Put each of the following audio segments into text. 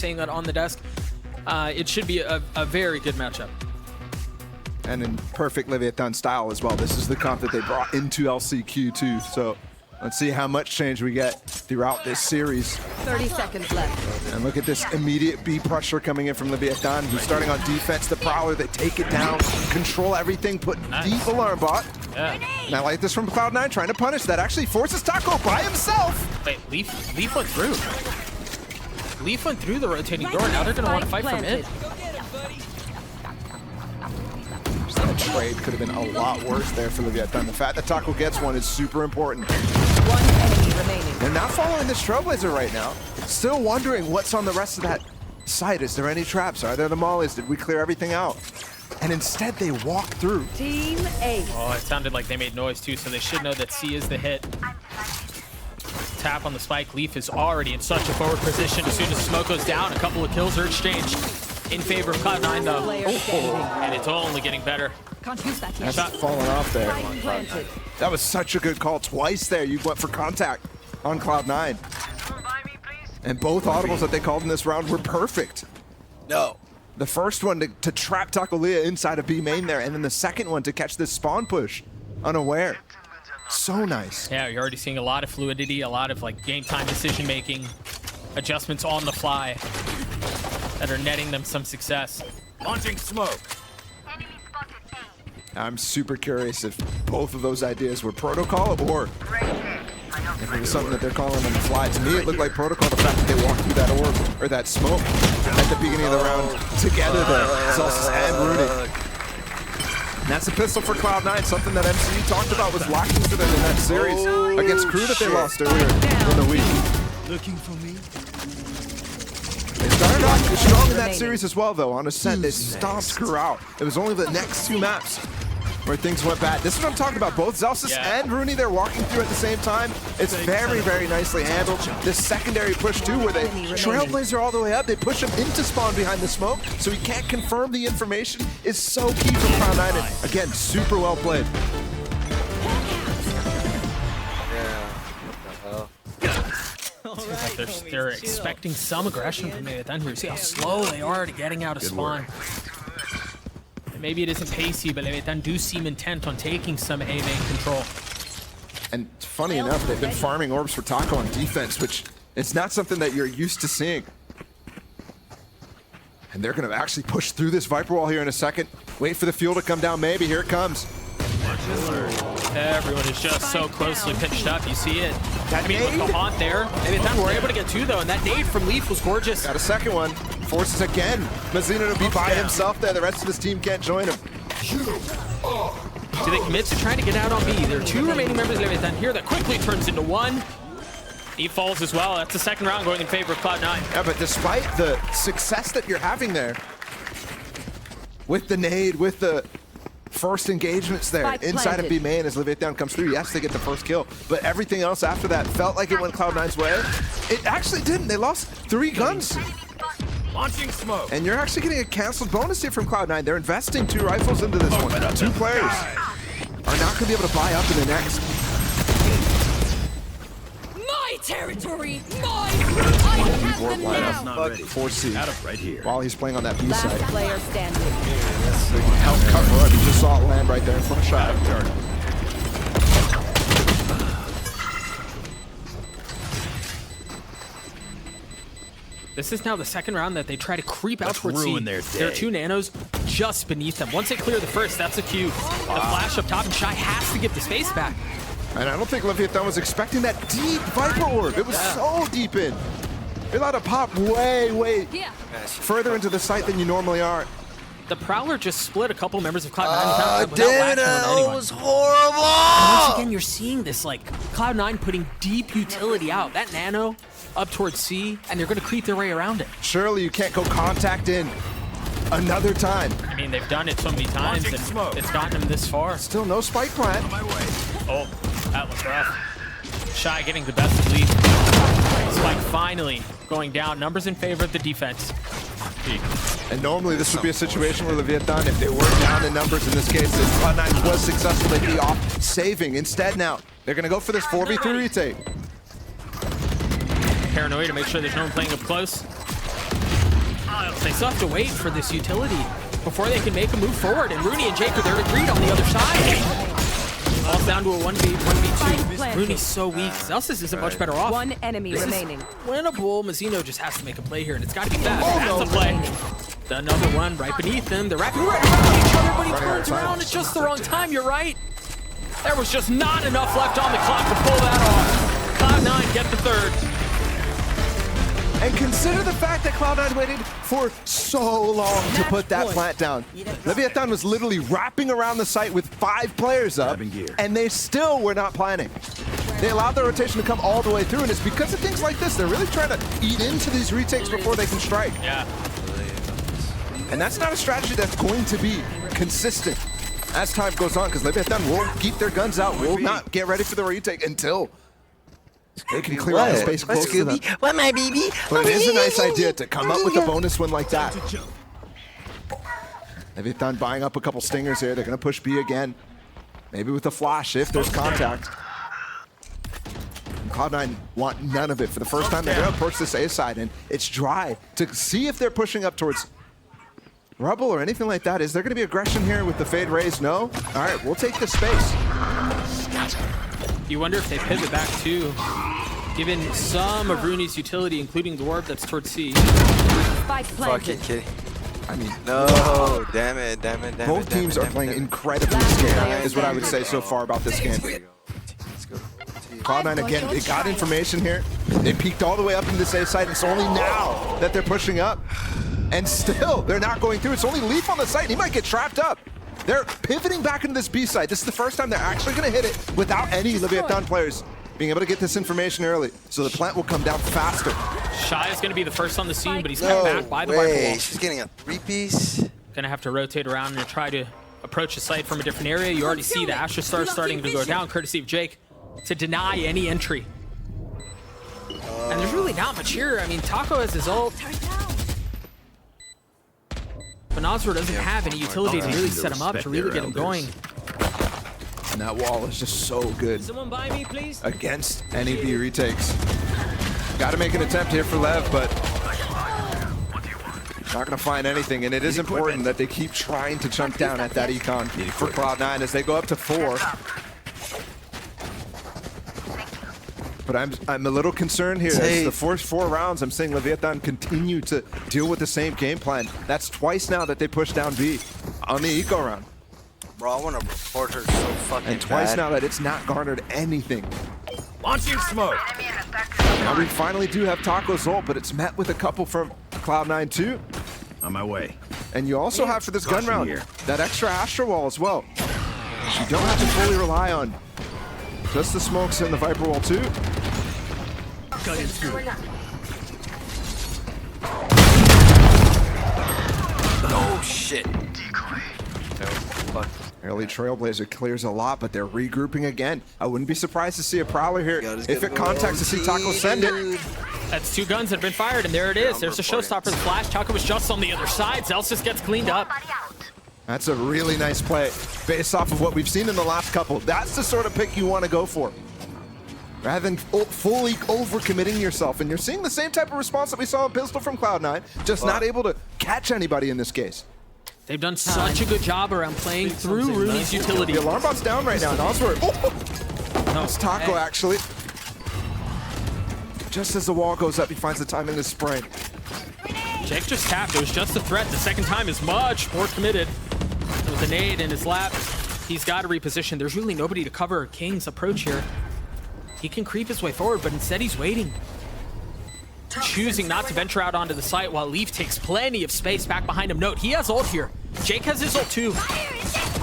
saying that on the desk. It should be a very good matchup. And in perfect Leviathan style as well. This is the comp that they brought into LCQ too. So let's see how much change we get throughout this series. 30 seconds left. And look at this immediate B pressure coming in from Leviathan, who's starting on defense. The Prowler, they take it down, control everything, put deep alarm bot. Yeah. And I like this from Cloud9, trying to punish. That actually forces Taco by himself. Wait, Leaf went through. Leaf went through the rotating door. Now they're going to want to fight from it. That trade could have been a lot worse there for Leviathan. The fact that Taco gets one is super important. One enemy remaining. They're not following this Trailblazer right now. Still wondering what's on the rest of that site. Is there any traps? Are there the mollies? Did we clear everything out? And instead they walk through. Team A. Oh, it sounded like they made noise too, so they should know that C is the hit. Tap on the spike. Leaf is already in such a forward position. As soon as smoke goes down, a couple of kills are exchanged in favor of Cloud9 though. And it's only getting better. Can't use that yet. That's falling off there. Planted. That was such a good call. Twice there you went for contact on Cloud9. And both audibles that they called in this round were perfect. No. The first one to trap Taco Leah inside of B main there, and then the second one to catch this spawn push unaware. So nice. Yeah, you're already seeing a lot of fluidity, a lot of like game time decision making, adjustments on the fly that are netting them some success. Launching smoke. I'm super curious if both of those ideas were protocol or if it was something that they're calling on the fly. To me, it looked like protocol, the fact that they walked through that orb, or that smoke, at the beginning of the round together there. Zelsis and Rudy. And that's a pistol for Cloud9, something that MCU talked about was lacking for them in that series against Crew that they lost earlier in the week. Looking for me? They started off strong in that series as well, though. On Ascent, they stomped Crew out. It was only the next two maps where things went bad. This is what I'm talking about. Both Zelsis and Rooney, they're walking through at the same time. It's very, very nicely handled. This secondary push, too, where they Trailblazer all the way up. They push him into spawn behind the smoke, so he can't confirm the information, is so key for Cloud9. And again, super well played. Like they're expecting some aggression from Leviathan here. See how slow they are to getting out of spawn. And maybe it isn't pacey, but Leviathan do seem intent on taking some A main control. And funny enough, they've been farming orbs for Taco on defense, which it's not something that you're used to seeing. And they're going to actually push through this Viper wall here in a second. Wait for the fuel to come down, maybe. Here it comes. Everyone is just so closely pitched up. You see it. I mean, with the haunt there. Leviathan were able to get two, though, and that nade from Leaf was gorgeous. Got a second one. Forces again Mazzino to be by himself there. The rest of his team can't join him. Do they commit to trying to get out on B? There are two remaining members of Leviathan here that quickly turns into one. He falls as well. That's the second round going in favor of Cloud9. Yeah, but despite the success that you're having there, with the nade, with the first engagements there inside of B main as Leviathan comes through, yes, they get the first kill, but everything else after that felt like it went Cloud9's way. It actually didn't. They lost 3 guns. Launching smoke. And you're actually getting a canceled bonus here from Cloud9. They're investing 2 rifles into this one. 2 players are not going to be able to buy up in the next. My territory, mine. I have them now. 4C Right here. while he's playing on that B Last side. player standing. Help cover up. You just saw it land right there in front of shot. This is now the second round that they try to creep out towards C. ruin their There are day. 2 nanos just beneath them. Once they clear the first, that's a cue. The flash up top, and Shy has to get the space back. And I don't think Leviathan was expecting that deep Viper orb. It was so deep in. You're allowed to pop way further into the site than you normally are. The Prowler just split a couple members of Cloud9 without latching on anyone. was horrible! And once again, you're seeing this, like, Cloud9 putting deep utility out. That nano up towards C, and they're going to creep their way around it. Surely you can't go contact in another time. I mean, they've done it so many times, and it's gotten them this far. Still no spike plant. Oh, that was rough. Shy getting the best of Leaf. Spike finally going down. Numbers in favor of the defense. And normally this would be a situation where Leviathan, if they were down in numbers in this case, if Cloud9 was successful, they'd be off saving. Instead now, they're going to go for this 4v3 retake. Paranoia to make sure there's no one playing up close. They still have to wait for this utility before they can make a move forward. And Rooney and Jake are there to greet on the other side. Falls down to a 1v2. Rooney's so weak. Celsius isn't much better off. One enemy remaining. Winnable. Mazzino just has to make a play here, and it's got to be fast. That's a play. Another one right beneath him. They're wrapping right around each other, but he turns around at just the wrong time. You're right. There was just not enough left on the clock to pull that off. Cloud9 get the third. And consider the fact that Cloud9 waited for so long to put that plant down. Leviathan was literally wrapping around the site with 5 players up, and they still were not planning. They allowed the rotation to come all the way through, and it's because of things like this. They're really trying to eat into these retakes before they can strike. Yeah. And that's not a strategy that's going to be consistent as time goes on, because Leviathan will keep their guns out, will not get ready for the retake until they can clear out the space close to them. What, my baby? But it is a nice idea to come up with a bonus win like that. Leviathan buying up a couple stingers here. They're going to push B again. Maybe with a flash if there's contact. And Cloud9 want none of it. For the first time, they're going to approach this A side, and it's dry to see if they're pushing up towards Rubble or anything like that. Is there going to be aggression here with the fade raise? No? All right, we'll take the space. You wonder if they pivot back too, given some of Rooney's utility, including the warp that's towards C. Fuck it, kid. I mean, no, damn it. Both teams are playing incredibly scared, is what I would say so far about this game. Cloud9 again, they got information here. They peeked all the way up into this A side. It's only now that they're pushing up. And still, they're not going through. It's only Leaf on the site, and he might get trapped up. They're pivoting back into this B side. This is the first time they're actually going to hit it without any Leviathan players being able to get this information early. So the plant will come down faster. Shy is going to be the first on the scene, but he's cut back by the Viper wall. She's getting a 3-piece. Going to have to rotate around and try to approach the site from a different area. You already see the Astra Star starting to go down, courtesy of Jake, to deny any entry. And there's really not much here. I mean, Taco has his ult. But Nazar doesn't have any utility to really set him up, to really get him going. And that wall is just so good against any B retakes. Got to make an attempt here for Lev, but not going to find anything. And it is important that they keep trying to chunk down at that econ for Cloud9 as they go up to 4. But I'm a little concerned here. As the first 4 rounds, I'm seeing Leviathan continue to deal with the same game plan. That's twice now that they push down B on the eco round. Bro, I want to report her so fucking And twice bad. now that it's not garnered anything. Launching smoke. Now we finally do have Taco's ult, but it's met with a couple from Cloud9 too. On my way. And you also have for this gun round that extra Astra wall as well. You don't have to fully rely on just the smokes and the Viper wall too. Oh shit. Early Trailblazer clears a lot, but they're regrouping again. I wouldn't be surprised to see a Prowler here. If it contacts to see Taco send it. That's 2 guns that have been fired, and there it is. There's a showstopper, the flash. Taco was just on the other side. Celsius gets cleaned up. That's a really nice play based off of what we've seen in the last couple. That's the sort of pick you want to go for, rather than fully overcommitting yourself. And you're seeing the same type of response that we saw in Pistol from Cloud9, just not able to catch anybody in this case. They've done such a good job around playing through Rooney's utility. The alarm bot's down right now. And also, no, it's Taco actually. Just as the wall goes up, he finds the timing to spray. Jake just tapped. It was just a threat. The second time is much more committed. With a nade in his lap, he's got to reposition. There's really nobody to cover King's approach here. He can creep his way forward, but instead he's waiting. Choosing not to venture out onto the site while Leaf takes plenty of space back behind him. Note, he has ult here. Jake has his ult too.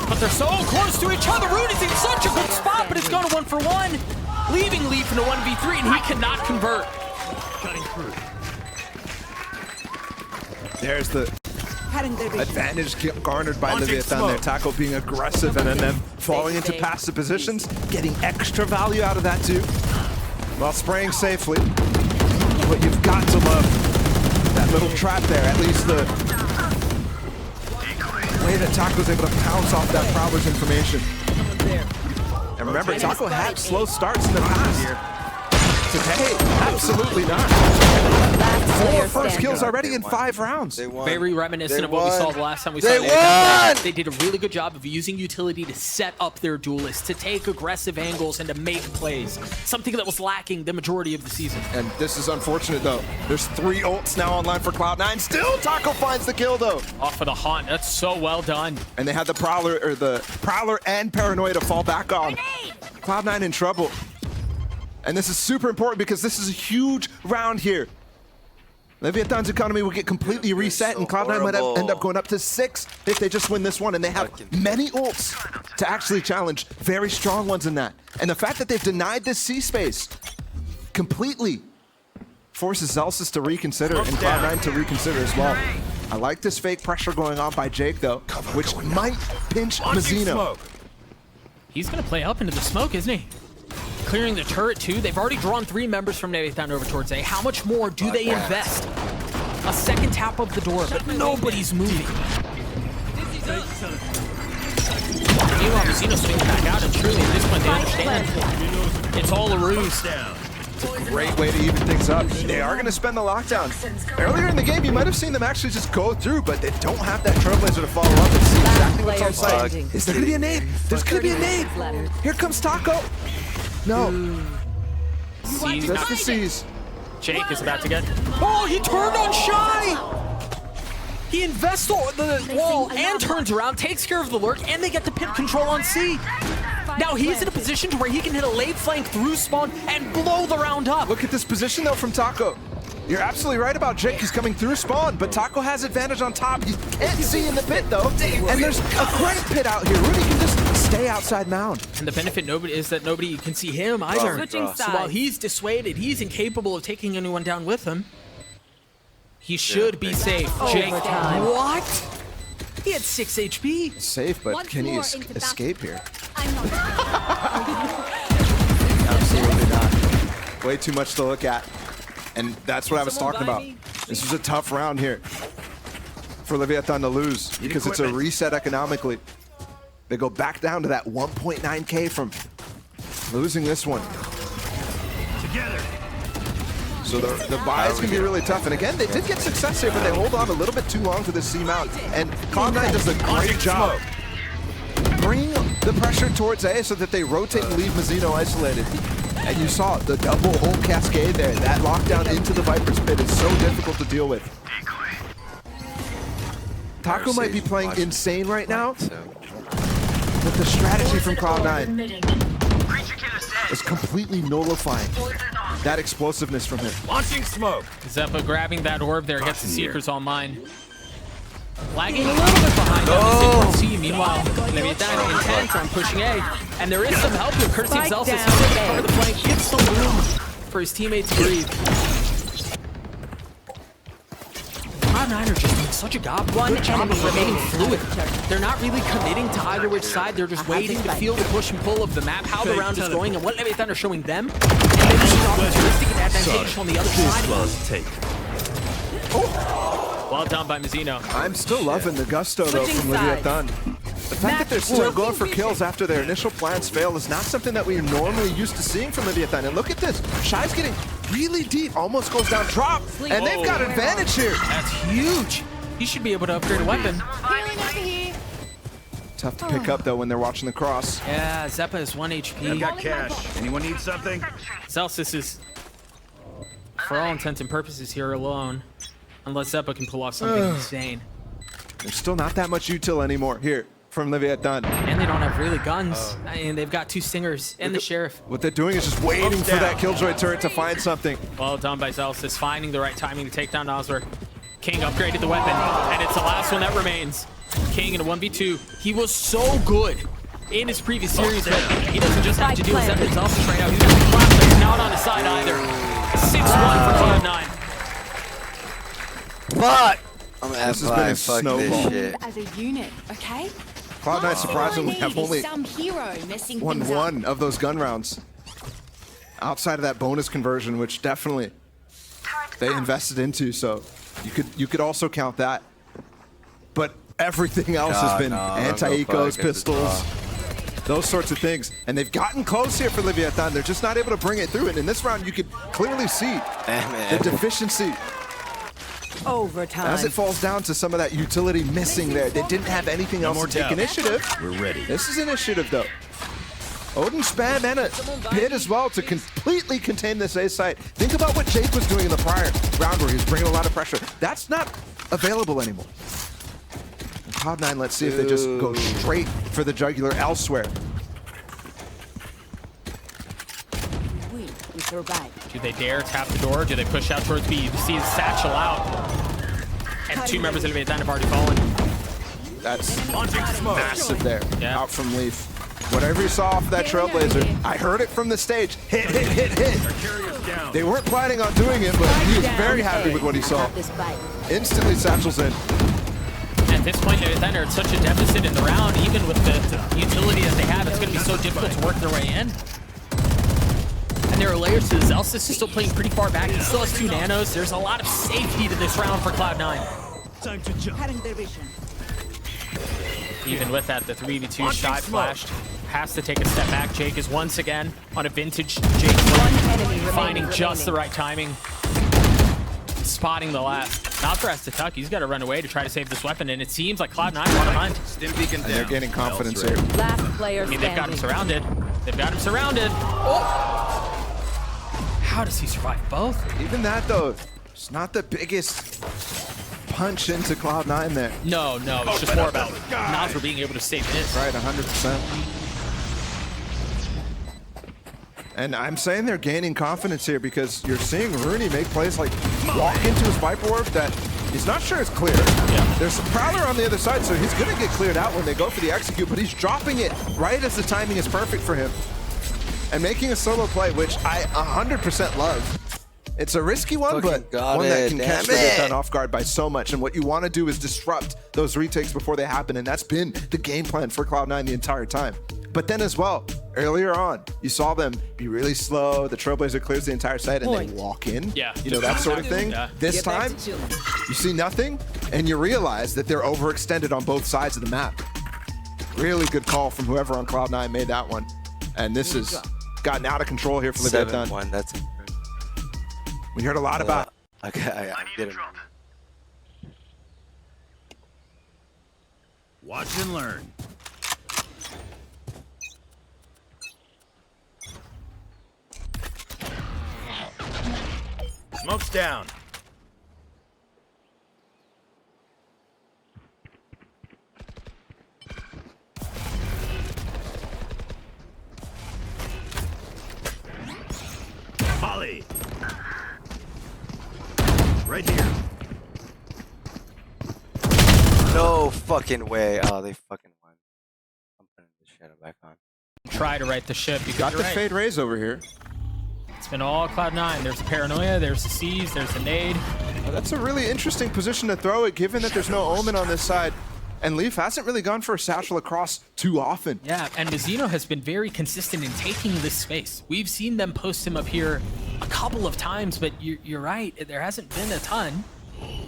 But they're so close to each other. Rooney's in such a good spot, but it's going to 1-for-1. Leaving Leaf in a 1v3, and he cannot convert. There's the advantage garnered by Leviathan there. Taco being aggressive and then them falling into passive positions, getting extra value out of that too, while spraying safely. But you've got to love that little trap there, at least the way that Taco's able to pounce off that Prowler's information. And remember, Taco had slow starts in the past. to pay? Absolutely not. Last 4 player first kills standing. already in 5 rounds. They won. Very reminiscent They of what we won. saw the last time we They saw the won! They did a really good job of using utility to set up their duelists, to take aggressive angles and to make plays. Something that was lacking the majority of the season. And this is unfortunate though. There's 3 ults now online for Cloud9. Still Taco finds the kill though. Off of the haunt. That's so well done. And they had the Prowler and Paranoia to fall back on. Cloud9 in trouble. And this is super important because this is a huge round here. Leviathan's economy will get completely reset, and Cloud9 might end up going up to 6 if they just win this one. And they have many ults to actually challenge, very strong ones in that. And the fact that they've denied this C space completely forces Zelsis to reconsider and Cloud9 to reconsider as well. I like this fake pressure going on by Jake though, which might pinch Mazzino. He's going to play up into the smoke, isn't he? Clearing the turret too. They've already drawn 3 members from Leviathan over towards A. How much more do they invest? A second tap of the door, but nobody's moving. Meanwhile, Mazzino swings back out, and truly at this point they understand. It's all a ruse. Great way to even things up. They are going to spend the lockdown. Earlier in the game, you might have seen them actually just go through, but they don't have that Trailblazer to follow up and see exactly what's on site. Is there going to be a nade? There's going to be a nade. Here comes Taco. No. Sees That's the C's. Jake is about to get... Oh, he turned on Shy! He invests the wall and turns around, takes care of the lurk, and they get to pin control on C. Now he's in a position to where he can hit a late flank through spawn and blow the round up. Look at this position though from Taco. You're absolutely right about Jake. He's coming through spawn, but Taco has advantage on top. You can't see in the pit though, and there's a great pit out here. Rudy can just stay outside mound. And the benefit is that nobody can see him either. Switching So while he's dissuaded, he's incapable of taking anyone down with him. He should be safe. Jake, Overtime. what? He had 6 HP. Safe, but Once can he more into escape here? I'm not. Absolutely not. Way too much to look at. And that's what I was talking about. This was a tough round here for Leviathan to lose because it's a reset economically. They go back down to that 1.9K from losing this one. Together. So the buy is going to be really tough. And again, they did get success here, but they hold on a little bit too long to the C mount. And Cloud9 does a great job bringing the pressure towards A so that they rotate and leave Mazzino isolated. And you saw the double ult cascade there. That lockdown into the Viper's pit is so difficult to deal with. Taco might be playing insane right now, but the strategy from Cloud9 is completely nullifying that explosiveness from him. Launching smoke. Zeppa grabbing that orb there, gets the Seekers online. Lagging a little bit behind on the C. Meanwhile, Leviathan intent on pushing A. And there is some help here, courtesy of Zelsis. He's taking part of the flank, gives some room for his teammates to breathe. Cloud9 are just doing such a good job of remaining fluid. They're not really committing to either which side. They're just waiting to feel the push and pull of the map, how the round is going, and what Leviathan are showing them. And maybe she's opportunistic and advantageous on the other side. Well done by Mazzino. I'm still loving the gusto though from Leviathan. The fact that they're still going for kills after their initial plans fail is not something that we're normally used to seeing from Leviathan. And look at this, Shy's getting really deep, almost goes down drop, and they've got advantage here. That's huge. He should be able to upgrade a weapon. Healing over here. Tough to pick up though when they're watching the cross. Yeah, Zeppa is 1 HP. I've got cash. Anyone need something? Zelsis is, for all intents and purposes, here alone. Unless Zeppa can pull off something insane. There's still not that much util anymore here from Leviathan. And they don't have really guns. I mean, they've got 2 Stingers and the Sheriff. What they're doing is just waiting for that Killjoy turret to find something. Well done by Zelsis, finding the right timing to take down Nosler. King upgraded the weapon, and it's the last one that remains. King in a 1v2. He was so good in his previous series, but he doesn't just have to deal with Zelsis right now. He's got the clap, but he's not on his side either. 6-1 for Cloud9. Fuck! I'm gonna This has been a fuck snowball. this shit. As a unit, okay? Cloud9 surprisingly have only some hero messing won things up. one of those gun rounds. Outside of that bonus conversion, which definitely they invested into, so you could also count that. But everything else has been anti-ecos, pistols. those sorts of things. And they've gotten close here for Leviathan. They're just not able to bring it through. And in this round, you could clearly see the deficiency. Overtime. As it falls down to some of that utility missing there. They didn't have anything else to take initiative. We're ready. This is initiative, though. Odin spam and a pit as well to completely contain this A site. Think about what Jake was doing in the prior round where he was bringing a lot of pressure. That's not available anymore. Cloud9, let's see if they just go straight for the jugular elsewhere. We survive. Do they dare tap the door? Do they push out towards B? You see his satchel out. And 2 members of Leviathan have already fallen. That's massive there, Yeah. out from Leaf. Whatever you saw off that Trailblazer, I heard it from the stage. Hit, hit, hit, hit. They weren't planning on doing it, but he was very happy with what he saw. Instantly satchels in. At this point, Leviathan are at such a deficit in the round, even with the utility that they have, it's going to be so difficult to work their way in. And there are layers to this. Zelsis is still playing pretty far back. He still has 2 nanos. There's a lot of safety to this round for Cloud9. Time to jump. Even with that, the 3v2 shot flashed. Has to take a step back. Jake is once again on a vintage Jake finding just the right timing. Spotting the last. Not for us to tuck. He's got to run away to try to save this weapon, and it seems like Cloud9 want to hunt. And they're gaining confidence here. Last player I mean, they've got him surrounded. They've got him surrounded. Oh! How does he survive both? Even that, though, it's not the biggest punch into Cloud9 there. No, it's just more about Nazra being able to save this. Right, 100%. And I'm saying they're gaining confidence here because you're seeing Rooney make plays like walk into his Viper Orb that he's not sure is clear. Yeah. There's a Prowler on the other side, so he's going to get cleared out when they go for the execute, but he's dropping it right as the timing is perfect for him. And making a solo play, which I 100% love. It's a risky one, but one that can catch Leviathan off guard by so much. And what you want to do is disrupt those retakes before they happen, and that's been the game plan for Cloud9 the entire time. But then as well, earlier on, you saw them be really slow. The Trailblazer clears the entire site, and they walk in. Yeah. You know, that sort of thing. Yeah. This time, you see nothing, and you realize that they're overextended on both sides of the map. Really good call from whoever on Cloud9 made that one. And this has gotten out of control here for Leviathan. 7-1, that's We heard a lot about. Okay, I get it. Watch and learn. Smoke's down. Molly. Right here. No fucking way. Oh, they fucking won. I'm putting the shadow back on. Try to right the ship. You Got the Fade Raise over here. It's been all Cloud9. There's the Paranoia, there's the C's, there's the Nade. Well, that's a really interesting position to throw it, given that there's no Omen on this side. And Leaf hasn't really gone for a satchel across too often. Yeah, and Mizzino has been very consistent in taking this space. We've seen them post him up here a couple of times, but you're right. There hasn't been a ton.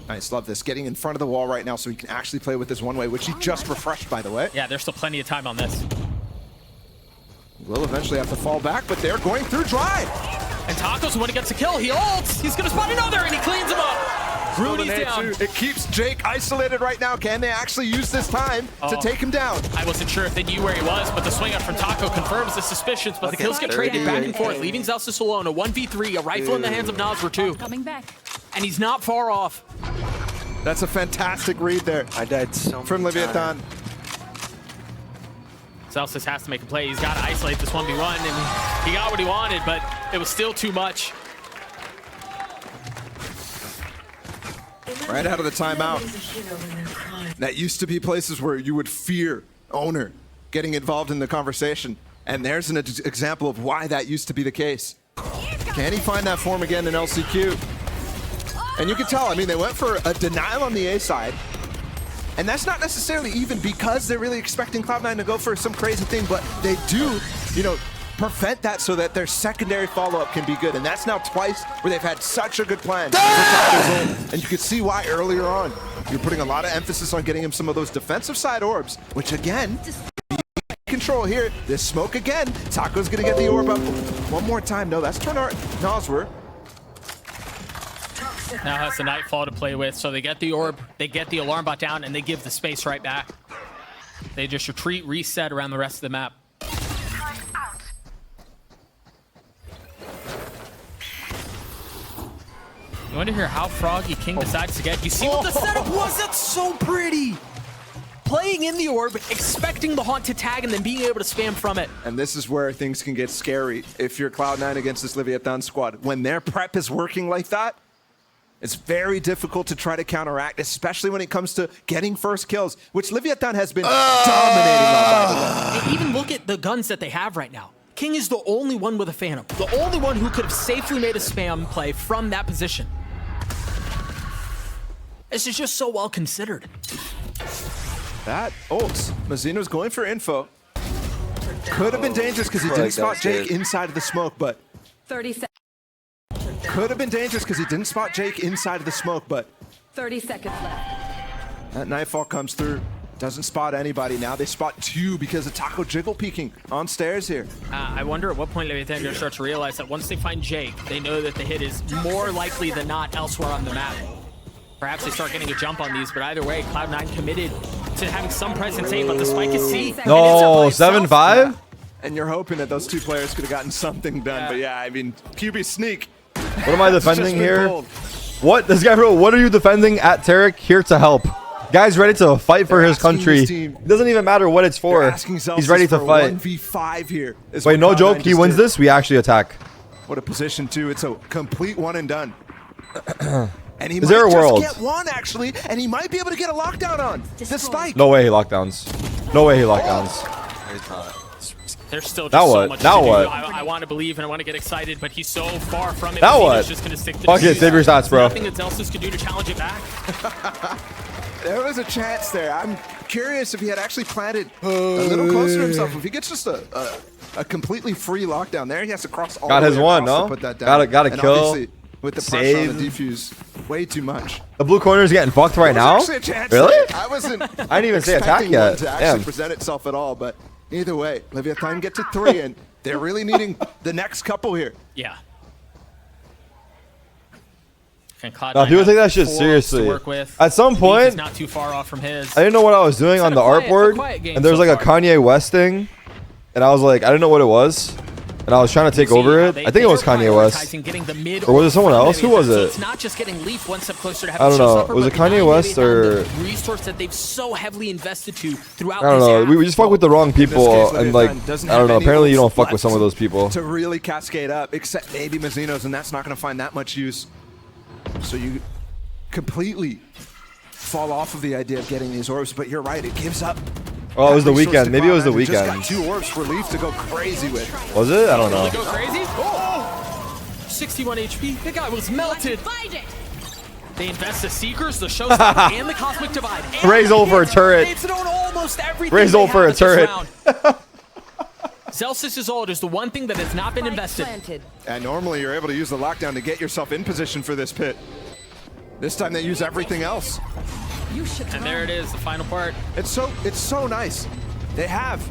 Nice, love this. Getting in front of the wall right now so he can actually play with this one way, which he just refreshed, by the way. Yeah, there's still plenty of time on this. Will eventually have to fall back, but they're going through Drive. And Taco's the one who gets a kill. He ults. He's going to spot another, and he cleans him up. Rooney's down. It keeps Jake isolated right now. Can they actually use this time to take him down? I wasn't sure if they knew where he was, but the swing out from Taco confirms the suspicions, but the kills get traded back and forth, leaving Zelsis alone. A 1v3, a rifle in the hands of Nazra too. Coming back. And he's not far off. That's a fantastic read there I died so much from Leviathan. Zelsis has to make a play. He's got to isolate this 1v1, and he got what he wanted, but it was still too much. Right out of the timeout. That used to be places where you would fear owner getting involved in the conversation. And there's an example of why that used to be the case. Can he find that form again in LCQ? And you can tell, I mean, they went for a denial on the A side. And that's not necessarily even because they're really expecting Cloud9 to go for some crazy thing, but they do, you know, prevent that so that their secondary follow-up can be good. And that's now twice where they've had such a good plan. And you can see why earlier on. You're putting a lot of emphasis on getting him some of those defensive side orbs, which again, control here. This smoke again. Taco's gonna get the orb up one more time. No, that's Noswer. Now has the Nightfall to play with, so they get the orb, they get the alarm bot down, and they give the space right back. They just retreat, reset around the rest of the map. You want to hear how Froggy King decides to get? You see what the setup was? That's so pretty. Playing in the orb, expecting the haunt to tag, and then being able to spam from it. And this is where things can get scary if you're Cloud9 against this Leviathan squad. When their prep is working like that, it's very difficult to try to counteract, especially when it comes to getting first kills, which Leviathan has been dominating on, by the way. And even look at the guns that they have right now. King is the only one with a Phantom. The only one who could have safely made a spam play from that position. This is just so well considered. That ults. Mazino's going for info. Could have been dangerous because he didn't spot Jake inside of the smoke, but 30 seconds. could have been dangerous because he didn't spot Jake inside of the smoke, but 30 seconds left. that Nightfall comes through. Doesn't spot anybody. Now they spot 2 because of Taco jiggle peeking on stairs here. I wonder at what point they're going to start to realize that once they find Jake, they know that the hit is more likely than not elsewhere on the map. Perhaps they start getting a jump on these, but either way, Cloud9 committed to having some presence A, but the spike is C. No, 7-5? And you're hoping that those 2 players could have gotten something done, but yeah, I mean, QB sneak. What am I defending here? Bold. What? This guy wrote, what are you defending at Tarek? Here to help. Guy's ready to fight for his country. It doesn't even matter what it's for. He's ready to fight. 1v5 here. Wait, no joke. He wins this. We actually attack. What a position, too. It's a complete one and done. And he Is there a world? Just get one, actually, and he might be able to get a lockdown on the spike. No way he lockdowns. No way he lockdowns. There's still just Now so what? much Now to do. what? I want to believe and I want to get excited, but he's so far from it. Now He's what? just going to stick to Fuck it, save your stats, bro. Nothing that Zelsis could do to challenge it back. There was a chance there. I'm curious if he had actually planted a little closer to himself. If he gets just a completely free lockdown there, he has to cross all Got the his way one, across no? to put that down. Gotta And kill. obviously, with the pressure on the Save. defuse, way too much. The blue corner is getting fucked right now? Actually a chance Really? there. I wasn't I didn't even say attack expecting yet. one to actually Damn. present itself at all, but either way, Leviathan get to 3, and they're really needing the next couple here. Yeah. And Cloud9 No, people take that has shit 4 seriously. to work with. At some Leaf point, is not too far off from his. I didn't know what I was doing It's on been the a quiet- artboard, a quiet game and there's so like a far. Kanye West thing, and I was like, I didn't know what it was, and I was trying to take See over how it. they- I think it was they're Kanye West. prioritizing getting the mid Or was it someone from else? Who Leviathan. was So it? it's not just getting Leaf one step closer to having I don't know. showstopper, Was it but Kanye now West Leviathan, or- the resource that they've so heavily invested to throughout I don't this know. half. We just fuck with the wrong people, case, and like, Leviathan doesn't I don't have know. any Apparently, you don't ults fuck with left some of those people. to really cascade up, except maybe Mazino's, and that's not going to find that much use. So you completely fall off of the idea of getting these orbs, but you're right, it gives up. Oh, it was the that resource weekend. to Maybe it was the Cloud9, who just weekend. got 2 orbs for Leaf to go crazy with. Was it? I don't know. Go crazy? Oh! 61 HP. The guy was melted. Find it. They invest the Seekers, the Showstopper, and the Cosmic Divide. And Raise over a turret. It's on almost everything. Raise they over have a at this turret. round. Zelsis' ult is the one thing that has not been invested. Planted. And normally you're able to use the lockdown to get yourself in position for this pit. This time they use everything else. You should And there it is, the final part. It's so nice. They have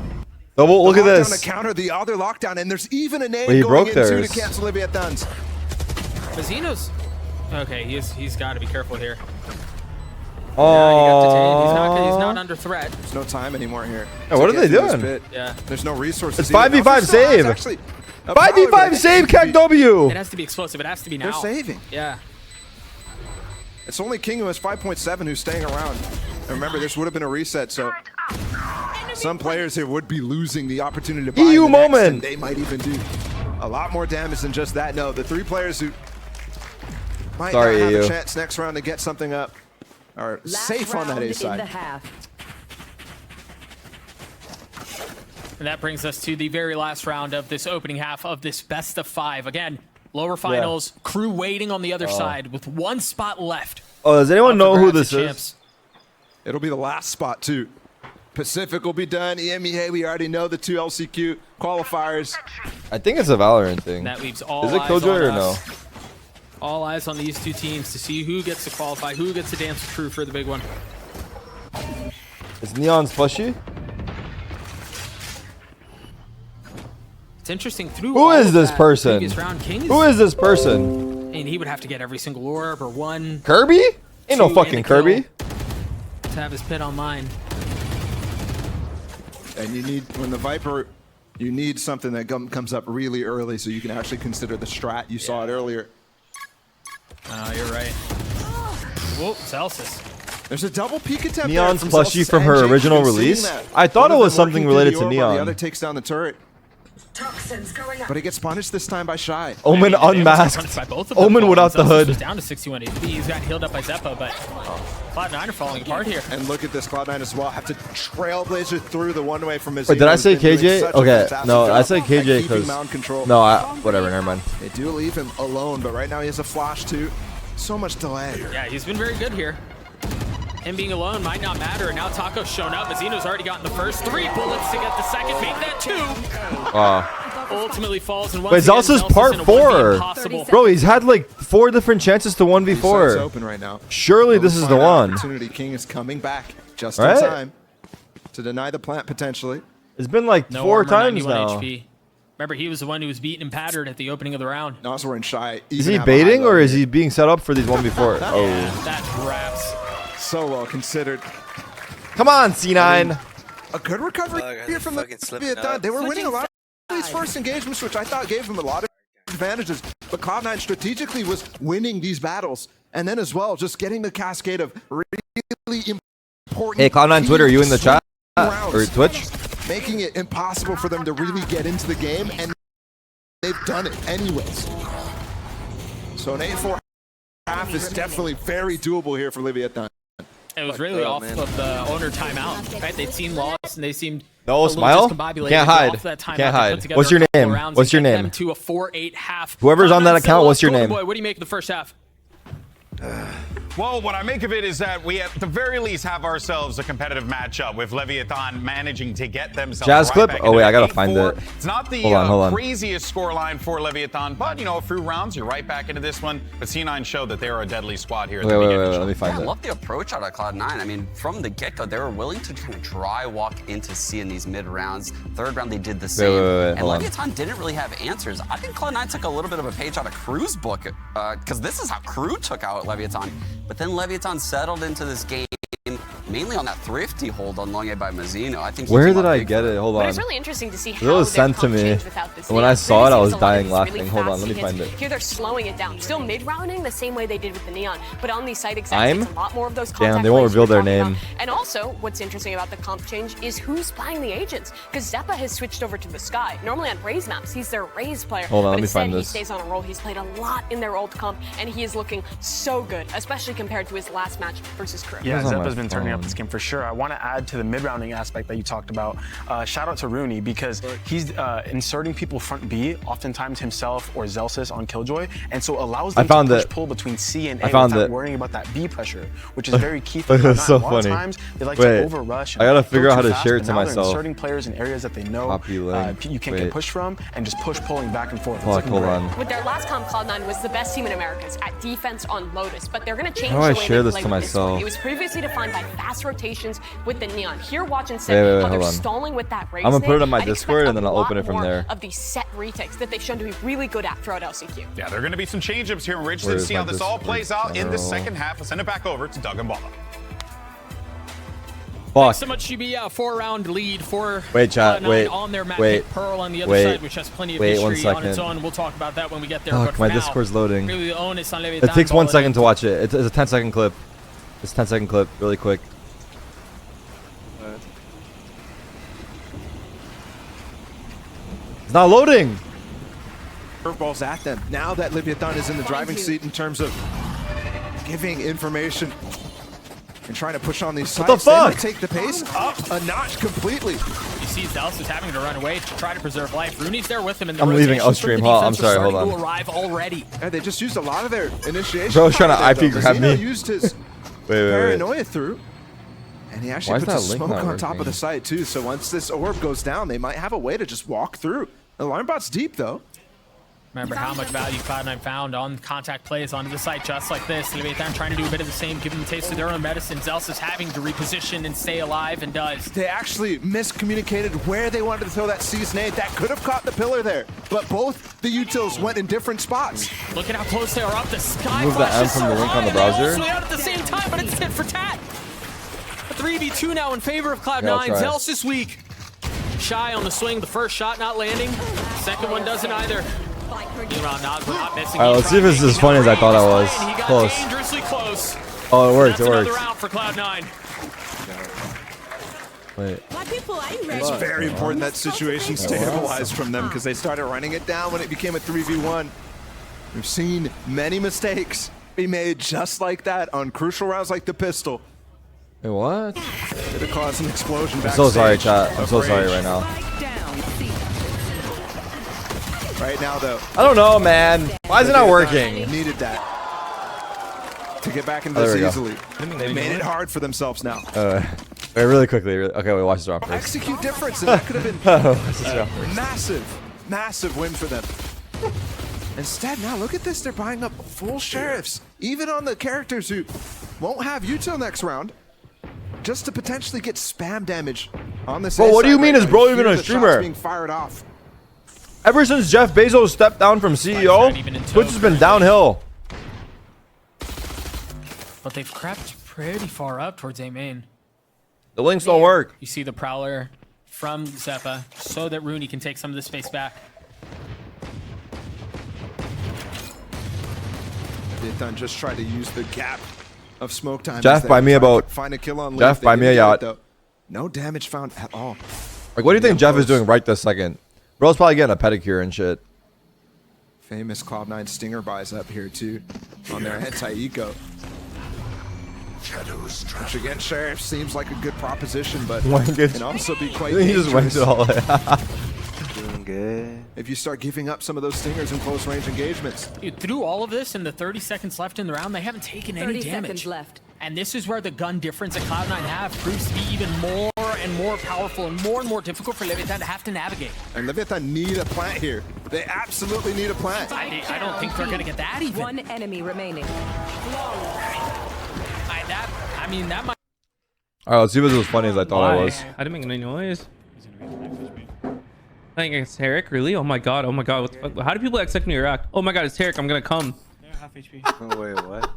Double. Look the at lockdown this. to counter the other lockdown, and there's even a nade Wait, he going broke into theirs. to cancel Leviathan's. Mazino's. Okay, he's got to be careful here. Oh. He's not under threat. There's no time anymore here. Yeah, what to are get they through this doing? pit. Yeah. There's no resources. It's either. 5v5 Now, still has save. actually a power, but 5v5 it save, needs to be- KW. It has to be explosive. It has to be now. They're saving. Yeah. It's only King who has 5.7 who's staying around. And remember, this would have been a reset, so some players here would be losing the opportunity to buy EU in the next, moment. and they might even do a lot more damage than just that. No, the 3 players who might not have EU. a chance next round to get something up are Last safe on that round A in the side. half. And that brings us to the very last round of this opening half of this best of 5. Again, lower finals, crew waiting on the other side with 1 spot left. Oh, does anyone know who this is? Champs. It'll be the last spot, too. Pacific will be done. EMEA, we already know the 2 LCQ qualifiers. I think it's a Valorant thing. That leaves all Is it eyes Killjoy on or no? us. All eyes on these 2 teams to see who gets to qualify, who gets to dance with crew for the big one. Is Neon slushy? It's interesting. Through Who all is of this that person? previous round, King Who is this person? And he would have to get every single orb or one. Kirby? Ain't no two, fucking and a kill Kirby. To have his pit online. And you need, when the Viper, you need something that comes up really early so you can actually consider the strat. You saw it earlier. You're right. Whoa, Celsius. There's a double peek attempt. Neon's there from plushie Celsius from her and Jake. original You've been release? seeing that. I thought One it of was them something working through related the to orb while Neon. The other takes down the turret. Toxins going up. But he gets punished this time by Shy. Omen I mean, they almost got unmasked. punished by both of them Omen falling. without the Celsius hood. was down to 61 HP. He's got healed up by Zeppo, but Cloud9 are falling apart here. And look at this, Cloud9 as well. Have to trailblazer through the one way from his. Wait, did I say KJ? Okay, no, I said KJ because no, whatever, never mind. They do leave him alone, but right now he has a flash too. So much delay. Yeah, he's been very good here. Him being alone might not matter. And now Taco's shown up. Mazino's already gotten the first 3 bullets to get the second. Make that 2. Ultimately falls in one. Wait, Zelsa's part 4. Bro, he's had like 4 different chances to He's 1v4. open right now. Surely this is the one. Opportunity King is coming back just Right? in time to deny the plant potentially. It's been like No 4 armor, times 91 now. HP. Remember, he was the one who was beaten and pattered at the opening of the round. Noswar and Shy. Is he baiting or is he being set up for these 1v4? Yeah, Oh. that wraps. So well considered. Come on, C9. A good recovery Fuck, here from the fucking slipping Vietnam. up. They were winning a lot of these first engagements, which I thought gave them a lot of advantages. But Cloud9 strategically was winning these battles. And then as well, just getting the cascade of really important. Hey, Cloud9 Twitter, are you in the chat? rounds, Or Twitch? making it impossible for them to really get into the game, and they've done it anyways. So an 8-4 half is definitely very doable here for Leviathan. It was really off of the owner timeout, right? They'd seen loss and they seemed No, a little smile. discombobulated. Can't But hide. off that timeout, Can't they hide. put together What's your a couple name? rounds What's and your get name? them to a 4-8 half. Whoever's on that Cloud9 account, what's your Golden name? Boy, what do you make of the first half? Well, what I make of it is that we at the very least have ourselves a competitive matchup with Leviathan managing to get themselves Jazz right clip? back Oh, wait, into I gotta 8-4. find it. It's not the Hold on. craziest scoreline for Leviathan, but, you know, a few rounds, you're right back into this one. But C9 showed that they are a deadly squad here at the Wait, beginning. let me I find it. love the approach out of Cloud9. I mean, from the get-go, they were willing to kind of dry walk into C in these mid-rounds. Third round, they did the same. wait, and hold on. Leviathan didn't really have answers. I think Cloud9 took a little bit of a page out of Crew's book, because this is how Crew took out Leviathan. But then Leviathan settled into this game mainly on that thrifty hold on long A by Mazzino. I think. Where did I get it? Hold But on. it's really interesting to see It how was their sent to comp me. changed without this When I neon. saw it, I was Previously, dying it's a lot of laughing. these Hold really on, let me fast find hits. it. Here they're slowing it down, still mid-rounding the same way they did with the neon, but on these side execs, I'm? it's a lot more of those Damn, contact they won't plays reveal we're their talking name. about. And also, what's interesting about the comp change is who's buying the agents, because Zeppa has switched over to the Sky. Normally on Raze maps, he's their Raze player, Hold on, but let me instead find he this. stays on a roll. He's played a lot in their old comp, and he is looking so good, especially compared to his last match versus Crew. Yeah, Where's on Zeppa's my been turning up phone? this game for sure. I want to add to the mid-rounding aspect that you talked about. Shout out to Rooney because he's inserting people front B, oftentimes himself or Zelsis on Killjoy, and so allows them to push-pull between C and A without worrying about that B pressure, which is very key for Cloud9. So A lot of funny. times they like Wait, to over-rush. I gotta go figure out how too to fast, share it but to now they're myself. inserting players in areas that they know Copy link. you can't Wait. get pushed from, and just push-pulling back and forth. It's Fuck, looking hold great. on. With their last comp, Cloud9 was the best team in Americas at defense on Lotus, but they're going to change How do I the way share they this play to with this one. myself? It was previously defined by fast rotations with the neon. Here, watch Wait, instead how they're hold on. stalling with that race. I'm gonna put it on my I'd Discord expect and then a I'll open lot it from more there. Of these set retakes that they've shown to be really good at throughout LCQ. Yeah, there are going to be some change-ups here in Ridge Where to is see my how this all Discord plays out in the channel? second half. I'll send it back over to Doug and Balla. Fuck. So much should be a 4-round lead for Wait, chat, Cloud9 wait, on their map. wait, Pearl on the other wait, side, which has plenty of wait, one history on its second. own. We'll talk about that when we get there. Fuck, but for my now, Discord's loading. really the onus on Leviathan It takes 1 Ball. second to watch it. It's a 10-second clip. It's a 10-second clip, really quick. It's not loading. Curveballs at them. Now that Leviathan is in the driving seat in terms of giving information and trying to push on these sides. the fuck? They might take the pace up a notch completely. You see Zeus is having to run away to try to preserve life. Rooney's there with him in the I'm leaving rotation. upstream. The Hold on, I'm defense are sorry, hold starting on. to arrive already. Yeah, they just used a lot of their initiation. Bro's trying to power there, IP though. grab Mazzino me. used his Wait. paranoia through. And he Why actually is puts a that link smoke not on top of working? the site too. So once this orb goes down, they might have a way to just walk through. The alarm bot's deep though. Remember how much value Cloud9 found on contact plays onto the site just like this. Leviathan trying to do a bit of the same, give them a taste of their own medicine. Zealous is having to reposition and stay alive, and does. They actually miscommunicated where they wanted to throw that C's nade. That could have caught the pillar there, but both the utils went in different spots. Look at how close they are up. The sky Move the M from the link on the browser. Out at the same time, but it's tit for tat. A 3v2 now in favor of Cloud9. Zealous this week. Shy on the swing. The first shot not landing. Second one doesn't either. Alright, let's see if it's as funny as I thought I was. Close. Dangerously close. Oh, it worked. It worked. Another round for Cloud9. Wait. It's very important that situation stabilized from them because they started running it down when it became a 3v1. We've seen many mistakes be made just like that on crucial rounds like the pistol. Wait, what? It'll cause an explosion backstage. I'm so sorry, chat. I'm so sorry right now. Right now, though. I don't know, man. Why is it not working? Needed that to get back into this easily. They made it hard for themselves now. Wait, really quickly. Okay, wait, watch this round first. Execute difference, and that could have been massive win for them. Instead, now look at this. They're buying up full sheriffs, even on the characters who won't have util next round, just to potentially get spam damage on this. Bro, what do you mean is bro even a streamer? Being fired off. Ever since Jeff Bezos stepped down from CEO, Twitch has been downhill. But they've crept pretty far up towards A main. The links don't work. You see the Prowler from Zeppa so that Rooney can take some of the space back. They've just tried to use the gap of smoke time. Jeff, buy me about. Find a kill on Jeff, buy me a yacht. No damage found at all. Like, what do you think Jeff is doing right this second? Bro's probably getting a pedicure and shit. Famous Cloud9 Stinger buys up here too on their anti-eco. Which again, Sheriff seems like a good proposition, but can also be quite dangerous. He just went it all. Doing good. If you start giving up some of those stingers in close range engagements. Dude, through all of this in the 30 seconds left in the round, they haven't taken any damage. Left. And this is where the gun difference that Cloud9 have proves to be even more and more powerful and more difficult for Leviathan to have to navigate. And Leviathan need a plant here. They absolutely need a plant. I don't think they're going to get that even. One enemy remaining. I mean, that might... Alright, let's see if it was as funny as I thought it was. I didn't make any noise. I think it's Herrick, really? Oh my god, what the fuck? How do people expect me to react? Oh my god, it's Herrick, I'm gonna come. Half HP. Oh, wait, what?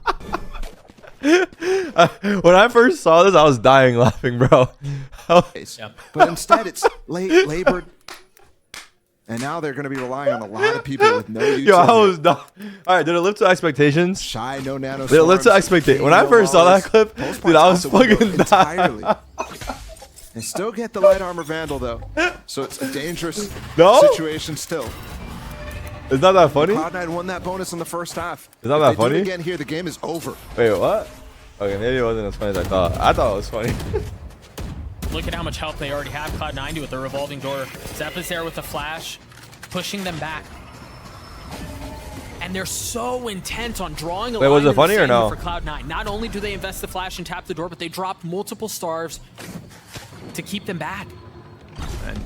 When I first saw this, I was dying laughing, bro. But instead, it's labored. And now they're going to be relying on a lot of people with no utility. Yo, I was done. All right, did it live to expectations? Shy, no nano. Did it live to expectations? When I first saw that clip, dude, I was fucking dying. They still get the light armor vandal though, so it's a dangerous situation still. It's not that funny. Cloud9 won that bonus in the first half. It's not that funny. Do it again here, the game is over. Wait, what? Okay, maybe it wasn't as funny as I thought. I thought it was funny. Look at how much help they already have. Cloud9 with the revolving door. Zeppa's there with the flash, pushing them back. And they're so intent on drawing a line. Wait, was it funny or no? For Cloud9. Not only do they invest the flash and tap the door, but they drop multiple stars to keep them back. And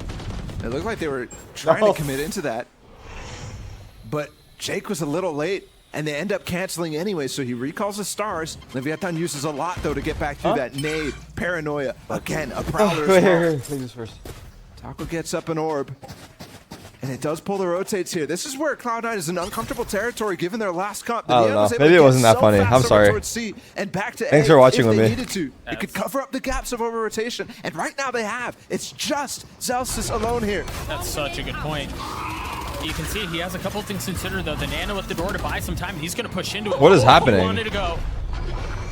it looked like they were trying to commit into that. But Jake was a little late, and they end up canceling anyway, so he recalls the stars. Leviathan uses a lot, though, to get back through that nade. Paranoia. Again, a Prowler as well. Take this first. Taco gets up an orb. And it does pull the rotates here. This is where Cloud9 is in uncomfortable territory given their last comp. I don't know. Maybe it wasn't that funny. I'm sorry. And back to Thanks for watching with me. It could cover up the gaps of over rotation. And right now they have. It's just Zelsis alone here. That's such a good point. You can see he has a couple things considered, though. The nano at the door to buy some time. He's going to push into it. What is happening? He wanted to go.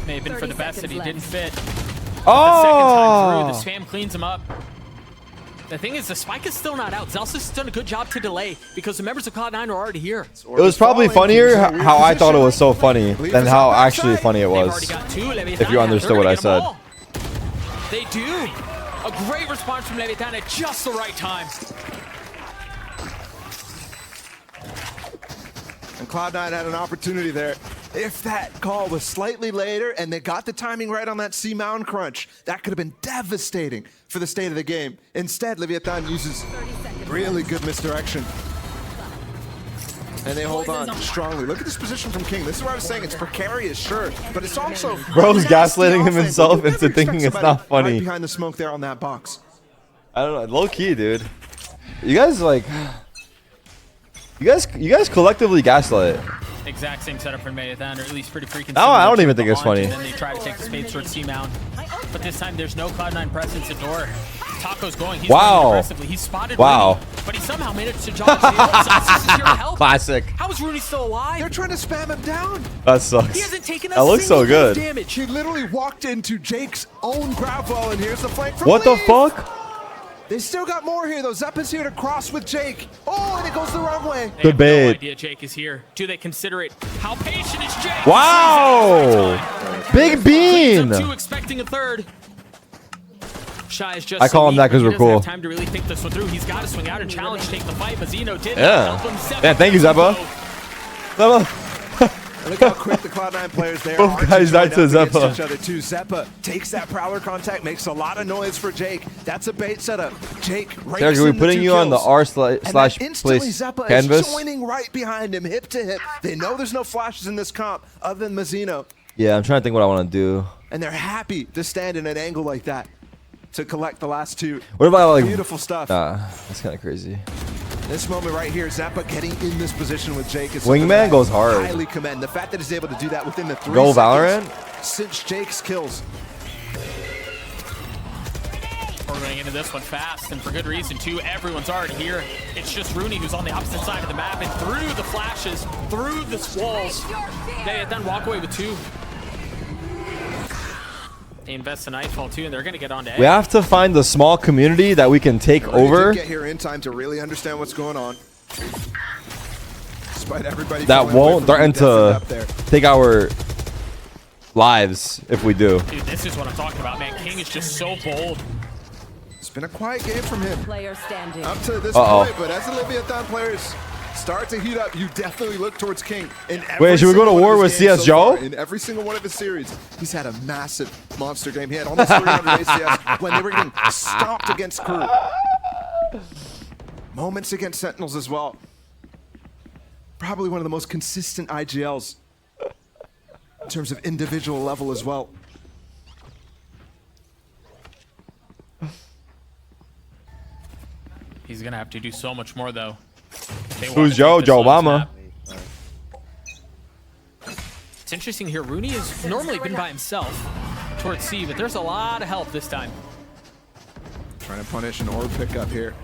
May have been for the best that he didn't fit. Oh! The second time through, the spam cleans him up. The thing is, the spike is still not out. Zelsis has done a good job to delay because the members of Cloud9 are already here. It was probably funnier how I thought it was so funny than how actually funny it was. If you understood what I said. They do. A great response from Leviathan at just the right time. And Cloud9 had an opportunity there. If that call was slightly later and they got the timing right on that C mound crunch, that could have been devastating for the state of the game. Instead, Leviathan uses really good misdirection. And they hold on strongly. Look at this position from King. This is what I was saying. It's precarious, sure, but it's also Bro's gaslighting himself into thinking it's not funny. Right behind the smoke there on that box. I don't know. Low key, dude. You guys like. You guys collectively gaslight. Exact same setup for Marathon, or at least pretty freaking. No, I don't even think it's funny. And then they try to take the spades towards C-Mount. But this time there's no Cloud9 presence at door. Taco's going. He's going aggressively. He's spotted Rooney, but he somehow managed to dodge the help. Classic. How is Rooney still alive? They're trying to spam him down. That sucks. He hasn't taken a that looks so good. Damage. He literally walked into Jake's own grab wall, and here's the flank from What the Leaf. fuck? They still got more here, though. Zeppa's here to cross with Jake. Oh, and it goes the wrong way. They have no bait. idea Jake is here. Do they consider it? How patient is Jake? Wow. Big bean. Two expecting a third. Shy is just I call him that because we're cool. Have time to really think this one through. He's got to swing out and challenge, take the fight. Mazzino did. Yeah. Help him. Yeah. Thank you, Zeppa. Zeppa. Look how quick the Cloud9 players there Both are. guys died to Zeppa. Zeppa. Each other too. Zeppa takes that prowler contact, makes a lot of noise for Jake. That's a bait setup. Jake rakes Derek, are we in the putting 2 you on the kills. r/slash instantly place Zeppa canvas? is joining right behind him, hip to hip. They know there's no flashes in this comp other than Mazzino. Yeah, I'm trying to think what I want to do. And they're happy to stand in an angle like that to collect the last 2. What about like beautiful stuff? That's kind of crazy. This moment right here, Zeppa getting in this position with Jake is Wingman goes hard. Highly commend the fact that he's able to do that within the 3 Go seconds Valorant since Jake's kills. We're going into this one fast, and for good reason too. Everyone's already here. It's just Rooney who's on the opposite side of the map, and through the flashes, through the walls, they then walk away with 2. They invest in Nightfall too, and they're going to get on to A. We have to find the small community that we can take over. Get here in time to really understand what's going on. Despite everybody that won't threaten to take our lives if we do. Dude, this is what I'm talking about, man. King is just so bold. It's been a quiet game from him. Player standing. Up to this point, but as the Leviathan players start to heat up, you definitely look towards King. Wait, should we go to war with CS Joe? In every single one of his series, he's had a massive monster game. He had almost 300 ACS when they were getting stomped against Crew. Moments against Sentinels as well. Probably one of the most consistent IGLs in terms of individual level as well. He's going to have to do so much more, though. Who's Joe? Joe Obama. It's interesting here. Rooney has normally been by himself towards C, but there's a lot of help this time. Trying to punish an orb pickup here.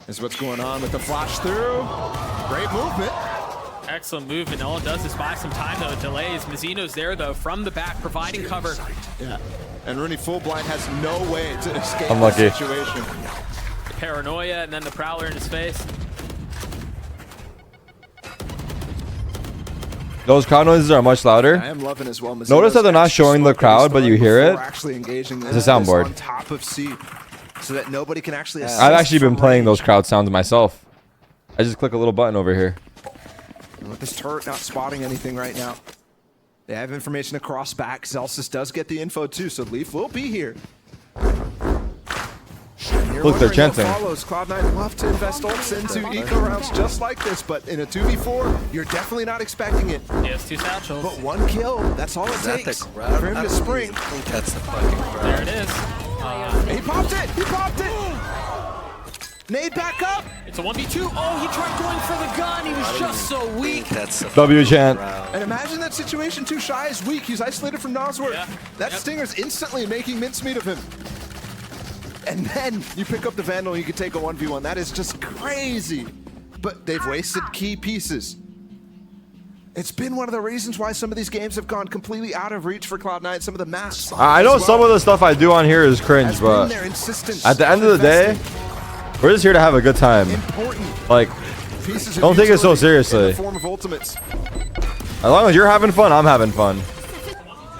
This is what's going on with the flash through. Great movement. Excellent movement. All it does is buy some time, though. It delays. Mazzino's there, though, from the back, providing cover. Yeah. And Rooney full blind has no way to escape Unlucky. the situation. Paranoia, and then the prowler in his face. Those crowd noises are much louder. I am loving as well. Notice that they're not showing the crowd, but you hear it. Actually engaging It's a soundboard. on top of C, so that nobody can actually. I've actually been playing those crowd sounds myself. I just click a little button over here. And with this turret not spotting anything right now, they have information across back. Zelsis does get the info too, so Leaf will be here. Look, they're chanting. Follows. Cloud9 love to invest ults into eco rounds just like this, but in a 2v4, you're definitely not expecting it. Yes, 2 satchels. But 1 kill, that's all it takes for him to spring. I think that's the fucking grab. There it is. He popped it! He popped it! Nade back up! It's a 1v2. Oh, he tried going for the gun. He was just so weak. That's the W chant. And imagine that situation. Too Shy is weak. He's isolated from Nosworth. Yeah. That Stinger's instantly making mincemeat of him. And then you pick up the Vandal and you can take a 1v1. That is just crazy. But they've wasted key pieces. It's been one of the reasons why some of these games have gone completely out of reach for Cloud9. Some of the maps. I know some of the stuff I do on here is cringe, but at the end of the day, we're just here to have a good time. Like, don't take it so seriously. Form of ultimates. As long as you're having fun, I'm having fun.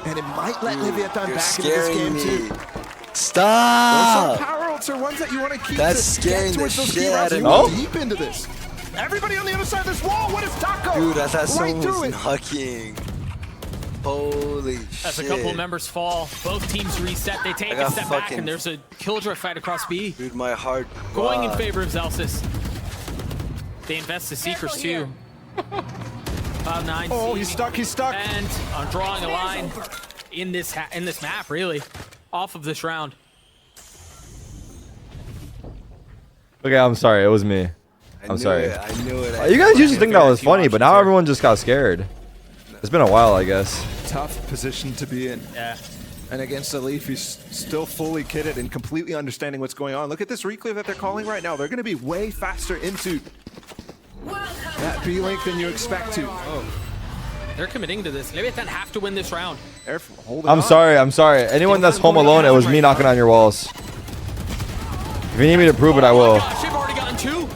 And it might let Leviathan back into this game too. Stop! Those power ults are ones that you want to keep. That's scaring the shit out of me. Oh, deep into this. Everybody on the other side of this wall. What is Taco? Dude, I thought right someone was knocking. Holy shit. As a couple of members fall, both teams reset. They take a step back, and there's a Killjoy fight across B. Dude, my heart. Going in favor of Zelsis. They invest the Seekers too. Cloud9. Oh, he's stuck. He's stuck. And drawing a line in this map, really, off of this round. Okay, I'm sorry. It was me. I'm sorry. I knew it. You guys usually think that was funny, but now everyone just got scared. It's been a while, I guess. Tough position to be in. Yeah. And against the Leaf, he's still fully kitted and completely understanding what's going on. Look at this reclear that they're calling right now. They're going to be way faster into that B link than you expect to. Oh. They're committing to this. Leviathan have to win this round. I'm sorry. I'm sorry. Anyone that's home alone, it was me knocking on your walls. If you need me to prove it, I will. Oh gosh, they've already gotten 2.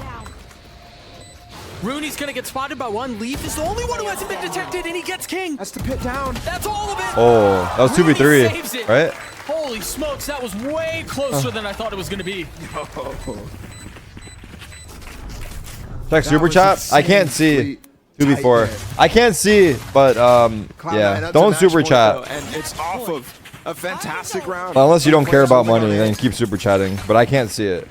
Rooney's gonna get spotted by 1. Leaf is the only one who hasn't been detected, and he gets king. That's the pit down. That's all of it. Oh, that was 2v3, right? Holy smokes, that was way closer than I thought it was gonna be. Check super chat. I can't see 2v4. I can't see, but yeah, don't super chat. And it's off of a fantastic round. Well, unless you don't care about money, then keep super chatting. But I can't see it.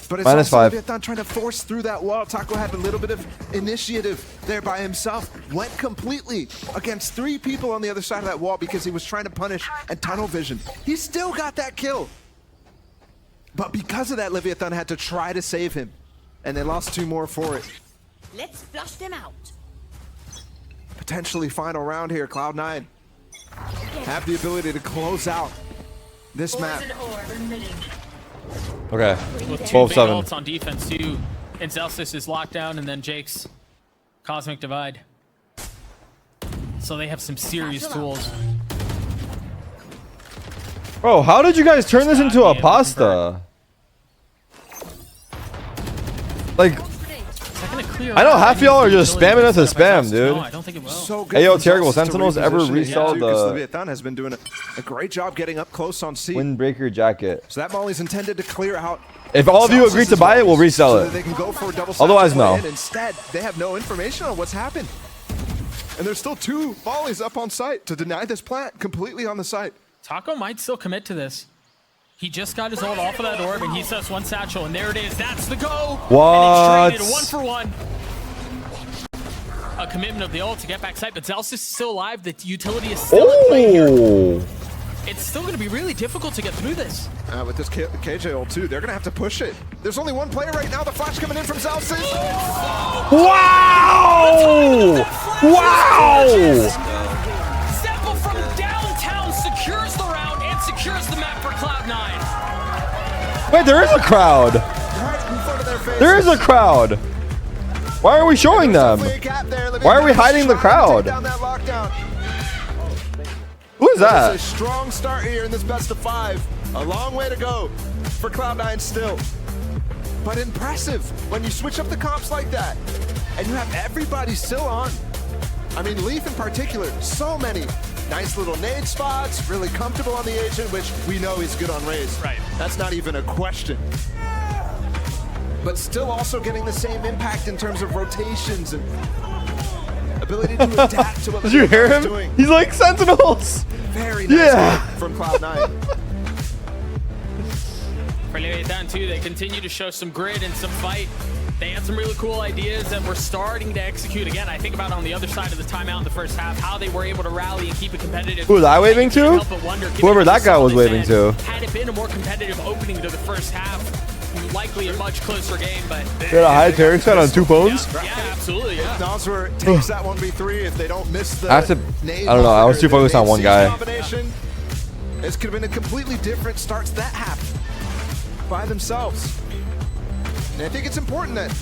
But it's -5. Leviathan trying to force through that wall. Taco had a little bit of initiative there by himself. Went completely against 3 people on the other side of that wall because he was trying to punish and tunnel vision. He still got that kill. But because of that, Leviathan had to try to save him. And they lost 2 more for it. Let's flush them out. Potentially final round here, Cloud9. Have the ability to close out this map. Okay, With 2 big 12-7. ults on defense too, and Celsius is locked down, and then Jake's Cosmic Divide. So they have some serious tools. Bro, how did you guys turn this into a pasta? Like, I know half y'all are just spamming us to spam, dude. No, I don't think it will. So good Hey, yo, for Terrible Celsius to Sentinels ever reposition resell again, too, 'cause the Leviathan has been doing a great job getting up close on C. Windbreaker jacket? So that Molly's intended to clear out. If all of you agree to buy it, we'll resell so it. that they can go for a double Otherwise, sack no. win. Instead, they have no information on what's happened. And there's still 2 volleys up on site to deny this plant completely on the site. Taco might still commit to this. He just got his ult off of that orb, and he says 1 satchel, and there it is. That's the go. What? And it's traded 1 for 1. A commitment of the ult to get back site, but Zelsis is still alive. The utility is still at play here. It's still going to be really difficult to get through this. With this KJ ult too, they're going to have to push it. There's only 1 player right now. The flash coming in from Zelsis. Wow! Wow! Simple from downtown secures the round and secures the map for Cloud9. Wait, there is a crowd. Right in front of their faces. There is a crowd. Why are we showing them? Why are we hiding the crowd? Who is that? It's a strong start here in this best of 5. A long way to go for Cloud9 still. But impressive when you switch up the comps like that and you have everybody still on. I mean, Leaf in particular, so many nice little nade spots, really comfortable on the agent, which we know he's good on Raze. Right. That's not even a question. But still also getting the same impact in terms of rotations and ability to adapt to what Did you hear him? doing. He's like Sentinels. Very nice from Cloud9. For Leviathan too, they continue to show some grit and some fight. They had some really cool ideas that we're starting to execute. Again, I think about on the other side of the timeout in the first half, how they were able to rally and keep it competitive. Who was I waving to? Whoever that guy was waving to. Had it been a more competitive opening to the first half, likely a much closer game, but... You had a high Terry set on 2 phones? Yeah, absolutely, yeah. Noswer takes that 1v3 if they don't miss the I don't know, I was too focused on one guy. This could have been a completely different start to that half by themselves. And I think it's important that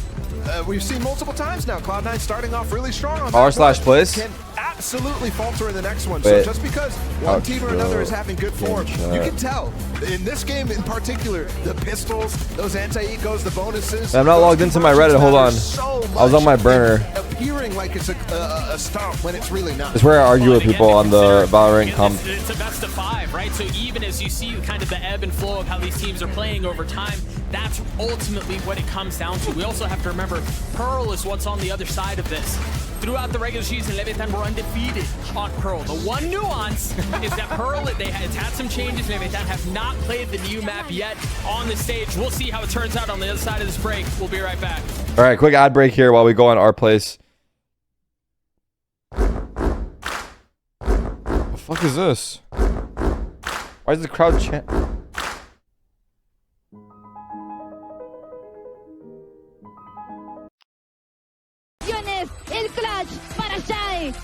we've seen multiple times now, Cloud9 starting off really strong on R/place? can absolutely falter in the next one. Wait. So just because one team or another is having good form, you can tell. In this game in particular, the pistols, those anti-ecos, the bonuses. I'm not logged into my Reddit, hold on. I was on my burner. Appearing like it's a stomp when it's really not. It's where I argue with people on the Valorant comp. It's a best of 5, right? So even as you see kind of the ebb and flow of how these teams are playing over time, that's ultimately what it comes down to. We also have to remember Pearl is what's on the other side of this. Throughout the regular season, Leviathan were undefeated on Pearl. The one nuance is that Pearl, it's had some changes. Leviathan have not played the new map yet on the stage. We'll see how it turns out on the other side of this break. We'll be right back. All right, quick ad break here while we go on our place. What is this? Why is the crowd chant? El clutch para Shai.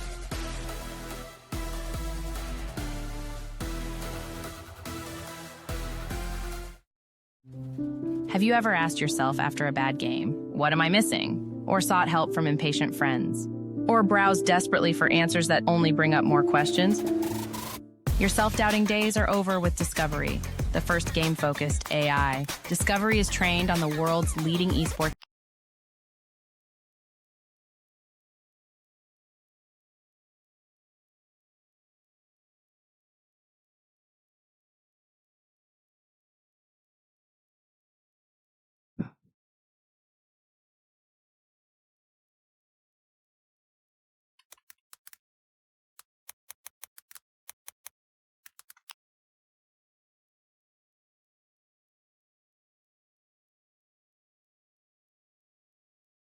Have you ever asked yourself after a bad game, what am I missing? Or sought help from impatient friends? Or browsed desperately for answers that only bring up more questions? Your self-doubting days are over with Discovery, the first game-focused AI. Discovery is trained on the world's leading esports.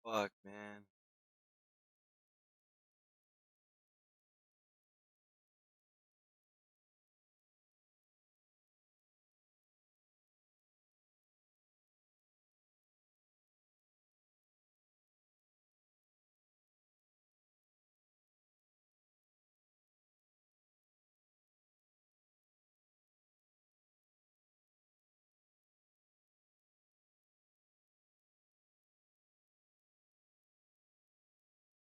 Fuck, man.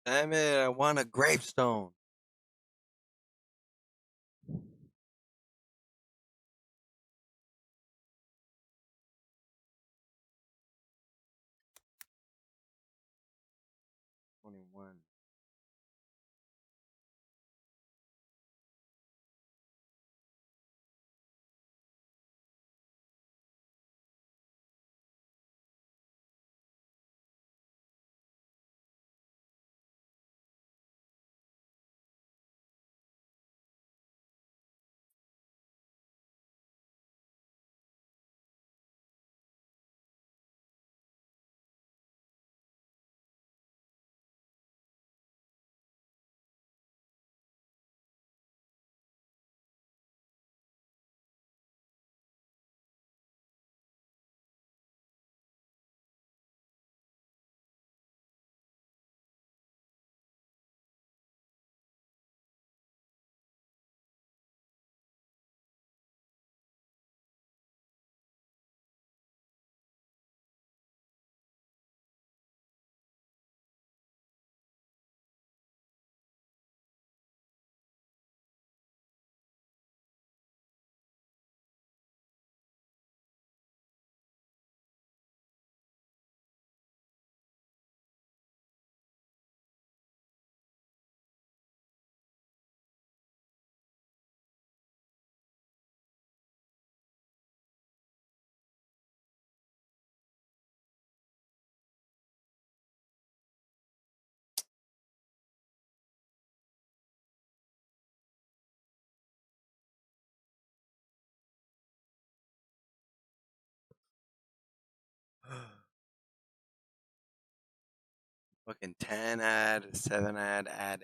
Damn it, I want a gravestone. One. Fucking 10 ad, 7 ad. Ad.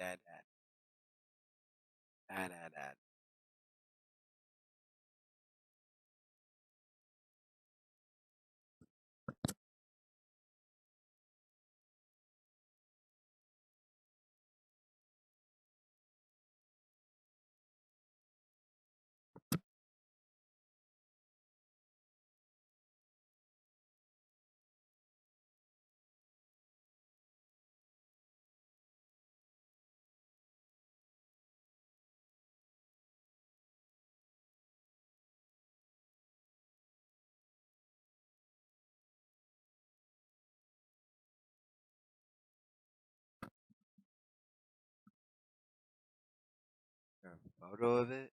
Photo of it.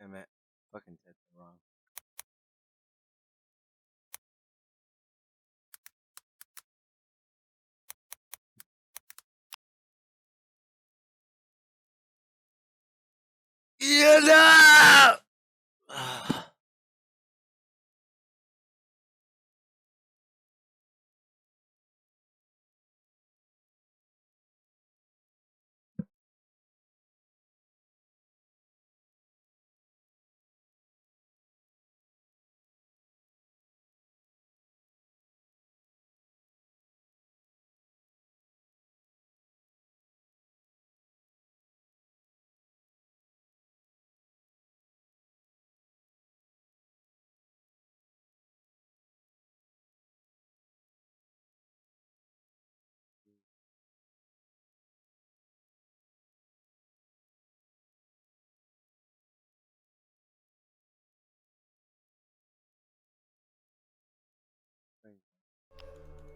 Damn it. Fucking said it wrong. Yeah, no!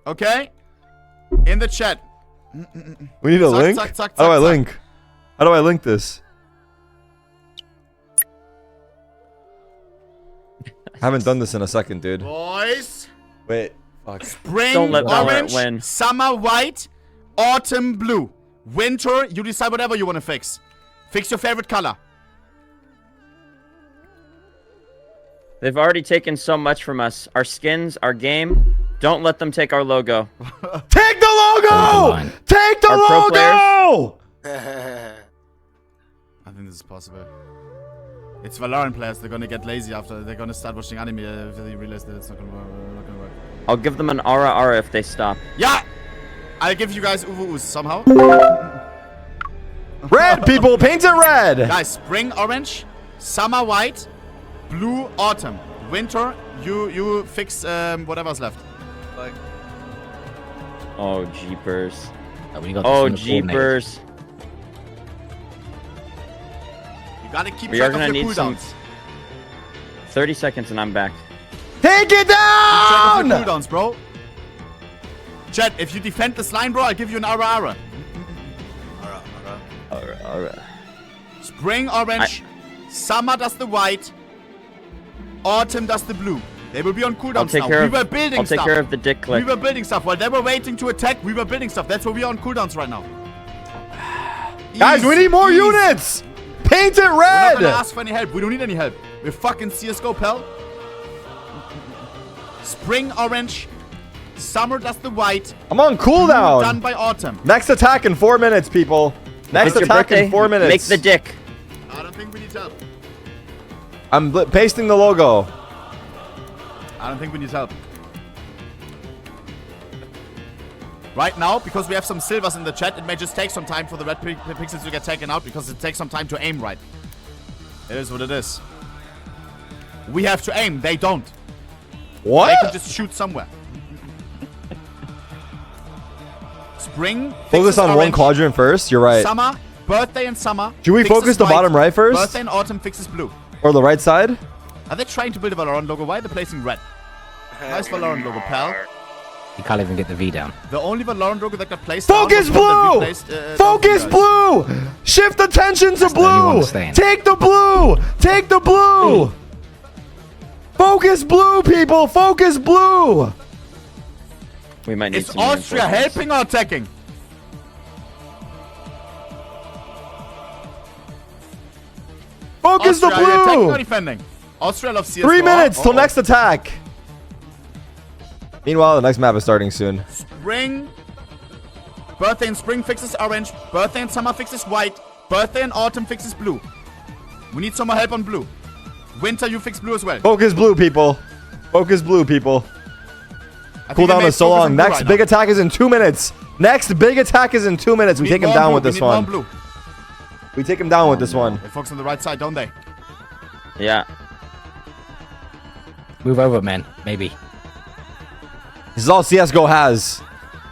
Okay. In the chat. We need a Zack, link? zack, zack, How do I zack, link? How do I link this? Haven't done this in a second, dude. Boys. Wait. Fuck. Spring, Don't let Valorant orange, win. summer, white, autumn, blue. Winter, you decide whatever you want to fix. Fix your favorite color. They've already taken so much from us. Our skins, our game. Don't let them take our logo. Take the logo! Take the logo! I think this is possible. It's Valorant players. They're gonna get lazy after. They're gonna start watching anime if they realize that it's not gonna work. I'll give them an aura if they stop. Yeah! I'll give you guys uwu somehow. Red, people! Paint it red! Guys, spring orange, summer white, blue autumn. Winter, you fix whatever's left. Oh, jeepers. Oh, jeepers. You gotta keep We are track gonna of your need some... cooldowns. 30 seconds and I'm back. Take it Keep track down! of your cooldowns, bro. Chat, if you defend this line, bro, I'll give you an aura. Aura. Spring orange, summer does the white, autumn does the blue. They will be on cooldowns I'll take now. care We of, were building I'll take stuff. care of the dick click. We were building stuff. While they were waiting to attack, we were building stuff. That's why we are on cooldowns right now. Guys, we need more units! Paint it We're not red! gonna ask for any help. We don't need any help. We're fucking CSGO, pal. Spring orange, summer does the white. I'm on blue cooldown. done by autumn. Next attack in 4 minutes, people. Next It's your attack birthday, in 4 minutes. Make the dick. I don't think we need help. I'm pasting the logo. I don't think we need help. Right now, because we have some silvers in the chat, it may just take some time for the red pixels to get taken out because it takes some time to aim right. It is what it is. We have to aim. They don't. What? They can just shoot somewhere. Spring. Focus on one quadrant first. You're right. Summer. Birthday and summer. Should we focus the white. bottom right first? Birthday and autumn fixes blue. Or the right side? Are they trying to build a Valorant logo? Why are they placing red? Nice Valorant logo, pal. You can't even get the V down. The only Valorant logo that got placed. Focus blue! Focus blue! Shift attention to blue! Take the blue! Take the blue! Focus blue, people! Focus blue! We might need Is some Austria reinforcements. helping or attacking? Focus Austria, the are you attacking or blue! defending? Austria loves CSGO. 3 minutes till next attack. Meanwhile, the next map is starting soon. Spring. Birthday and spring fixes orange. Birthday and summer fixes white. Birthday and autumn fixes blue. We need some more help on blue. Winter, you fix blue as well. Focus blue, people. Focus blue, people. I think Cooldown they is so may focus long. on blue Next right big now. attack is in 2 minutes. Next big attack is in 2 minutes. We need take him more down blue. with We this need more one. blue. We take him down with this one. They focus on the right side, don't they? Yeah. Move over, man. Maybe. This is all CSGO has.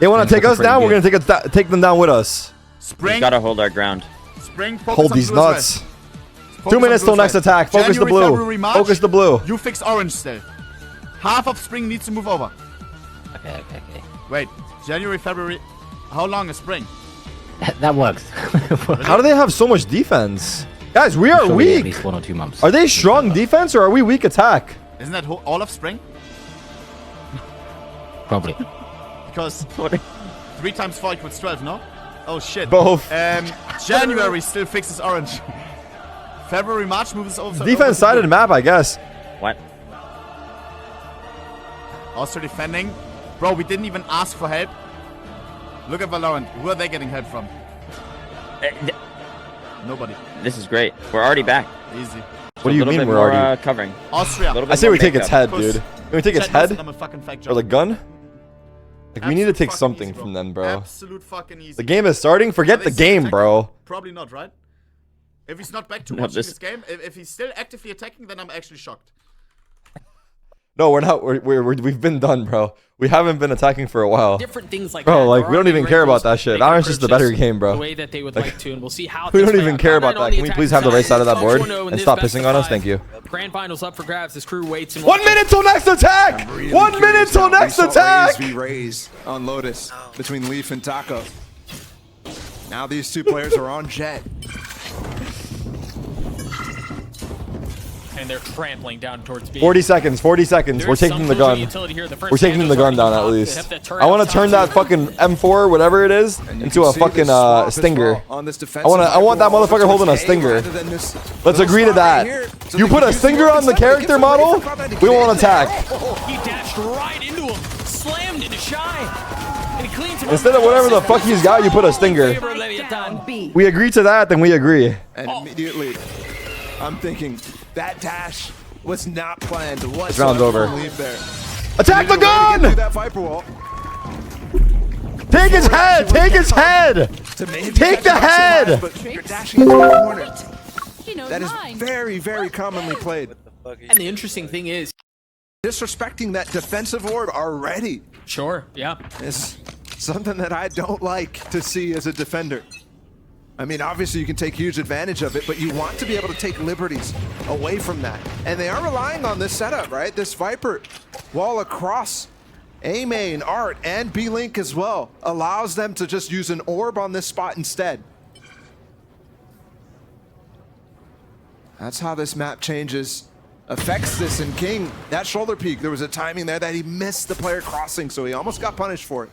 They want to take us down. We're going to take them down with us. Spring. We gotta hold our ground. Spring. Focus Hold on these blue as nuts. well. 2 Focus minutes on till blue next as well. attack. Focus the January, blue. February, March, Focus the blue. You fix orange still. Half of spring needs to move over. Okay. Wait. January, February. How long is spring? That works. How do they have so much defense? Guys, we are Surely weak. At least 1 or 2 months. Are they strong defense or are we weak attack? Isn't that all of spring? Probably. Because 3 times 4 equals 12, no? Oh shit. Both. January still fixes orange. February, March moves over. Defense side of the map, I guess. What? Also defending. Bro, we didn't even ask for help. Look at Valorant. Who are they getting help from? Nobody. This is great. We're already back. Easy. What do you mean we're already covering? Austria. I say we take its head, dude. We take its head I'm a fucking fake or the gun. Like we need to take something from them, bro. Absolute fucking easy. The game is starting. Forget the game, bro. Probably not, right? If he's not back to watching this game, if he's still actively attacking, then I'm actually shocked. No, we're not. We've been done, bro. We haven't been attacking for a while. Different things like bro, that. like we don't even care about that shit. Valorant's just a better game, bro. The way that they would like to, and we'll see how we don't things even play care out. about that. Can we please have the right side of that board and stop pissing on us? Thank you. Grand finals up for grabs. This crew waits. 1 minute till next attack. Really 1 minute till next attack. Raise on Lotus between Leaf and Taco. Now these two players are on Jet. And they're trampling down towards B. 40 seconds. 40 seconds. We're taking the gun. We're taking the gun down at least. I want to turn that fucking M4, whatever it is, into a fucking stinger. I want that motherfucker holding a stinger. Let's agree to that. You put a stinger on the character model, we won't attack. He dashed right into him, slammed into Shy. And he cleans him Instead of whatever the fuck he's got, you put a stinger. We agree to that, then we agree. And immediately, I'm thinking that dash was not planned. This round's over. There. Attack the gun! That Viper wall. Take his head! Take his head! Take the head! But you're dashing into the corner. That is very, very commonly played. And the interesting thing is, disrespecting that defensive orb already. Sure, yeah. It's something that I don't like to see as a defender. I mean, obviously you can take huge advantage of it, but you want to be able to take liberties away from that. And they are relying on this setup, right? This Viper wall across A main, Art, and B Link as well allows them to just use an orb on this spot instead. That's how this map changes. Affects this, and King, that shoulder peek, there was a timing there that he missed the player crossing, so he almost got punished for it.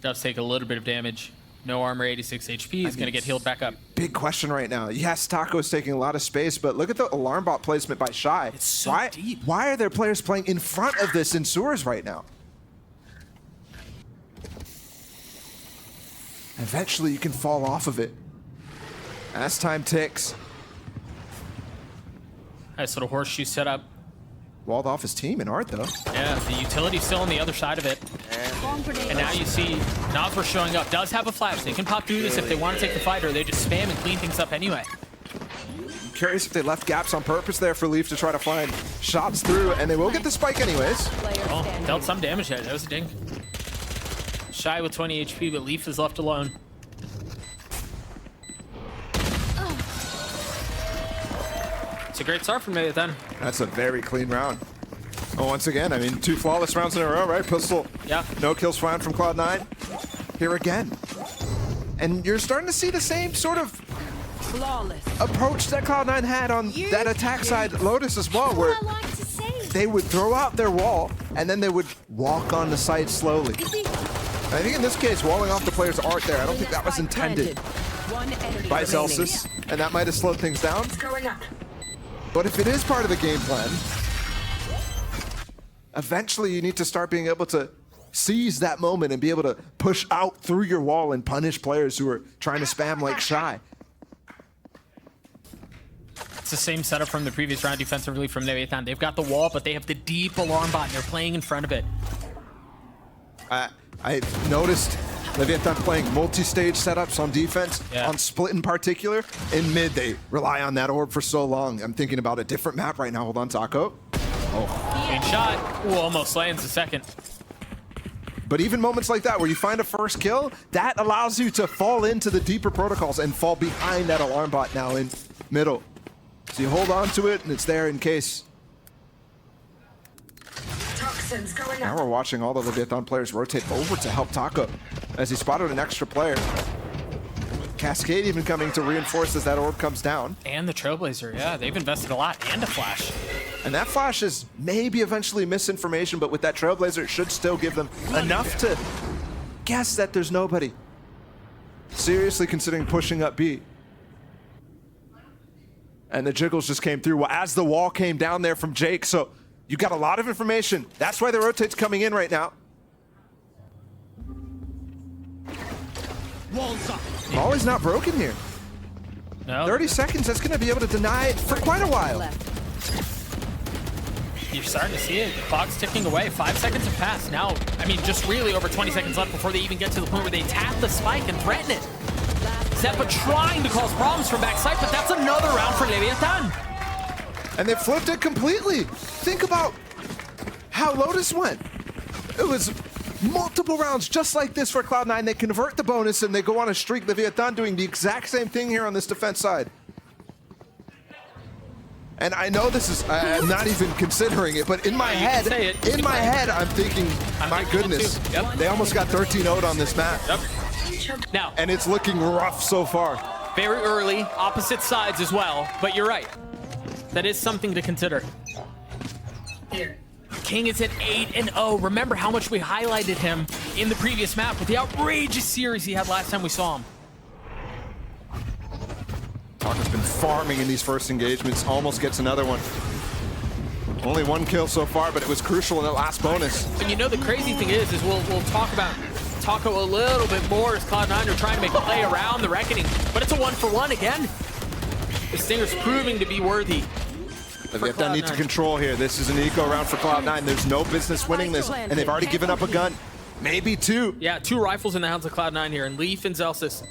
Does take a little bit of damage. No armor, 86 HP. He's going to get healed back up. Big question right now. Yes, Taco's taking a lot of space, but look at the alarm bot placement by Shy. It's so deep. Why are there players playing in front of this in sewers right now? Eventually, you can fall off of it. As time ticks. Nice little horseshoe setup. Walled off his team in Art, though. Yeah, the utility's still on the other side of it. And now you see Navra showing up. Does have a flash. They can pop through this if they want to take the fight, or they just spam and clean things up anyway. I'm curious if they left gaps on purpose there for Leaf to try to find shots through, and they will get the spike anyways. Oh, dealt some damage there. That was a ding. Shy with 20 HP, but Leaf is left alone. It's a great start from me then. That's a very clean round. Oh, once again, I mean, 2 flawless rounds in a row, right? Pistol. Yeah. No kills found from Cloud9. Here again. And you're starting to see the same sort of approach that Cloud9 had on that attack side Lotus as well, where they would throw out their wall and then they would walk on the site slowly. I think in this case, walling off the player's art there, I don't think that was intended by Celsius, and that might have slowed things down. But if it is part of the game plan, eventually you need to start being able to seize that moment and be able to push out through your wall and punish players who are trying to spam like Shy. It's the same setup from the previous round defensively from Leviathan. They've got the wall, but they have the deep alarm bot, and they're playing in front of it. I noticed Leviathan playing multi-stage setups on defense, on split in particular. In mid, they rely on that orb for so long. I'm thinking about a different map right now. Hold on, Taco. Oh, clean shot. Ooh, almost lands a second. But even moments like that where you find a first kill, that allows you to fall into the deeper protocols and fall behind that alarm bot now in middle. So you hold on to it, and it's there in case. Now we're watching all the Leviathan players rotate over to help Taco as he spotted an extra player. Cascade even coming to reinforce as that orb comes down. And the Trailblazer, yeah, they've invested a lot, and a flash. And that flash is maybe eventually misinformation, but with that Trailblazer, it should still give them enough to guess that there's nobody seriously considering pushing up B. And the jiggles just came through as the wall came down there from Jake, so you got a lot of information. That's why the rotate's coming in right now. Molly's not broken here. No. 30 seconds, that's going to be able to deny it for quite a while. You're starting to see it. The clock's ticking away. 5 seconds have passed. Now, I mean, just really over 20 seconds left before they even get to the point where they tap the spike and threaten it. Zeppa trying to cause problems from backside, but that's another round for Leviathan. And they flipped it completely. Think about how Lotus went. It was multiple rounds just like this for Cloud9. They convert the bonus and they go on a streak. Leviathan doing the exact same thing here on this defense side. And I know this is, I'm not even considering it, but in my head, I'm thinking, my goodness, they almost got 13-0'd on this map. Now, and it's looking rough so far. Very early, opposite sides as well, but you're right. That is something to consider. King is at 8-0. Remember how much we highlighted him in the previous map with the outrageous series he had last time we saw him. Taco's been farming in these first engagements, almost gets another one. Only one kill so far, but it was crucial in the last bonus. And you know the crazy thing is we'll talk about Taco a little bit more as Cloud9 are trying to make a play around the Reckoning, but it's a 1-for-1 again. The Stinger's proving to be worthy. They need to control here. This is an eco round for Cloud9. There's no business winning this, and they've already given up a gun. Maybe two. Yeah, 2 rifles in the hands of Cloud9 here, and Leaf and Zelsis.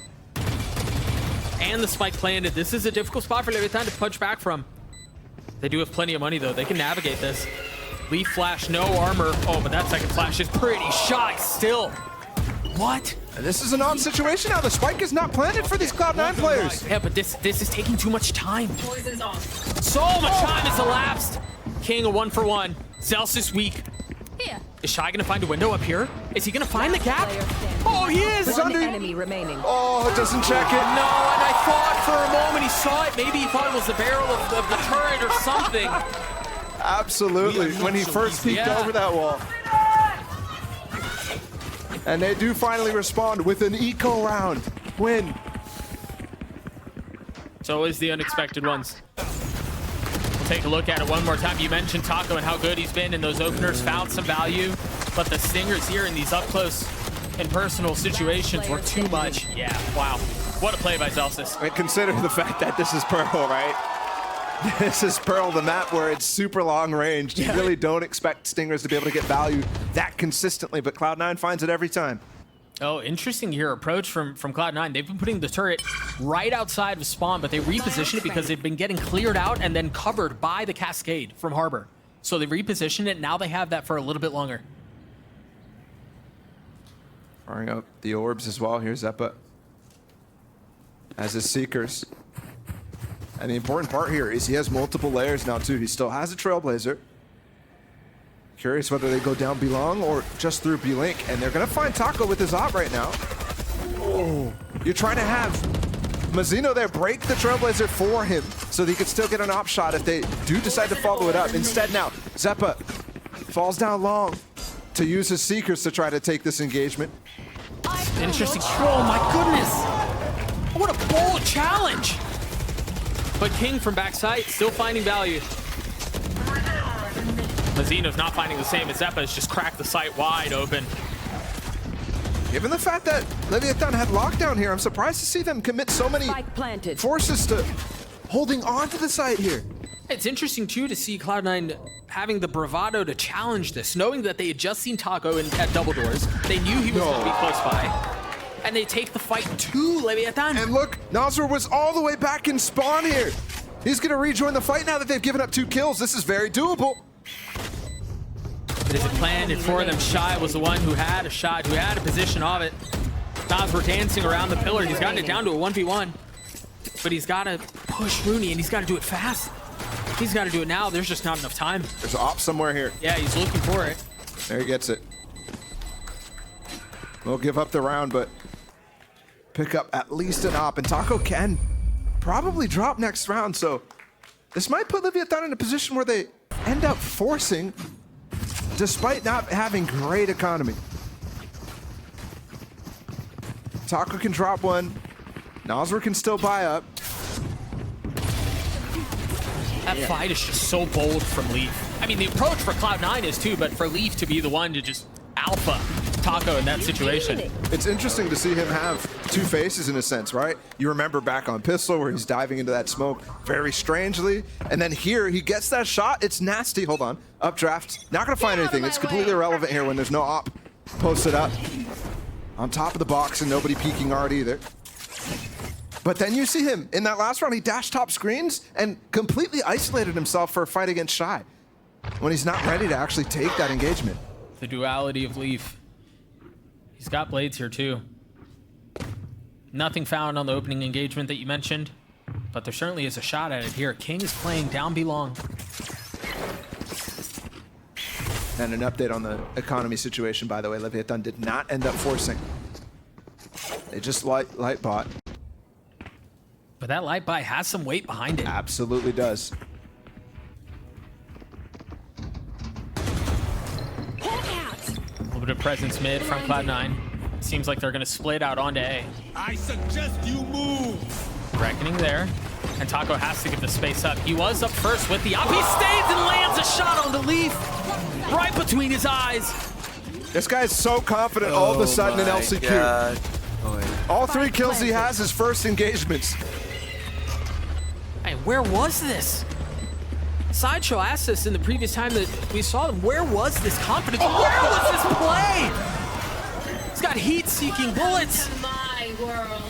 And the spike planted. This is a difficult spot for Leviathan to punch back from. They do have plenty of money, though. They can navigate this. Leaf flash, no armor. Oh, but that second flash is pretty shy still. What? And this is an on situation now. The spike is not planted for these Cloud9 players. Yeah, but this is taking too much time. So much time has elapsed. King a 1-for-1. Zelsis weak. Is Shy gonna find a window up here? Is he gonna find the gap? Oh, he is! One enemy remaining. Oh, it doesn't check it. No, and I thought for a moment he saw it. Maybe he thought it was the barrel of the turret or something. Absolutely, when he first peeked over that wall. And they do finally respond with an eco round win. It's always the unexpected ones. We'll take a look at it one more time. You mentioned Taco and how good he's been in those openers, found some value, but the Stingers here in these up close and personal situations were too much. Yeah, wow. What a play by Zelsis. And consider the fact that this is Pearl, right? This is Pearl, the map where it's super long range. You really don't expect Stingers to be able to get value that consistently, but Cloud9 finds it every time. Oh, interesting here approach from Cloud9. They've been putting the turret right outside of spawn, but they repositioned it because they've been getting cleared out and then covered by the Cascade from Harbor. So they repositioned it. Now they have that for a little bit longer. Firing up the orbs as well. Here's Zeppa as his Seekers. And the important part here is he has multiple layers now too. He still has a Trailblazer. Curious whether they go down B-Long or just through B-Link. And they're going to find Taco with his op right now. Oh, you're trying to have Mazzino there break the Trailblazer for him so that he could still get an op shot if they do decide to follow it up. Instead now, Zeppa falls down long to use his Seekers to try to take this engagement. Interesting. Oh my goodness. What a bold challenge. But King from backside still finding value. Mazzino's not finding the same as Zeppa has just cracked the site wide open. Given the fact that Leviathan had lockdown here, I'm surprised to see them commit so many forces to holding on to the site here. It's interesting too to see Cloud9 having the bravado to challenge this, knowing that they had just seen Taco at double doors. They knew he was going to be close by. And they take the fight to Leviathan. And look, Nasr was all the way back in spawn here. He's going to rejoin the fight now that they've given up 2 kills. This is very doable. But is it planned for them? Shy was the one who had a shot, who had a position of it. Nasr dancing around the pillar. He's gotten it down to a 1v1. But he's got to push Rooney, and he's got to do it fast. He's got to do it now. There's just not enough time. There's an op somewhere here. Yeah, he's looking for it. There he gets it. We'll give up the round, but pick up at least an op, and Taco can probably drop next round, so this might put Leviathan in a position where they end up forcing, despite not having great economy. Taco can drop one. Noswer can still buy up. That fight is just so bold from Leaf. I mean, the approach for Cloud9 is too, but for Leaf to be the one to just alpha Taco in that situation. It's interesting to see him have two faces in a sense, right? You remember back on Pistol where he's diving into that smoke very strangely, and then here he gets that shot. It's nasty. Hold on. Updraft. Not going to find anything. It's completely irrelevant here when there's no op posted up. On top of the box and nobody peeking art either. But then you see him in that last round, he dashed top screens and completely isolated himself for a fight against Shy when he's not ready to actually take that engagement. The duality of Leaf. He's got blades here too. Nothing found on the opening engagement that you mentioned, but there certainly is a shot at it here. King is playing down B long. And an update on the economy situation, by the way. Leviathan did not end up forcing. They just light bot. But that light buy has some weight behind it. Absolutely does. A little bit of presence mid from Cloud9. Seems like they're going to split out onto A. I suggest you move. Reckoning there. And Taco has to give the space up. He was up first with the op. He stays and lands a shot on the Leaf. Right between his eyes. This guy is so confident all of a sudden in LCQ. God. All 3 kills he has his first engagements. Hey, where was this? Sideshow asked us in the previous time that we saw them, where was this confidence? Where was this play? He's got heat-seeking bullets. My world.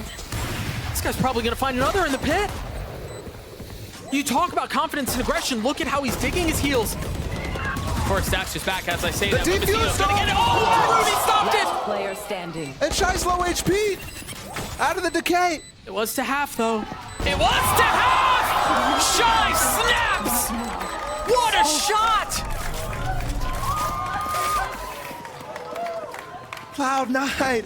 This guy's probably gonna find another in the pit. You talk about confidence and aggression, look at how he's digging his heels. Of course, Dax just back as I say that. The defuse gonna get it. Oh, Rudy stopped it! Player standing. And Shy's low HP. Out of the decay. It was to half, though. It was to half! Shy snaps! What a shot! Cloud9.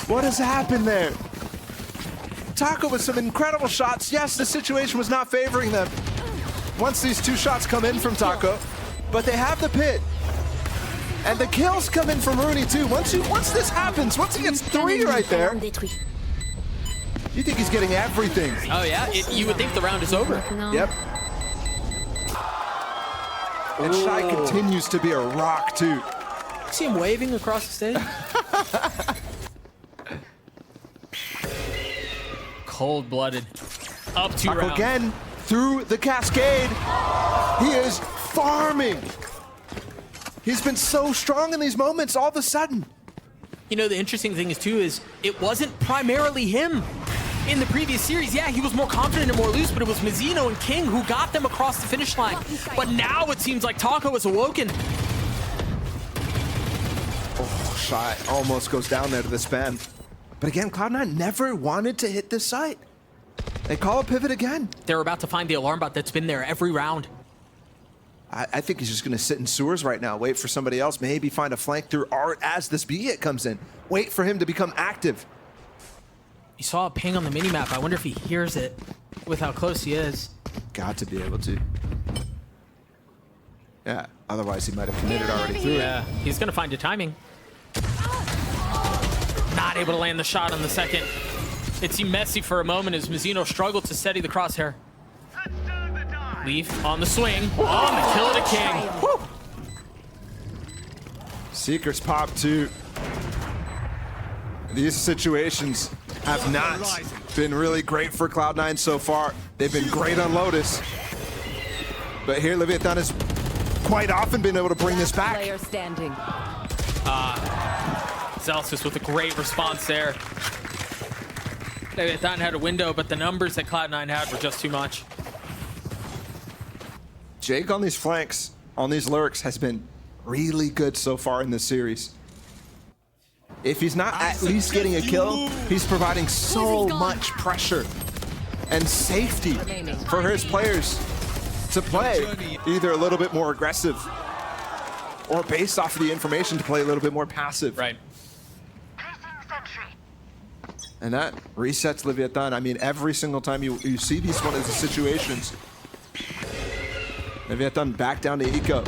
What has happened there? Taco with some incredible shots. Yes, the situation was not favoring them once these 2 shots come in from Taco, but they have the pit. And the kills come in from Rooney too. Once this happens, once he gets 3 right there, you think he's getting everything. Oh yeah, you would think the round is over. Yep. And Shy continues to be a rock too. See him waving across the stage? Cold-blooded. Up 2 rounds. Again, through the cascade. He is farming. He's been so strong in these moments all of a sudden. You know, the interesting thing is too is it wasn't primarily him in the previous series. Yeah, he was more confident and more loose, but it was Mizzino and King who got them across the finish line. But now it seems like Taco has awoken. Oh, Shy almost goes down there to the spam. But again, Cloud9 never wanted to hit this site. They call a pivot again. They're about to find the alarm bot that's been there every round. I think he's just going to sit in sewers right now, wait for somebody else, maybe find a flank through Art as this B hit comes in. Wait for him to become active. You saw a ping on the minimap. I wonder if he hears it with how close he is. Got to be able to. Yeah, otherwise he might have committed already through it. Yeah, he's going to find a timing. Not able to land the shot on the second. It seemed messy for a moment as Mizzino struggled to steady the crosshair. Leaf on the swing, on the kill to King. Woo. Seekers pop too. These situations have not been really great for Cloud9 so far. They've been great on Lotus. But here Leviathan has quite often been able to bring this back. Player standing. Zelsis with a great response there. Leviathan had a window, but the numbers that Cloud9 had were just too much. Jake on these flanks, on these lurks, has been really good so far in this series. If he's not at least getting a kill, he's providing so much pressure and safety for his players to play either a little bit more aggressive or based off of the information to play a little bit more passive. Right. And that resets Leviathan. I mean, every single time you see these one of the situations, Leviathan back down to Eco.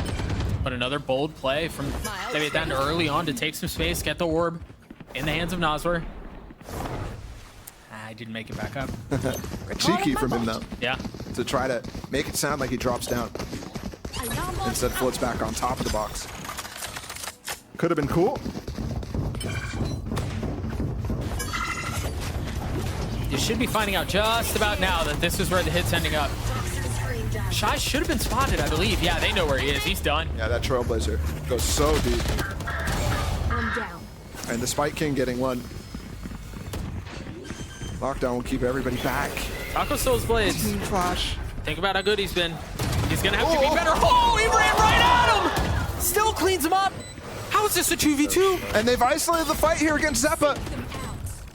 But another bold play from Leviathan early on to take some space, get the orb in the hands of Nazor. I didn't make it back up. Cheeky from him, though. Yeah. To try to make it sound like he drops down. Instead floats back on top of the box. Could have been cool. You should be finding out just about now that this is where the hit's ending up. Shy should have been spotted, I believe. Yeah, they know where he is. He's done. Yeah, that Trailblazer goes so deep. I'm down. And the Spike King getting one. Lockdown will keep everybody back. Taco still has blades. Flash. Think about how good he's been. He's gonna have to be better. Oh, he ran right at him! Still cleans him up. How is this a 2v2? And they've isolated the fight here against Zeppa.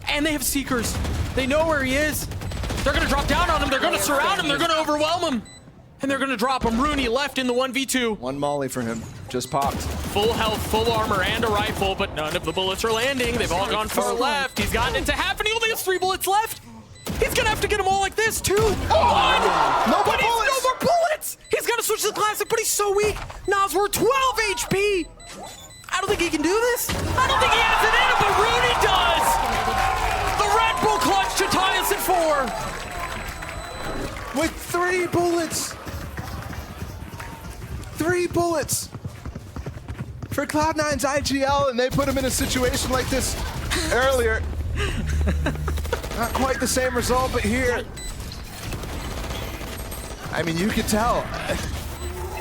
And they have Seekers. They know where he is. They're gonna drop down on him. They're gonna surround him. They're gonna overwhelm him. And they're gonna drop him. Rooney left in the 1v2. One molly for him. Just popped. Full health, full armor, and a rifle, but none of the bullets are landing. They've all gone far left. He's gotten into half, and he only has 3 bullets left. He's gonna have to get them all like this, too. Oh, no more bullets. No more bullets. He's gonna switch to the classic, but he's so weak. Nazor, 12 HP. I don't think he can do this. I don't think he has it in him, but Rooney does. The Red Bull clutch to tie us at 4. With 3 bullets. 3 bullets. For Cloud9's IGL, and they put him in a situation like this earlier. Not quite the same result, but here. I mean, you could tell.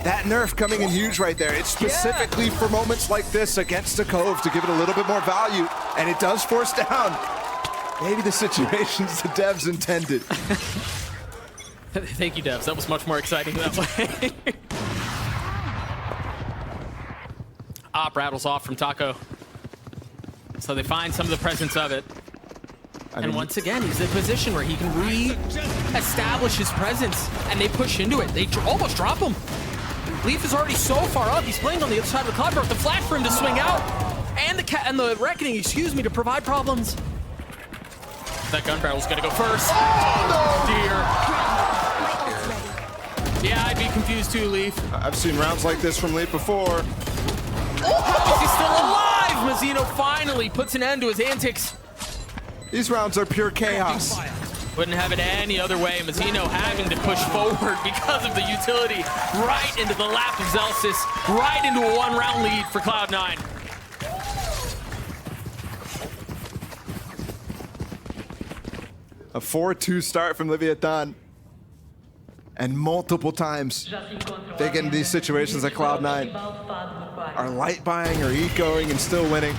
That nerf coming in huge right there. It's specifically for moments like this against a Cove to give it a little bit more value, and it does force down. Maybe the situation's the devs intended. Thank you, devs. That was much more exciting that way. Op rattles off from Taco. So they find some of the presence of it. And once again, he's in a position where he can re-establish his presence, and they push into it. They almost drop him. Leaf is already so far up. He's playing on the other side of the cloud bar with the flash for him to swing out, and the Reckoning, excuse me, to provide problems. That gun barrel's gonna go first. Oh, dear. Yeah, I'd be confused too, Leaf. I've seen rounds like this from Leaf before. Oh, he's still alive! Mazzino finally puts an end to his antics. These rounds are pure chaos. Wouldn't have it any other way. Mazzino having to push forward because of the utility right into the lap of Zelsis, right into a 1-round lead for Cloud9. A 4-2 start from Leviathan. And multiple times they get in these situations at Cloud9 are light buying or ecoing and still winning.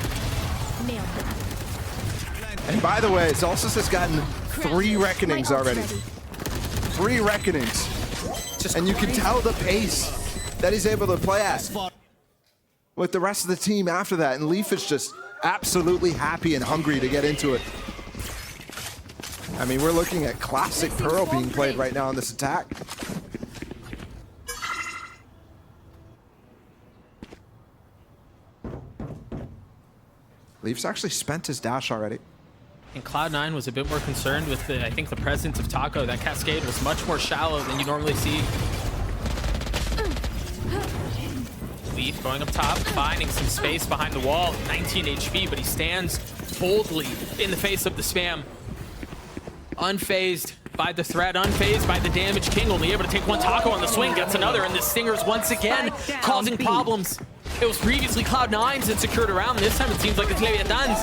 And by the way, Zelsis has gotten 3 Reckonings already. 3 Reckonings. And you can tell the pace that he's able to play at with the rest of the team after that. And Leaf is just absolutely happy and hungry to get into it. I mean, we're looking at classic Pearl being played right now on this attack. Leaf's actually spent his dash already. And Cloud9 was a bit more concerned with I think the presence of Taco. That cascade was much more shallow than you normally see. Leaf going up top, finding some space behind the wall. 19 HP, but he stands boldly in the face of the spam. Unfazed by the threat, unfazed by the damage. King only able to take 1 Taco on the swing, gets another, and the Stingers once again causing problems. It was previously Cloud9's that secured a round. This time it seems like it's Leviathan's.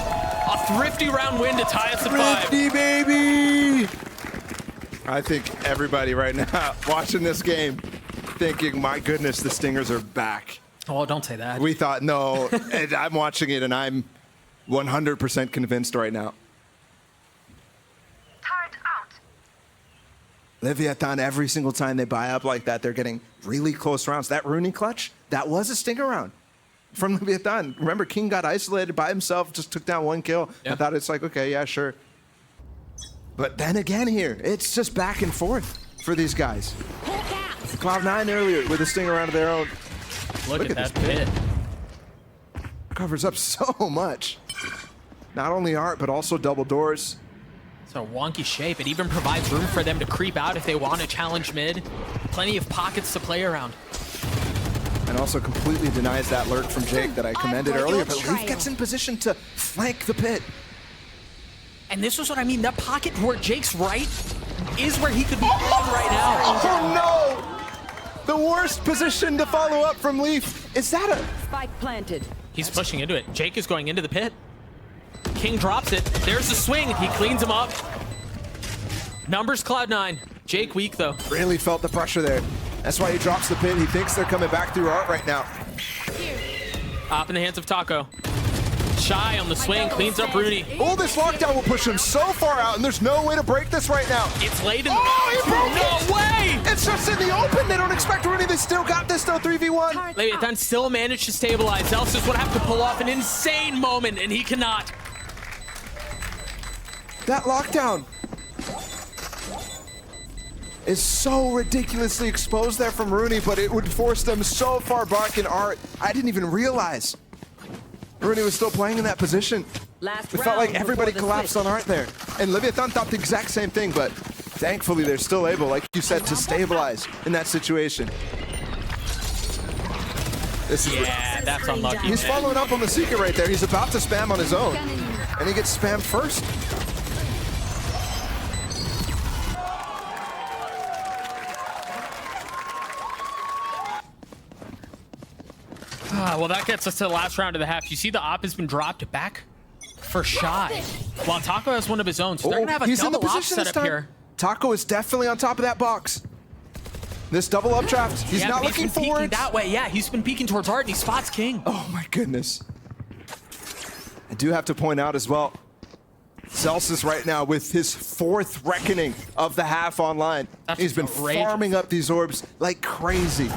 A thrifty round win to tie us at 5. Thrifty, baby! I think everybody right now watching this game thinking, my goodness, the Stingers are back. Oh, don't say that. We thought, no, and I'm watching it and I'm 100% convinced right now. Leviathan, every single time they buy up like that, they're getting really close rounds. That Rooney clutch, that was a Stinger round from Leviathan. Remember, King got isolated by himself, just took down 1 kill. Yeah. I thought it's like, okay, yeah, sure. But then again here, it's just back and forth for these guys. Cloud9 earlier with a Stinger round of their own. Look at that pit. Covers up so much. Not only art, but also double doors. It's a wonky shape. It even provides room for them to creep out if they want to challenge mid. Plenty of pockets to play around. And also completely denies that lurk from Jake that I commended earlier, but Leaf gets in position to flank the pit. And this is what I mean. That pocket where Jake's right is where he could be right now. Oh no! The worst position to follow up from Leaf. Is that a... Spike planted. He's pushing into it. Jake is going into the pit. King drops it. There's the swing. He cleans him up. Numbers Cloud9. Jake weak though. Really felt the pressure there. That's why he drops the pit. He thinks they're coming back through art right now. Up in the hands of Taco. Shy on the swing, cleans up Rooney. Oh, this lockdown will push him so far out, and there's no way to break this right now. It's late in the... Oh, he broke it! No way! It's just in the open. They don't expect Rooney. They still got this, though, 3v1. Leviathan still managed to stabilize. Zelsis would have to pull off an insane moment, and he cannot. That lockdown is so ridiculously exposed there from Rooney, but it would force them so far back in art. I didn't even realize Rooney was still playing in that position. It felt like everybody collapsed on art there. And Leviathan thought the exact same thing, but thankfully they're still able, like you said, to stabilize in that situation. This is that's unlucky. He's following up on the secret right there. He's about to spam on his own, and he gets spammed first. Well, that gets us to the last round of the half. You see the op has been dropped back for Shy, while Taco has one of his own. So they're going to have a double op set up here. Taco is definitely on top of that box. This double updraft, he's not looking forward. That way, yeah, he's been peeking towards art and he spots King. Oh my goodness. I do have to point out as well, Celsius right now with his 4th reckoning of the half online. He's been farming up these orbs like crazy.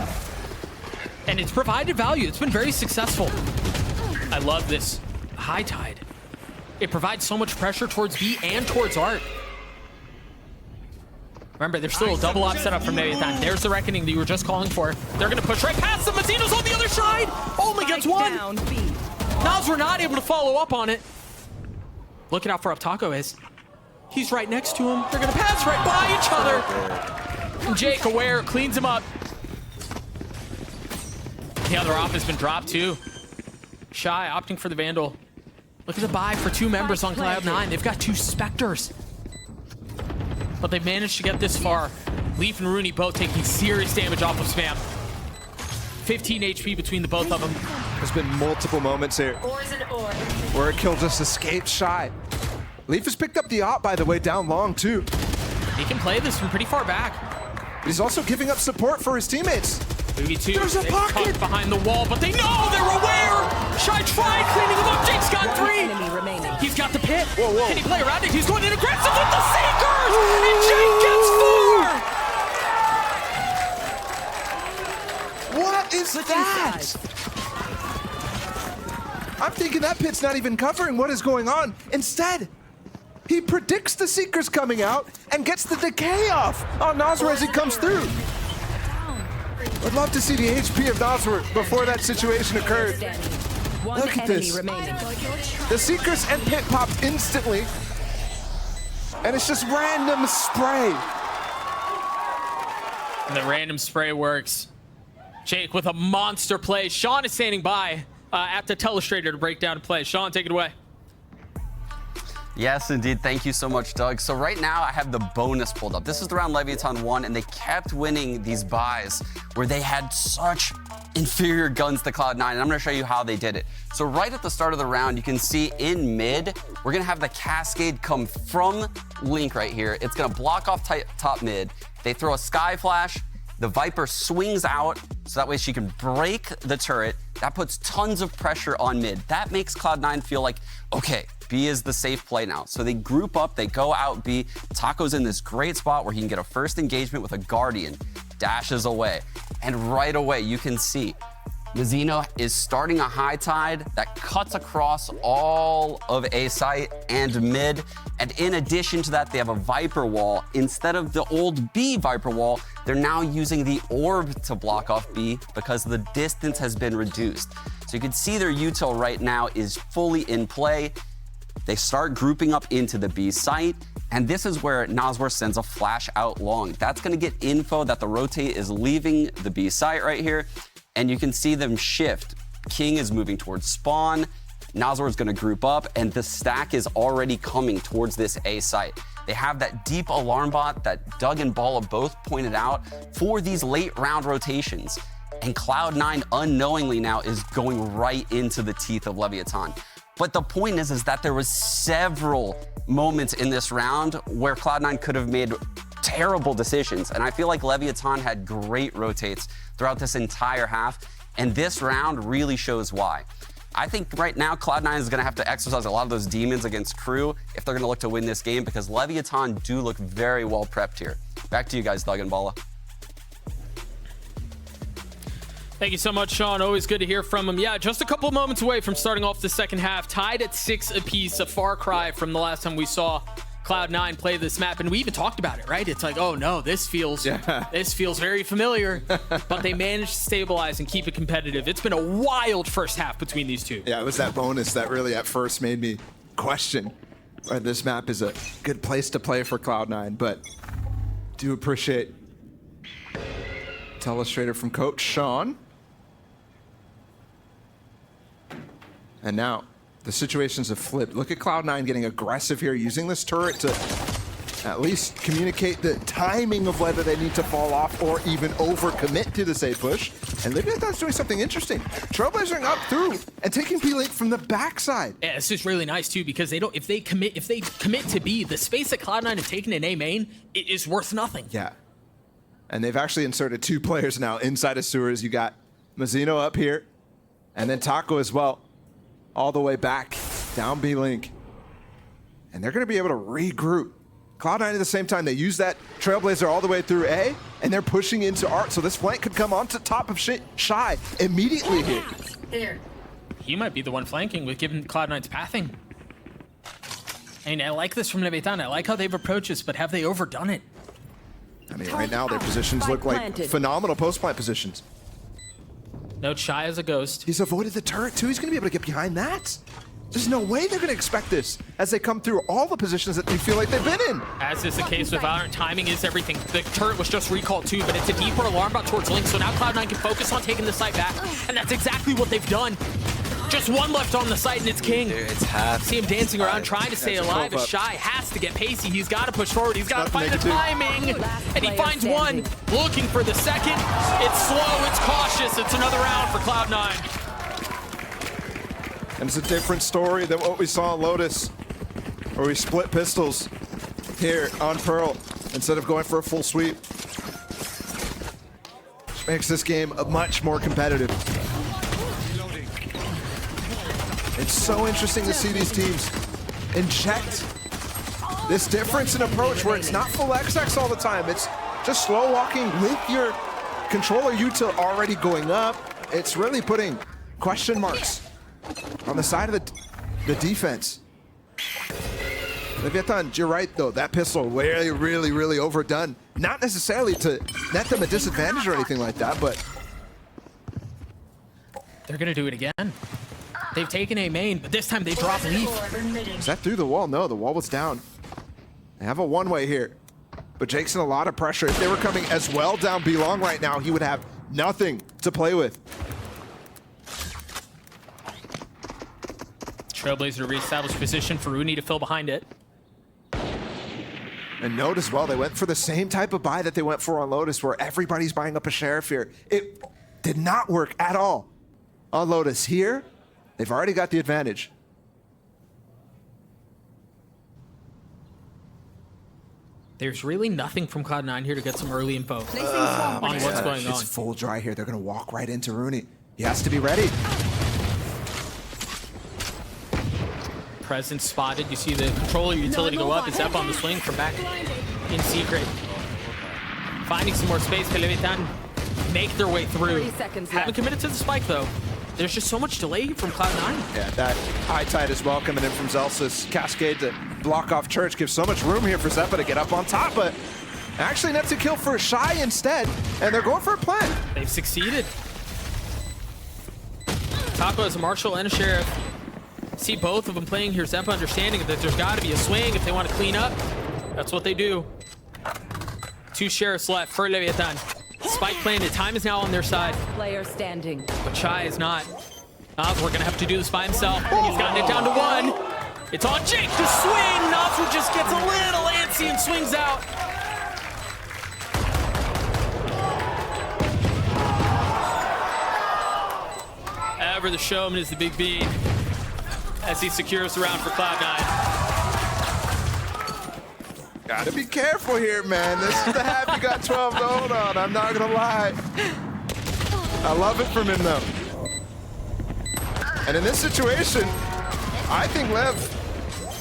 And it's provided value. It's been very successful. I love this high tide. It provides so much pressure towards B and towards art. Remember, there's still a double op setup from Leviathan. There's the reckoning that you were just calling for. They're going to push right past them. Mazzino's on the other side. Only gets one. Nas were not able to follow up on it. Looking out for up Taco is. He's right next to him. They're going to pass right by each other. And Jake, aware, cleans him up. The other op has been dropped too. Shy opting for the Vandal. Look at the buy for 2 members on Cloud9. They've got 2 Spectres. But they've managed to get this far. Leaf and Rooney both taking serious damage off of spam. 15 HP between the both of them. There's been multiple moments here where a kill just escaped Shy. Leaf has picked up the op, by the way, down long too. He can play this from pretty far back. He's also giving up support for his teammates. There's a pocket behind the wall, but they know they're aware. Shy tried cleaning him up. Jake's got 3. He's got the pit. Can he play around it? He's going in aggressive with the Seekers, and Jake gets 4. What is that? I'm thinking that pit's not even covering what is going on. Instead, he predicts the Seekers coming out and gets the decay off on Nasr as he comes through. I'd love to see the HP of Nasr before that situation occurred. Look at this. The Seekers and pit popped instantly, and it's just random spray. And the random spray works. Jake with a monster play. Sean is standing by at the telestrator to break down a play. Sean, take it away. Yes, indeed. Thank you so much, Doug. So right now I have the bonus pulled up. This is the round Leviathan won, and they kept winning these buys where they had such inferior guns to Cloud9, and I'm going to show you how they did it. So right at the start of the round, you can see in mid, we're going to have the Cascade come from Link right here. It's going to block off top mid. They throw a Sky Flash. The Viper swings out, so that way she can break the turret. That puts tons of pressure on mid. That makes Cloud9 feel like, okay, B is the safe play now. So they group up, they go out B. Taco's in this great spot where he can get a first engagement with a Guardian. Dashes away. And right away, you can see Mazzino is starting a high tide that cuts across all of A site and mid. And in addition to that, they have a Viper wall. Instead of the old B Viper wall, they're now using the orb to block off B because the distance has been reduced. So you can see their util right now is fully in play. They start grouping up into the B site. And this is where Nosworth sends a flash out long. That's gonna get info that the rotate is leaving the B site right here. And you can see them shift. King is moving towards spawn. Nosworth's gonna group up, and the stack is already coming towards this A site. They have that deep alarm bot that Doug and Balla both pointed out for these late round rotations. And Cloud9 unknowingly now is going right into the teeth of Leviathan. But the point is that there was several moments in this round where Cloud9 could have made terrible decisions. And I feel like Leviathan had great rotates throughout this entire half. And this round really shows why. I think right now Cloud9 is going to have to exercise a lot of those demons against Crew if they're going to look to win this game, because Leviathan do look very well prepped here. Back to you guys, Doug and Balla. Thank you so much, Sean. Always good to hear from him. Yeah, just a couple moments away from starting off the second half. Tied at 6 apiece, a far cry from the last time we saw Cloud9 play this map. And we even talked about it, right? It's like, oh no, this feels very familiar. But they managed to stabilize and keep it competitive. It's been a wild first half between these two. Yeah, it was that bonus that really at first made me question whether this map is a good place to play for Cloud9. But do appreciate Telestrator from Coach Sean. And now the situations have flipped. Look at Cloud9 getting aggressive here, using this turret to at least communicate the timing of whether they need to fall off or even overcommit to this A push. And Leviathan's doing something interesting. Trailblazing up through and taking B-Link from the backside. Yeah, it's just really nice too, because they don't, if they commit to B, the space that Cloud9 have taken in A main, it is worth nothing. Yeah. And they've actually inserted 2 players now inside of sewers. You got Mazzino up here, and then Taco as well. All the way back, down B-Link. And they're going to be able to regroup. Cloud9 at the same time, they use that Trailblazer all the way through A, and they're pushing into Art, so this flank could come onto top of Shy immediately here. There. He might be the one flanking with given Cloud9's pathing. I mean, I like this from Leviathan. I like how they've approached this, but have they overdone it? I mean, right now their positions look like phenomenal post-plant positions. No, Shy as a ghost. He's avoided the turret too. He's going to be able to get behind that. There's no way they're going to expect this as they come through all the positions that they feel like they've been in. As is the case with Valorant, timing is everything. The turret was just recalled too, but it's a deeper alarm bot towards Link, so now Cloud9 can focus on taking the site back, and that's exactly what they've done. Just one left on the site, and it's King. Dude, it's half. See him dancing around, trying to stay alive. As Shy has to get pacey. He's got to push forward. He's got to find the timing. And he finds one, looking for the second. It's slow. It's cautious. It's another round for Cloud9. And it's a different story than what we saw on Lotus, where we split pistols here on Pearl instead of going for a full sweep. Which makes this game much more competitive. It's so interesting to see these teams inject this difference in approach where it's not full XX all the time. It's just slow walking with your controller util already going up. It's really putting question marks on the side of the defense. Leviathan, you're right though. That pistol really overdone. Not necessarily to net them a disadvantage or anything like that, but they're gonna do it again. They've taken A main, but this time they drop Leaf. Is that through the wall? No, the wall was down. They have a one-way here, but Jake's in a lot of pressure. If they were coming as well down B long right now, he would have nothing to play with. Trailblazer to reestablish position for Rooney to fill behind it. And note as well, they went for the same type of buy that they went for on Lotus, where everybody's buying up a Sheriff here. It did not work at all on Lotus. Here, they've already got the advantage. There's really nothing from Cloud9 here to get some early info on what's going on. It's full dry here. They're going to walk right into Rooney. He has to be ready. Presence spotted. You see the controller utility go up. It's up on the swing from back in secret. Finding some more space. Leviathan make their way through. Haven't committed to the spike though. There's just so much delay from Cloud9. Yeah, that high tide as well coming in from Zelsis. Cascade to block off Church gives so much room here for Zeppa to get up on top, but actually nets a kill for Shy instead, and they're going for a plant. They've succeeded. Taco has a Marshal and a Sheriff. See both of them playing here. Zeppa understanding that there's got to be a swing if they want to clean up. That's what they do. 2 sheriffs left for Leviathan. Spike planted. Time is now on their side. Player standing. But Chai is not. Noswar gonna have to do this by himself. He's gotten it down to 1. It's on Jake to swing. Noswar just gets a little antsy and swings out. Ever the showman is the Big Bean as he secures the round for Cloud9. Gotta be careful here, man. This is the half you got 12 to hold on. I'm not gonna lie. I love it from him though. And in this situation, I think Lev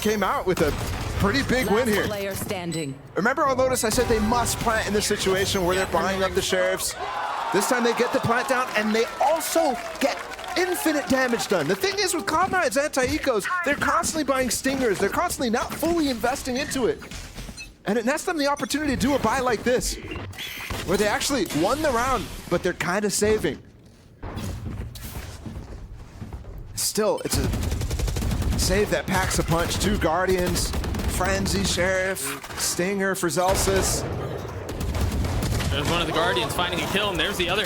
came out with a pretty big win here. Player standing. Remember on Lotus, I said they must plant in this situation where they're buying up the sheriffs. This time they get the plant down and they also get infinite damage done. The thing is with Cloud9's anti-ecos, they're constantly buying stingers. They're constantly not fully investing into it. And it nets them the opportunity to do a buy like this, where they actually won the round, but they're kind of saving. Still, it's a save that packs a punch. 2 Guardians, Frenzy, Sheriff, Stinger for Zelsis. There's one of the Guardians finding a kill, and there's the other.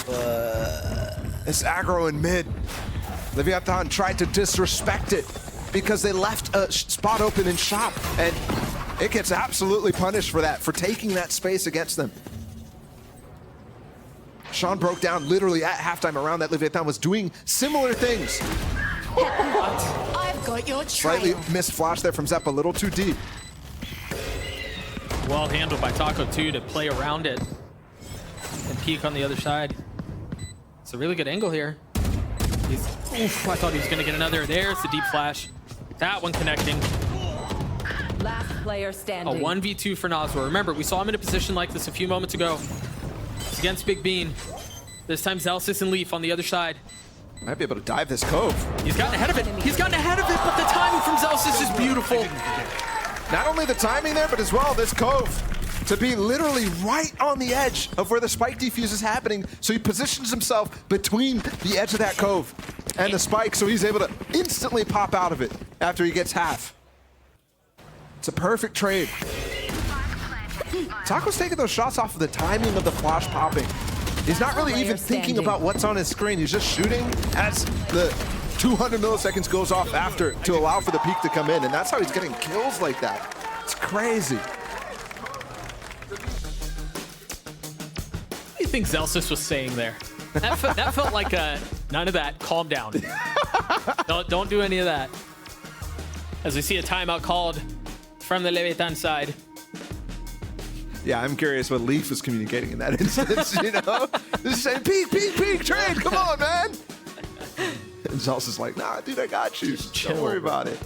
This aggro in mid. Leviathan tried to disrespect it because they left a spot open in shop, and it gets absolutely punished for that, for taking that space against them. Sean broke down literally at halftime around that Leviathan was doing similar things. I've got your trail. Slightly missed flash there from Zepp, a little too deep. Well handled by Taco too to play around it and peek on the other side. It's a really good angle here. Oof, I thought he was gonna get another. There's the deep flash. That one connecting. Last player standing. A 1v2 for Noswar. Remember, we saw him in a position like this a few moments ago. It's against Big Bean. This time Zelsis and Leaf on the other side. Might be able to dive this cove. He's gotten ahead of it. He's gotten ahead of it, but the timing from Zelsis is beautiful. Not only the timing there, but as well this cove to be literally right on the edge of where the spike defuse is happening. So he positions himself between the edge of that cove and the spike, so he's able to instantly pop out of it after he gets half. It's a perfect trade. Taco's taking those shots off of the timing of the flash popping. He's not really even thinking about what's on his screen. He's just shooting as the 200 milliseconds goes off after to allow for the peak to come in, and that's how he's getting kills like that. It's crazy. What do you think Zelsis was saying there? That felt like none of that. Calm down. Don't do any of that. As we see a timeout called from the Leviathan side. Yeah, I'm curious what Leaf was communicating in that instance, you know? Just saying, peek, trade, come on, man. And Zelsis is like, nah, dude, I got you. Don't worry about it.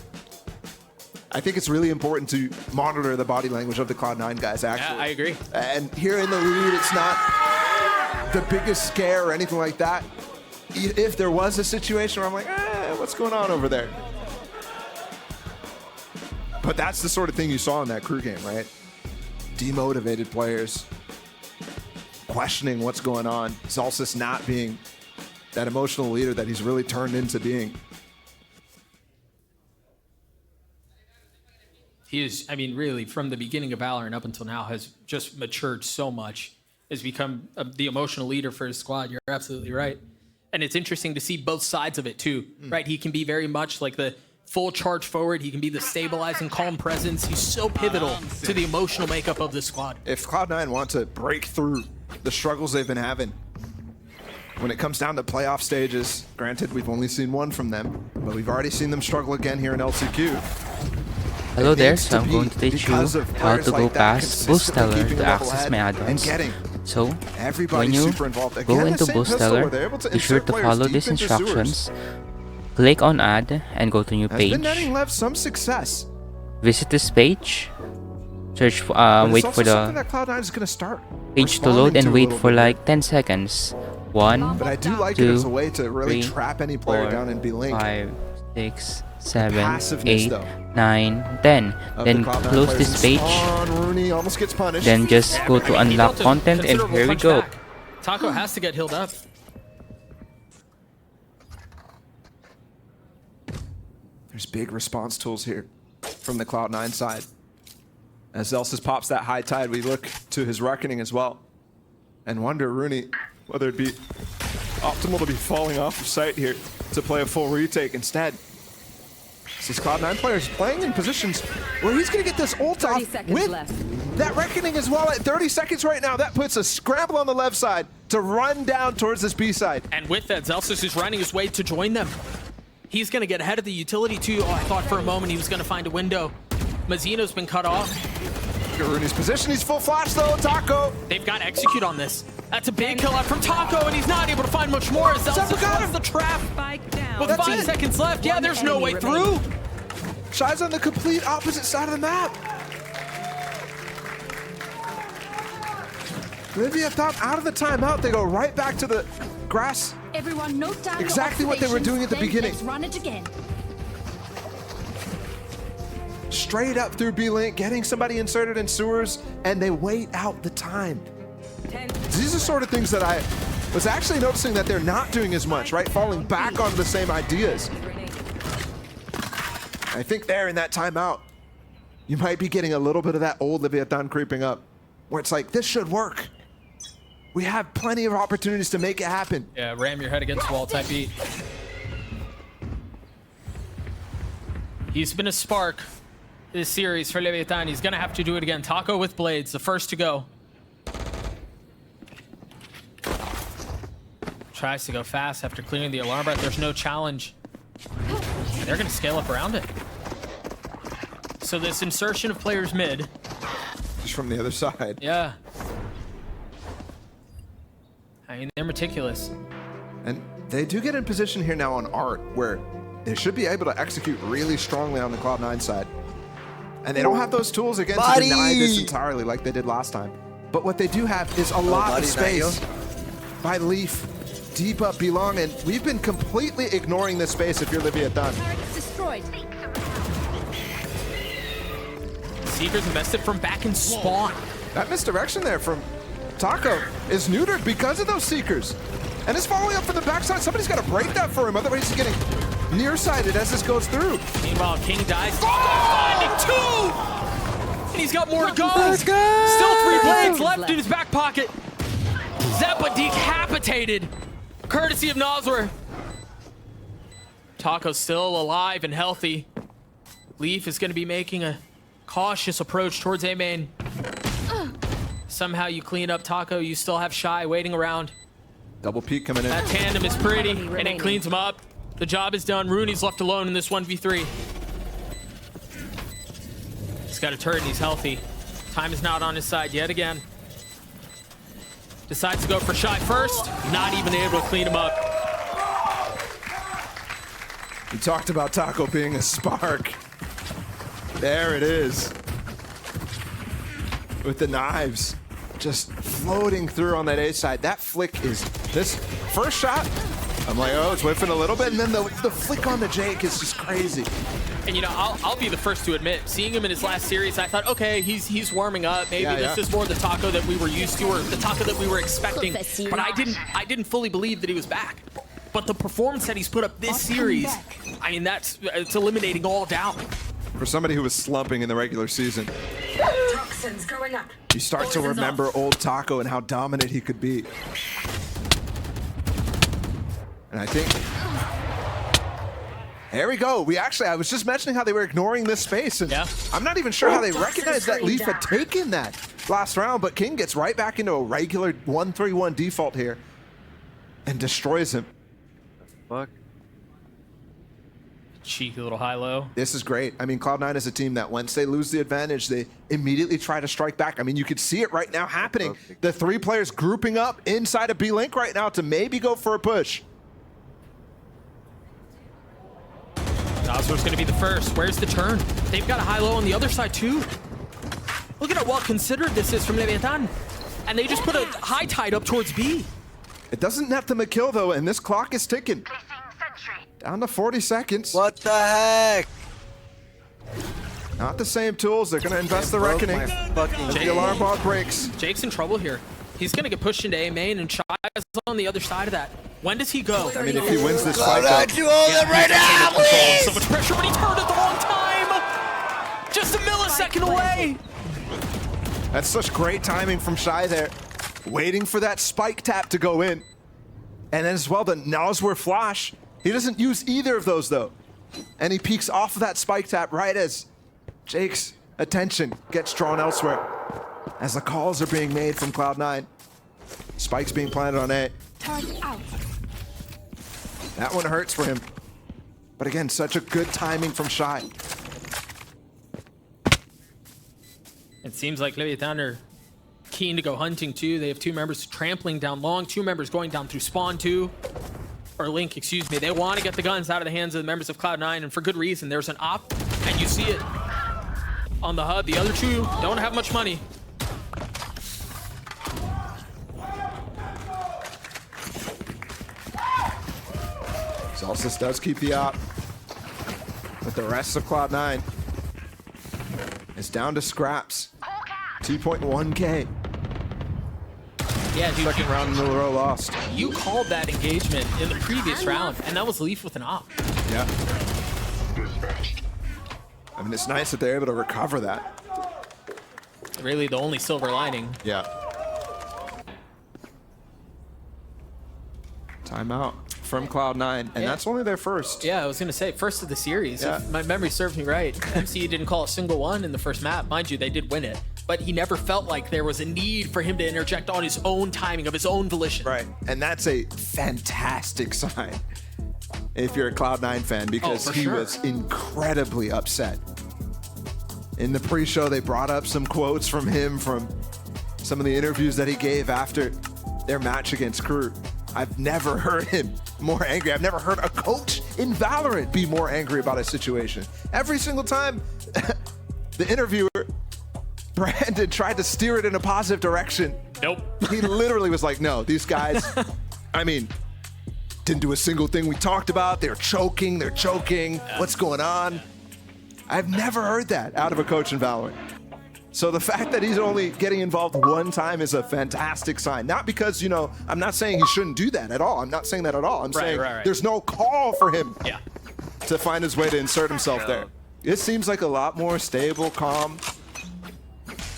I think it's really important to monitor the body language of the Cloud9 guys, actually. Yeah, I agree. And here in the lead, it's not the biggest scare or anything like that. If there was a situation where I'm like, what's going on over there? But that's the sort of thing you saw in that crew game, right? Demotivated players questioning what's going on. Zelsis not being that emotional leader that he's really turned into being. He is, I mean, really, from the beginning of Valorant up until now, has just matured so much. Has become the emotional leader for his squad. You're absolutely right. And it's interesting to see both sides of it, too, right? He can be very much like the full charge forward. He can be the stabilizing, calm presence. He's so pivotal to the emotional makeup of this squad. If Cloud9 want to break through the struggles they've been having when it comes down to playoff stages, granted, we've only seen one from them, but we've already seen them struggle again here in LCQ. Hello there, so I'm going to teach you how to go past Boosteller to access my add-ons. So, when you go into Boosteller, be sure to follow these instructions. Click on add and go to new page. Some success. Visit this page. Search for, wait for the page to load and wait for like 10 seconds. 1, but I do like 2, it as a way to really trap any player 4, down and be linked. 5, 6, 7, 8, 9, 10. Then close this page. Rooney almost gets punished. Then just go to unlock content and here we go. Taco has to get healed up. There's big response tools here from the Cloud9 side. As Zelsis pops that high tide, we look to his reckoning as well. And wonder, Rooney, whether it'd be optimal to be falling off of site here to play a full retake instead. These Cloud9 players playing in positions where he's going to get this ult off with that reckoning as well at 30 seconds right now. That puts a scramble on the left side to run down towards this B side. And with that, Zelsis is running his way to join them. He's going to get ahead of the utility too. Oh, I thought for a moment he was going to find a window. Mazzino's been cut off. Look at Rooney's position. He's full flash though. Taco. They've got to execute on this. That's a big kill out from Taco, and he's not able to find much more. Zelsis got him the trap. With 5 seconds left, yeah, there's no way through. Shy's on the complete opposite side of the map. Leviathan out of the timeout. They go right back to the grass. Everyone note down exactly what they were doing at the beginning. Let's run it again. Straight up through B-Link, getting somebody inserted in sewers, and they wait out the time. These are sort of things that I was actually noticing that they're not doing as much, right? Falling back onto the same ideas. I think there in that timeout, you might be getting a little bit of that old Leviathan creeping up, where it's like, this should work. We have plenty of opportunities to make it happen. Yeah, ram your head against the wall type beat. He's been a spark this series for Leviathan. He's gonna have to do it again. Taco with blades, the first to go. Tries to go fast after clearing the alarm, but there's no challenge. And they're gonna scale up around it. So this insertion of players mid. Just from the other side. Yeah. I mean, they're meticulous. And they do get in position here now on Art, where they should be able to execute really strongly on the Cloud9 side. And they don't have those tools again to deny this entirely like they did last time. But what they do have is a lot of space by Leaf. Deep up Belong, and we've been completely ignoring this space if you're Leviathan. Destroyed. Seekers invested from back in spawn. That misdirection there from Taco is neutered because of those Seekers. And it's following up from the backside. Somebody's got to break that for him, otherwise he's getting nearsighted as this goes through. Meanwhile, King dies. Finding 2! And he's got more to go. Let's go! Still 3 blades left in his back pocket. Zeppa decapitated. Courtesy of Noswer. Taco's still alive and healthy. Leaf is going to be making a cautious approach towards A main. Somehow you clean up Taco, you still have Shy waiting around. Double peek coming in. That tandem is pretty, and it cleans him up. The job is done. Rooney's left alone in this 1v3. He's got a turret and he's healthy. Time is not on his side yet again. Decides to go for Shy first. Not even able to clean him up. We talked about Taco being a spark. There it is. With the knives just floating through on that A side. That flick is this first shot. I'm like, oh, it's whiffing a little bit. And then the flick on the Jake is just crazy. And, you know, I'll be the first to admit, seeing him in his last series, I thought, okay, he's warming up. Maybe this is more the Taco that we were used to, or the Taco that we were expecting. But I didn't fully believe that he was back. But the performance that he's put up this series, I mean, it's eliminating all doubt. For somebody who was slumping in the regular season, Toxins going up. you start to remember old Taco and how dominant he could be. And I think, there we go. I was just mentioning how they were ignoring this space, and I'm not even sure how they recognized that Leaf had taken that last round, but King gets right back into a regular 1-3-1 default here and destroys him. Fuck. Cheeky little high-low. This is great. I mean, Cloud9 is a team that once they lose the advantage, they immediately try to strike back. I mean, you can see it right now happening. The 3 players grouping up inside of B-Link right now to maybe go for a push. Noswer's going to be the first. Where's the turn? They've got a high-low on the other side, too. Look at how well considered this is from Leviathan. And they just put a high tide up towards B. It doesn't net them a kill, though, and this clock is ticking. Down to 40 seconds. What the heck? Not the same tools. They're going to invest the reckoning. The alarm bot breaks. Jake's in trouble here. He's going to get pushed into A main, and Shy is on the other side of that. When does he go? I mean, if he wins this fight, though. Right now, please! So much pressure, but he turned at the wrong time! Just a millisecond away! That's such great timing from Shy there. Waiting for that spike tap to go in. And then as well, the Nosware flash. He doesn't use either of those though. And he peeks off of that spike tap right as Jake's attention gets drawn elsewhere. As the calls are being made from Cloud9. Spike's being planted on A. Target out. That one hurts for him. But again, such a good timing from Shy. It seems like Leviathan are keen to go hunting too. They have 2 members trampling down long, 2 members going down through spawn 2. Or Link, excuse me. They want to get the guns out of the hands of the members of Cloud9, and for good reason. There's an op, and you see it on the HUD. The other 2 don't have much money. Zellsis does keep the op. But the rest of Cloud9 is down to scraps. 2.1K. Yeah, dude. Second round in a row lost. You called that engagement in the previous round, and that was Leaf with an op. Yeah. I mean, it's nice that they're able to recover that. Really the only silver lining. Yeah. Timeout from Cloud9, and that's only their first. Yeah, I was going to say, first of the series. Yeah. If my memory serves me right. MCE didn't call a single one in the first map. Mind you, they did win it. But he never felt like there was a need for him to interject on his own timing, of his own volition. Right, and that's a fantastic sign if you're a Cloud9 fan, because he was incredibly upset. In the pre-show, they brought up some quotes from him from some of the interviews that he gave after their match against Crew. I've never heard him more angry. I've never heard a coach in Valorant be more angry about a situation. Every single time the interviewer, Brandon, tried to steer it in a positive direction. Nope. He literally was like, no, these guys, I mean, didn't do a single thing we talked about. They're choking. What's going on? I've never heard that out of a coach in Valorant. So the fact that he's only getting involved one time is a fantastic sign. Not because, you know, I'm not saying he shouldn't do that at all. I'm not saying that at all. I'm saying there's no call for him to find his way to insert himself there. It seems like a lot more stable, calm.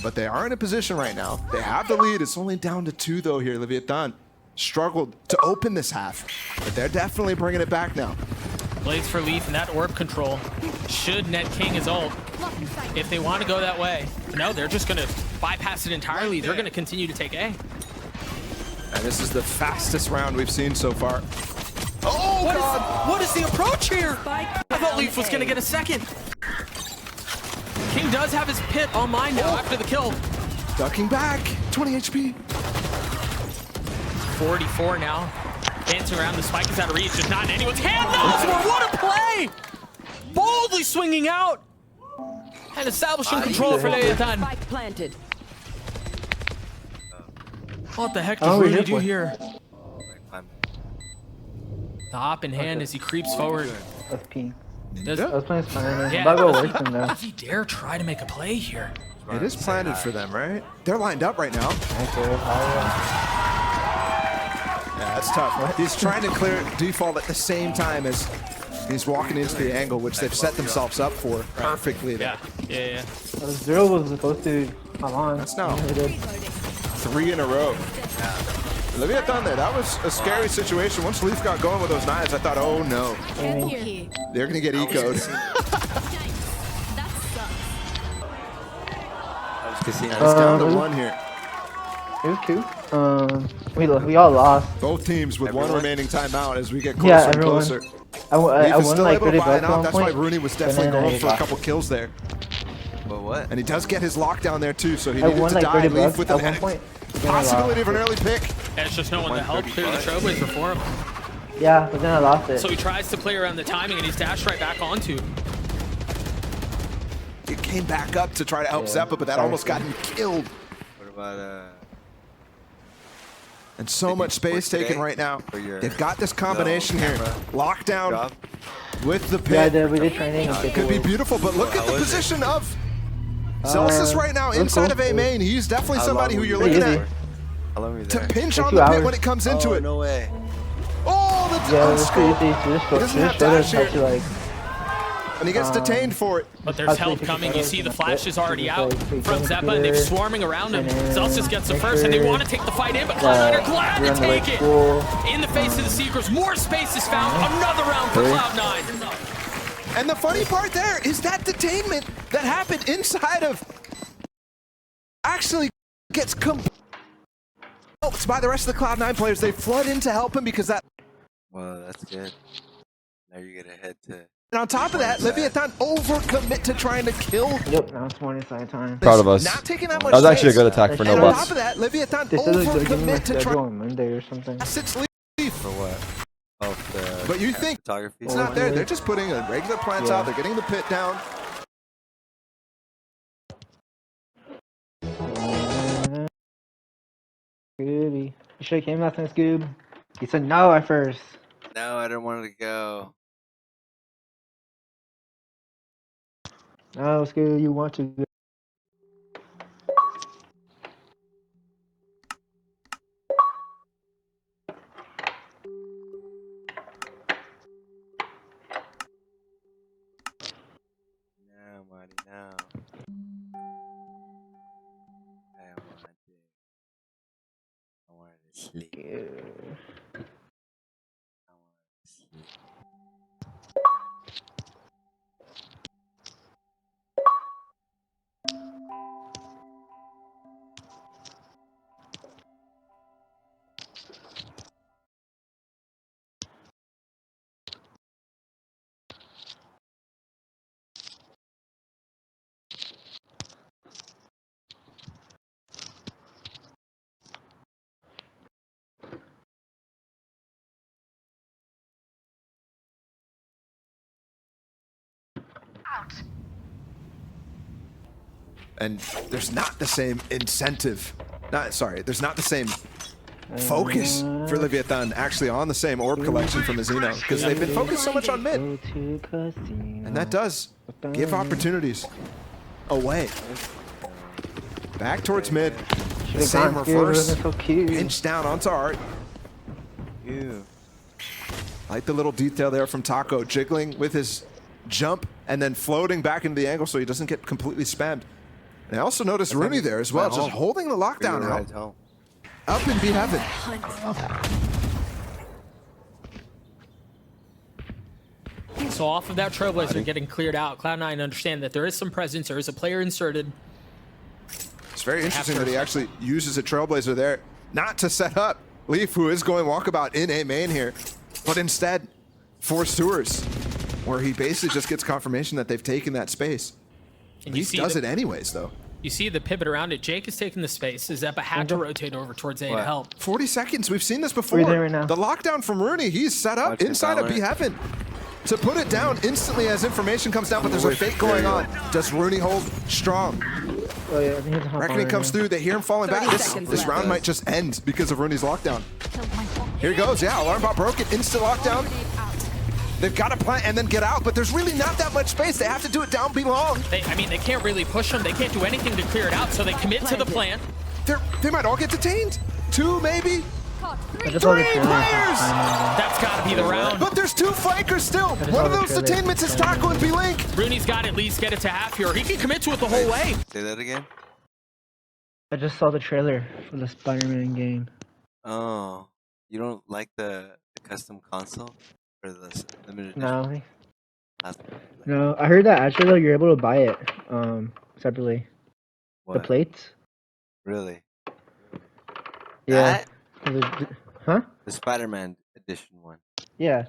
But they are in a position right now. They have the lead. It's only down to 2 though here. Leviathan struggled to open this half, but they're definitely bringing it back now. Blades for Leaf, and that orb control should net King his ult if they want to go that way. No, they're just going to bypass it entirely. They're going to continue to take A. And this is the fastest round we've seen so far. Oh, what is the approach here? I thought Leaf was going to get a second. King does have his pit online now after the kill. Ducking back, 20 HP. 44 now. Dancing around, the spike is out of reach. It's not in anyone's hand. Nosware, what a play! Boldly swinging out and establishing control for Leviathan. Planted. What the heck does Rooney do here? The op in hand as he creeps forward. That's P. I Does, was playing Spider-Man. yeah, I'm about to go away from there. does he dare try to make a play here? It is planted for them, right? They're lined up right now. Yeah, that's tough. He's trying to clear default at the same time as he's walking into the angle, which they've set themselves up for perfectly there. Yeah. Zero was supposed to come on. That's now 3 in a row. Leviathan there, that was a scary situation. Once Leaf got going with those knives, I thought, oh no. They're gonna get ecoed. It's down to 1 here. It was 2. We all lost. Both teams with 1 remaining timeout as we get closer and closer. I won like 30 bucks at one That's point. why Rooney was definitely going for a couple kills there. But what? And he does get his lockdown there too, so he I needed won to like die. 30 Leaf bucks with at a one point. possibility of an early pick. And it's just no one to help clear the trailblazer for him. Yeah, but then I lost it. So he tries to play around the timing, and he's dashed right back onto. He came back up to try to help Zeppa, but that almost got him killed. What about And so much space taken right now. They've got this combination here. Lockdown with the pit. Yeah, we did training. Could be beautiful, but look at the position of Zellsis right now inside of A main. He's definitely somebody who you're looking at to pinch on the pit when it comes into it. No way. Oh, the yeah, skull. He doesn't have dash here. And he gets detained for it. But there's help coming. You see the flash is already out from Zeppa, and they're swarming around him. Zelsis gets the first, and they want to take the fight in, but Cloud9 are glad to take it. In the face of the Seekers, more space is found. Another round for Cloud9. And the funny part there is that detainment that happened inside of actually gets helped by the rest of the Cloud9 players. They flood in to help him because that... Well, that's good. Now you get ahead to... And on top of that, Leviathan overcommit to trying to kill. Yep, now it's morning side time. Proud of us. Not taking that much That was actually a space. good attack for no And on buffs. top of that, Leviathan They said they're giving me overcommit a to schedule try. on Monday or something. Sits Leaf. For what? Oh, the But you think photography? it's not there. They're just putting a regular plants out. They're getting the pit down. Scooby. You should have came last night, Scoob. He said no at first. No, I didn't want to go. No, Scoob, you want to go. No, Marty, no. I wanted to sleep. I wanted to sleep. And there's not the same incentive. There's not the same focus for Leviathan actually on the same orb collection from Azino because they've been focused so much on mid. And that does give opportunities away. Back towards mid. The same reverse. Pinch down onto Art. Like the little detail there from Taco, jiggling with his jump and then floating back into the angle so he doesn't get completely spammed. And I also noticed Rooney there as well, just holding the lockdown out. Up in B Heaven. So off of that Trailblazer getting cleared out, Cloud9 understand that there is some presence, there is a player inserted. It's very interesting that he actually uses a Trailblazer there, not to set up Leaf, who is going walkabout in A main here, but instead for Sewers, where he basically just gets confirmation that they've taken that space. And Leaf does it anyways, though. You see the pivot around it. Jake is taking the space. Zeppa had to rotate over towards A to help. 40 seconds. We've seen this before. Right now. The lockdown from Rooney. He's set up inside of B Heaven to put it down instantly as information comes down, but there's a fake going on. Does Rooney hold strong? Oh, yeah, I think he's Reckoning comes through. They hear him falling back. This round might just end because of Rooney's lockdown. Here he goes. Yeah, alarm bot broken. Instant lockdown. They've got to plant and then get out, but there's really not that much space. They have to do it down B long. They can't really push them. They can't do anything to clear it out, so they commit to the plant. They might all get detained. 2, maybe. 3 players! That's got to be the round. But there's 2 flankers still. One of those detainments is Taco and B-Link. Rooney's got to at least get it to half here. He can commit to it the whole way. Say that again? I just saw the trailer for the Spider-Man game. Oh, you don't like the custom console? For the limited No. No, I heard that actually though you're able to buy it separately. What? The plates. Really? Yeah. Huh? The Spider-Man edition one. Yeah.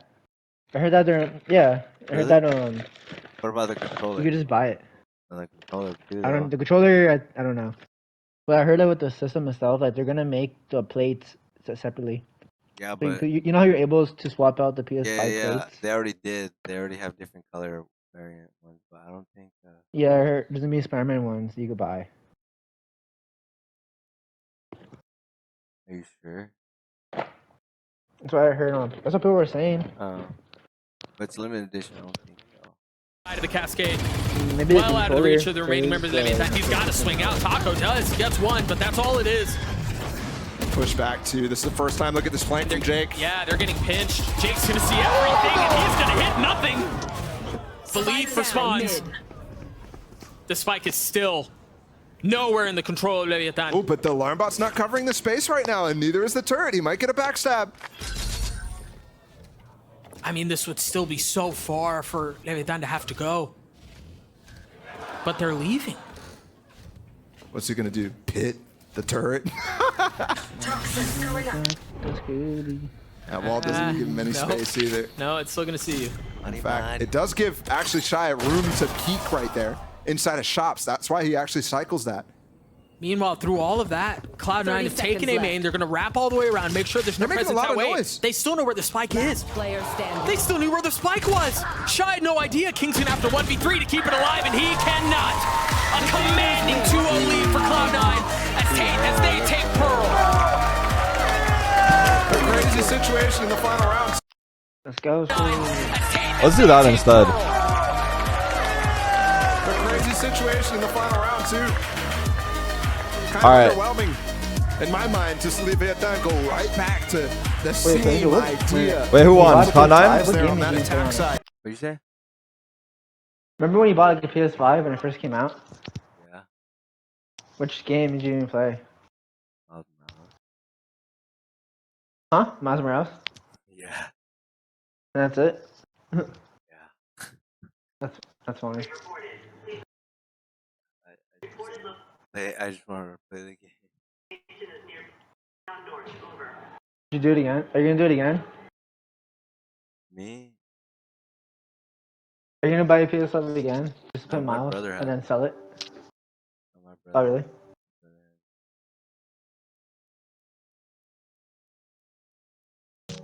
I heard that I heard that What about the controller? you could just buy it. The controller too, The controller I don't know. But I heard that with the system itself, like they're gonna make the plates separately. Yeah, So but you know how you're able to swap out the PS5 yeah, plates? they already did. They already have different color variant ones, but I don't think. Yeah, I heard there's gonna be Spider-Man ones you could buy. Are you sure? That's what I heard on. That's what people were saying. But it's limited edition. I don't think. Side of the Cascade. Maybe well out of the reach of the remaining members of the attack. He's got to swing out. Taco does. He gets one, but that's all it is. Push back to, this is the first time look at this flank from Jake. Yeah, they're getting pinched. Jake's gonna see everything, and he's gonna hit nothing. Belief responds. The spike is still nowhere in the control of Leviathan. Oh, but the alarm bot's not covering the space right now, and neither is the turret. He might get a backstab. I mean, this would still be so far for Leviathan to have to go. But they're leaving. What's he gonna do? Pit the turret? That wall doesn't give him any space either. No, it's still gonna see you. In fact, it does give actually Shy room to peek right there inside of shops. That's why he actually cycles that. Meanwhile, through all of that, Cloud9 is taking a main. They're going to wrap all the way around, make sure there's no presence that way. They still know where the spike is. They still knew where the spike was. Shy had no idea. King's going to have to 1v3 to keep it alive, and he cannot. A commanding 2-0 lead for Cloud9 as they take Pearl. A crazy situation in the final round. Let's go. Let's do that instead. A crazy situation in the final round, too. Kind All of right. overwhelming in my mind to see Leviathan go right back to the same idea. Wait, who won? Cloud9? They're on that attack side. What'd you say? Remember when you bought like a PS5 when it first came out? Yeah. Which game did you even play? Miles Morales. Huh? Miles Morales? Yeah. And that's it? Yeah. That's funny. I just want to play the game. Did you do it again? Are you gonna do it again? Me? Are you gonna buy a PS5 again? Just to play my Miles brother has and then sell it? My Oh brother. really?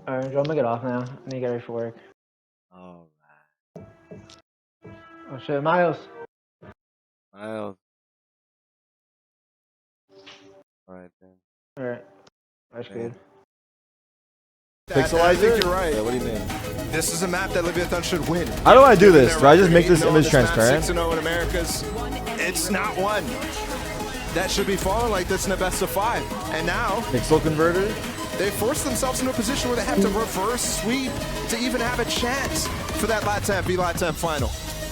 Alright, I'm gonna get off now. I need to get ready for work. Alright. Oh shit, Miles! Miles. Alright then. Alright. That's good. Pixelize I think it? you're right. Yeah, what do you mean? This is a map that Leviathan should win. How do I do this? Do I just make this image transparent? 6-0 in Americas. It's not one. That should be falling like this in a best of 5. And now, Pixel converter? they force themselves into a position where they have to reverse sweep to even have a chance for that LATAM V-LATAM final.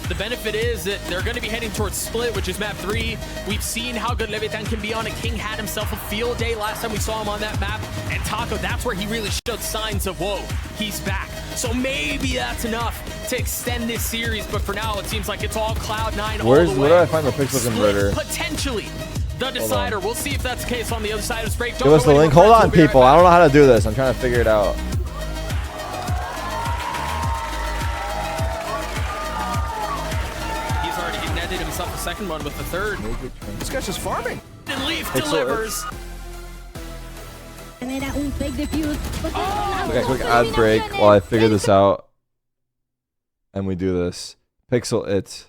The benefit is that they're going to be heading towards Split, which is map 3. We've seen how good Leviathan can be on it. King had himself a field day last time we saw him on that map. And Taco, that's where he really showed signs of, whoa, he's back. So maybe that's enough to extend this series. But for now, it seems like it's all Cloud9 all the way. Where do I find the Pixel Split, converter? potentially the decider. We'll see if that's the case on the other side of this break. Give us the link. Hold on, people. I don't know how to do this. I'm trying to figure it out. Himself a second one with the third. This guy's just farming. And Leaf delivers. Okay, quick ad break while I figure this out. And we do this. Pixel it.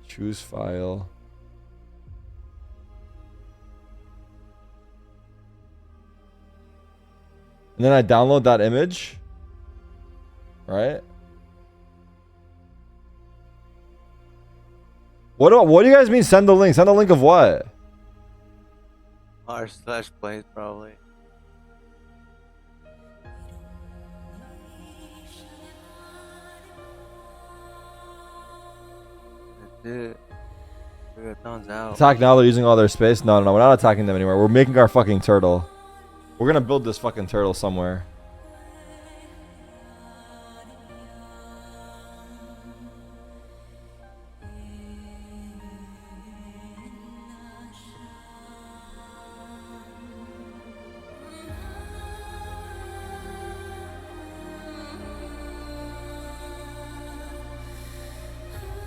Choose file. And then I download that image. Right? What do you guys mean send the link? Send the link of what? r/plays probably. That's it. Leviathan's out. Attack now, they're using all their space. No, we're not attacking them anymore. We're making our fucking turtle. We're gonna build this fucking turtle somewhere.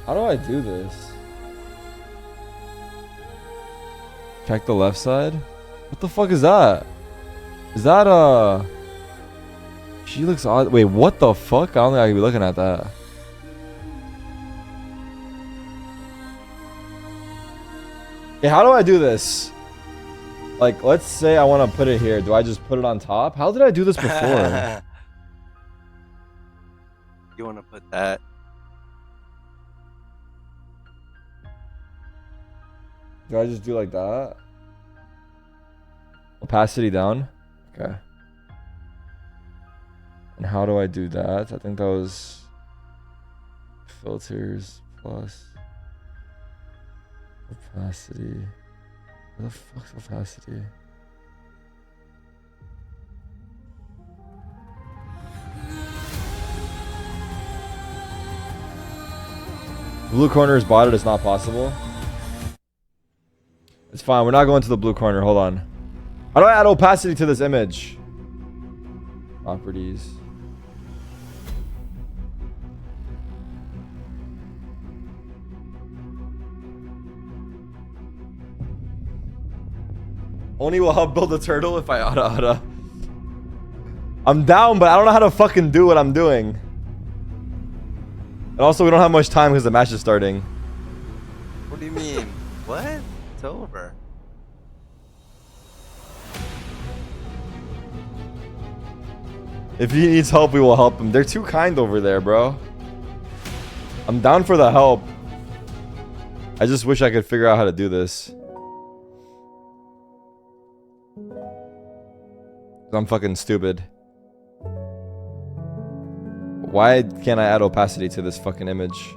How do I do this? Check the left side? What the fuck is that? Is that She looks odd. Wait, what the fuck? I don't think I could be looking at that. Okay, how do I do this? Like, let's say I want to put it here. Do I just put it on top? How did I do this before? You want to put that? Do I just do like that? Opacity down? Okay. And how do I do that? I think that was filters plus opacity. What the fuck's opacity? Blue corner is botted. It's not possible. It's fine. We're not going to the blue corner. Hold on. How do I add opacity to this image? Properties. Only will help build a turtle if I auto. I'm down, but I don't know how to fucking do what I'm doing. And also, we don't have much time because the match is starting. What do you mean? What? It's over. If he needs help, we will help him. They're too kind over there, bro. I'm down for the help. I just wish I could figure out how to do this. I'm fucking stupid. Why can't I add opacity to this fucking image?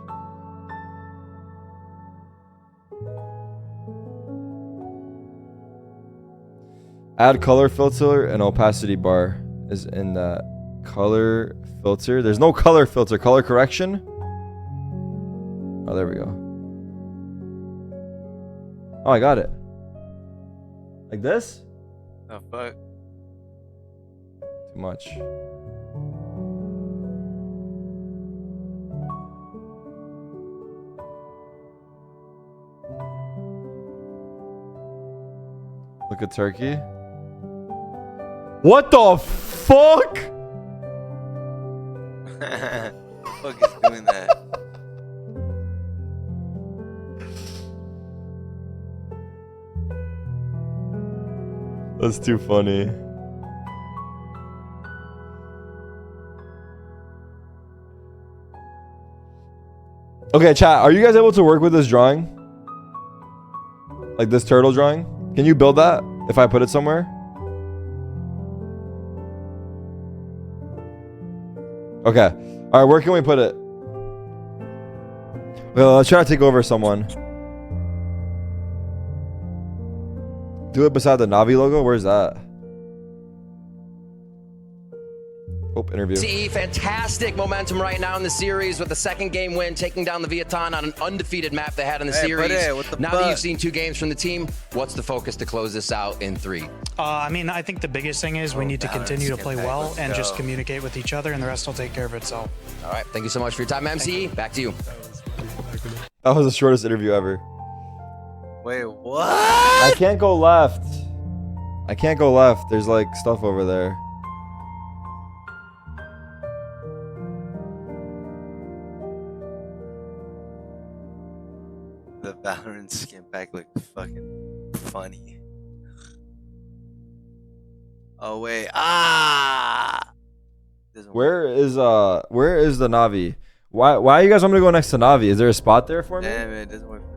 Add color filter and opacity bar is in that color filter. There's no color filter. Color correction? Oh, there we go. Oh, I got it. Like this? Oh, fuck. Too much. Look at Turkey. What the fuck? Fuck is doing that? That's too funny. Okay, chat, are you guys able to work with this drawing? Like this turtle drawing? Can you build that if I put it somewhere? Okay. Alright, where can we put it? Well, let's try to take over someone. Do it beside the Navi logo? Where's that? Oh, interview. See, fantastic momentum right now in the series with the second game win, taking down the Vietnam on an undefeated map they had in the series. Now that you've seen 2 games from the team, what's the focus to close this out in 3? I mean, I think the biggest thing is we need to continue to play well and just communicate with each other, and the rest will take care of itself. All right, thank you so much for your time, MC. Back to you. That was the shortest interview ever. Wait, what? I can't go left. I can't go left. There's like stuff over there. The Valorant skin pack looked fucking funny. Oh wait, Where is the Navi? Why you guys want me to go next to Navi? Is there a spot there for me? Damn it, doesn't work for me.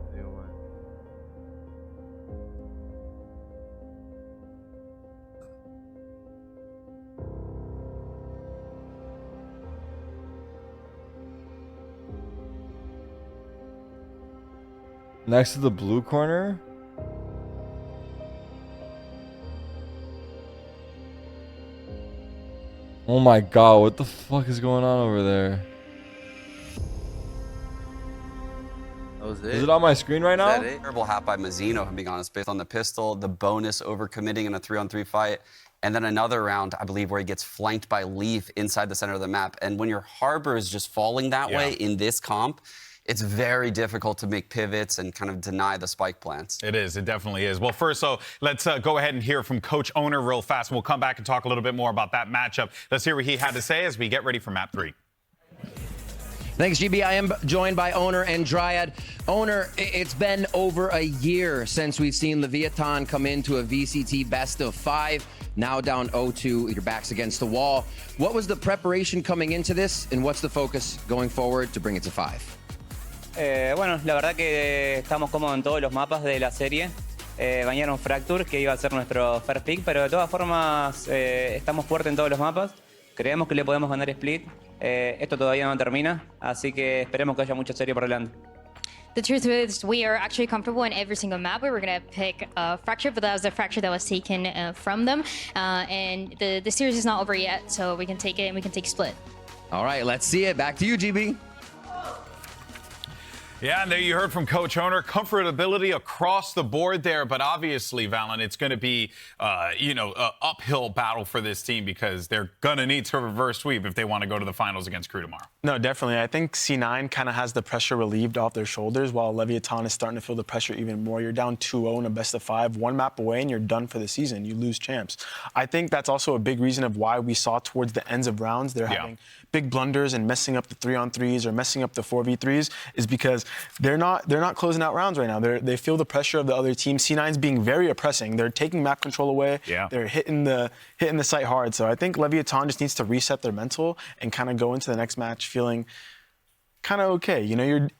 Next to the blue corner? Oh my god, what the fuck is going on over there? That was it? Is it on my screen right now? Terrible hat by Mazzino, if I'm being honest, based on the pistol, the bonus overcommitting in a 3-on-3 fight, and then another round, I believe, where he gets flanked by Leaf inside the center of the map. And when your Harbor is just falling that way in this comp, it's very difficult to make pivots and kind of deny the spike plants. It is. It definitely is. Well, first, so let's go ahead and hear from Coach Owner real fast. We'll come back and talk a little bit more about that matchup. Let's hear what he had to say as we get ready for map 3. Thanks, GB. I am joined by Owner and Dryad. Owner, it's been over a year since we've seen Leviathan come into a VCT best of 5. Now down 0-2, your back's against the wall. What was the preparation coming into this, and what's the focus going forward to bring it to 5? Bueno, la verdad que estamos cómodos en todos los mapas de la serie. Bañaron Fracture, que iba a ser nuestro first pick, pero de todas formas estamos fuertes en todos los mapas. Creemos que le podemos ganar split. Esto todavía no termina, así que esperemos que haya mucha serie por delante. The truth is, we are actually comfortable in every single map. We were going to pick Fracture, but that was the Fracture that was taken from them. And the series is not over yet, so we can take it and we can take Split. All right, let's see it. Back to you, GB. Yeah, and there you heard from Coach Owner. Comfortability across the board there, but obviously, Valen, it's going to be, an uphill battle for this team because they're going to need to reverse sweep if they want to go to the finals against Crew tomorrow. No, definitely. I think C9 kind of has the pressure relieved off their shoulders while Leviathan is starting to feel the pressure even more. You're down 2-0 in a best of 5, one map away, and you're done for the season. You lose champs. I think that's also a big reason of why we saw towards the ends of rounds they're having big blunders and messing up the 3-on-3s or messing up the 4v3s is because they're not closing out rounds right now. They feel the pressure of the other team. C9's being very oppressing. They're taking map control away. Yeah. They're hitting the site hard. So I think Leviathan just needs to reset their mental and kind of go into the next match feeling kind of okay. You know, you're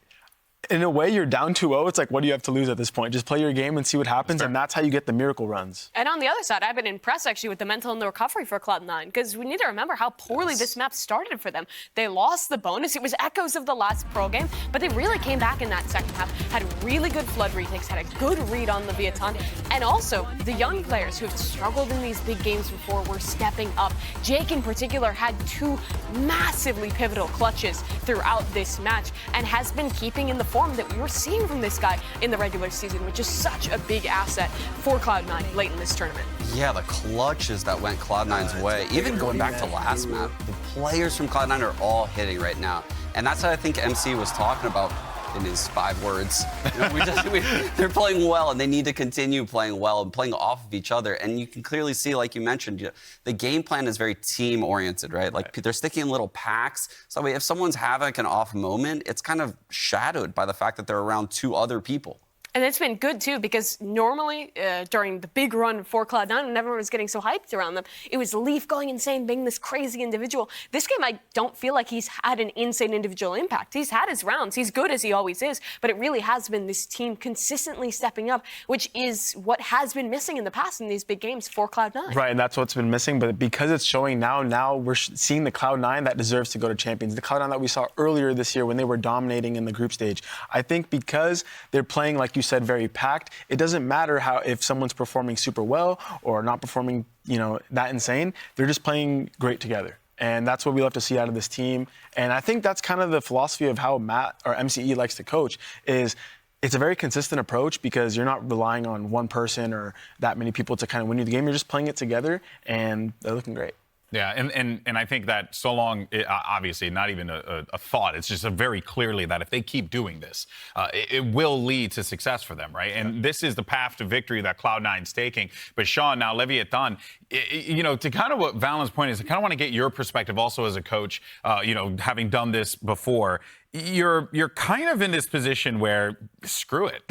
in a way you're down 2-0. It's like, what do you have to lose at this point? Just play your game and see what happens, and that's how you get the miracle runs. And on the other side, I've been impressed actually with the mental and the recovery for Cloud9, because we need to remember how poorly this map started for them. They lost the bonus. It was echoes of the last pro game, but they really came back in that second half, had really good flood retakes, had a good read on Leviathan, and also the young players who have struggled in these big games before were stepping up. Jake in particular had 2 massively pivotal clutches throughout this match and has been keeping in the form that we were seeing from this guy in the regular season, which is such a big asset for Cloud9 late in this tournament. Yeah, the clutches that went Cloud9's way, even going back to last map, the players from Cloud9 are all hitting right now. And that's what I think MC was talking about in his 5 words. You know, they're playing well, and they need to continue playing well and playing off of each other. And you can clearly see, like you mentioned, the game plan is very team-oriented, right? Like, they're sticking in little packs. So that way, if someone's having like an off moment, it's kind of shadowed by the fact that they're around 2 other people. And it's been good, too, because normally during the big run for Cloud9, when everyone was getting so hyped around them, it was Leaf going insane, being this crazy individual. This game, I don't feel like he's had an insane individual impact. He's had his rounds. He's good as he always is. But it really has been this team consistently stepping up, which is what has been missing in the past in these big games for Cloud9. Right, and that's what's been missing. But because it's showing now we're seeing the Cloud9 that deserves to go to Champions. The Cloud9 that we saw earlier this year when they were dominating in the group stage. I think because they're playing, like you said, very packed, it doesn't matter if someone's performing super well or not performing, that insane. They're just playing great together. And that's what we love to see out of this team. And I think that's kind of the philosophy of how Matt or MCE likes to coach is it's a very consistent approach because you're not relying on one person or that many people to kind of win you the game. You're just playing it together, and they're looking great. Yeah, and I think that so long, obviously not even a thought, it's just very clearly that if they keep doing this, it will lead to success for them, right? And this is the path to victory that Cloud9's taking. But Sean, now Leviathan, to kind of what Valen's point is, I kind of want to get your perspective also as a coach, having done this before. You're kind of in this position where screw it,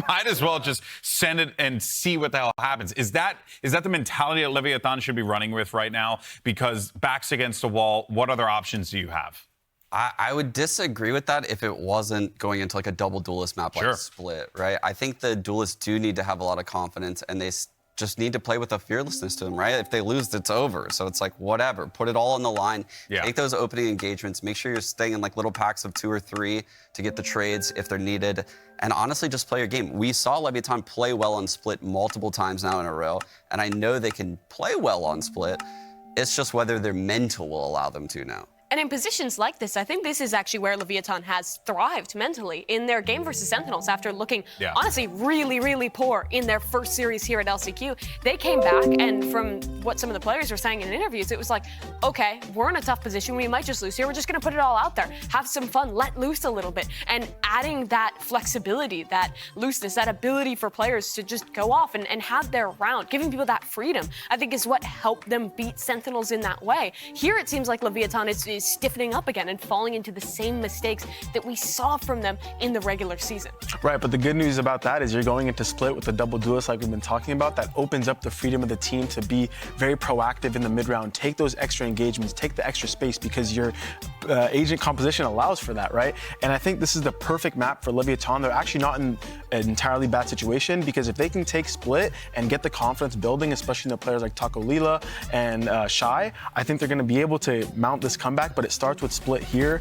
might as well just send it and see what the hell happens. Is that the mentality that Leviathan should be running with right now? Because back's against the wall, what other options do you have? I would disagree with that if it wasn't going into like a double duelist map like Split, right? I think the duelists do need to have a lot of confidence, and they just need to play with a fearlessness to them, right? If they lose, it's over. So it's like, whatever, put it all on the line. Take those opening engagements. Make sure you're staying in like little packs of 2 or 3 to get the trades if they're needed. And honestly, just play your game. We saw Leviathan play well on Split multiple times now in a row. And I know they can play well on Split. It's just whether their mental will allow them to now. And in positions like this, I think this is actually where Leviathan has thrived mentally in their game versus Sentinels after looking, honestly, really, really poor in their first series here at LCQ. They came back, and from what some of the players were saying in interviews, it was like, okay, we're in a tough position. We might just lose here. We're just going to put it all out there, have some fun, let loose a little bit. And adding that flexibility, that looseness, that ability for players to just go off and have their round, giving people that freedom, I think is what helped them beat Sentinels in that way. Here it seems like Leviathan is is stiffening up again and falling into the same mistakes that we saw from them in the regular season. Right, but the good news about that is you're going into split with a double duelist like we've been talking about. That opens up the freedom of the team to be very proactive in the mid-round, take those extra engagements, take the extra space because your agent composition allows for that, right? And I think this is the perfect map for Leviathan. They're actually not in an entirely bad situation because if they can take split and get the confidence building, especially in the players like Taco Lila and Shy, I think they're going to be able to mount this comeback, but it starts with split here.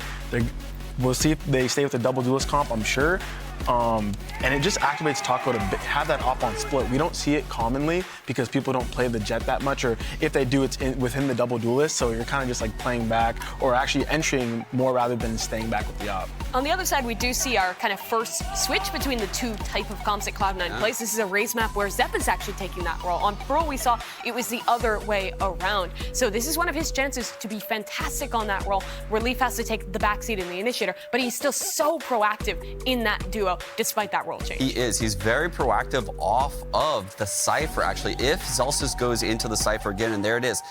We'll see if they stay with the double duelist comp, I'm sure. And it just activates Taco to have that op on split. We don't see it commonly because people don't play the jet that much, or if they do, it's within the double duelist, so you're kind of just like playing back or actually entering more rather than staying back with the op. On the other side, we do see our kind of first switch between the two type of comps that Cloud9 plays. This is a raise map where Zepp is actually taking that role. On Pearl, we saw it was the other way around. So this is one of his chances to be fantastic on that role, where Leaf has to take the backseat in the initiator, but he's still so proactive in that duo, despite that role change. He is. He's very proactive off of the Cypher, actually. If Zelsis goes into the Cypher again, and there it is,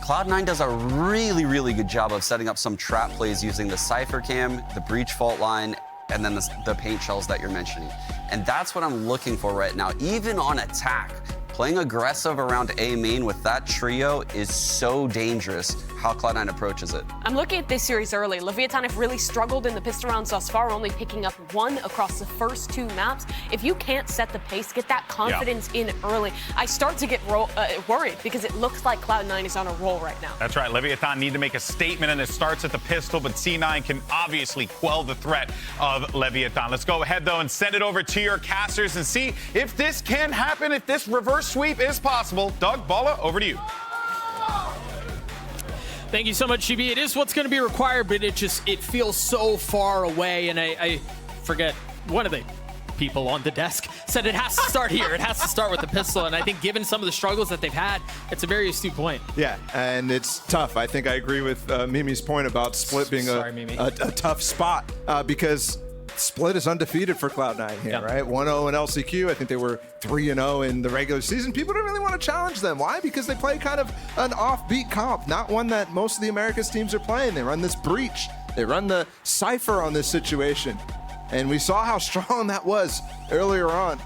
Cloud9 does a really, really good job of setting up some trap plays using the Cypher cam, the breach fault line, and then the paint shells that you're mentioning. And that's what I'm looking for right now. Even on attack, playing aggressive around A main with that trio is so dangerous, how Cloud9 approaches it. I'm looking at this series early. Leviathan have really struggled in the pistol rounds thus far, only picking up 1 across the first 2 maps. If you can't set the pace, get that confidence in early, I start to get worried because it looks like Cloud9 is on a roll right now. That's right. Leviathan need to make a statement, and it starts at the pistol, but C9 can obviously quell the threat of Leviathan. Let's go ahead, though, and send it over to your casters and see if this can happen, if this reverse sweep is possible. Doug, Balla, over to you. Thank you so much, GB. It is what's going to be required, but it feels so far away, and I forget, one of the people on the desk said it has to start here. It has to start with the pistol, and I think given some of the struggles that they've had, it's a very astute point. Yeah, and it's tough. I think I agree with Mimi's point about split being a tough spot because split is undefeated for Cloud9 here, right? 1-0 in LCQ. I think they were 3-0 in the regular season. People don't really want to challenge them. Why? Because they play kind of an offbeat comp, not one that most of the Americas teams are playing. They run this breach. They run the Cypher on this situation. And we saw how strong that was earlier on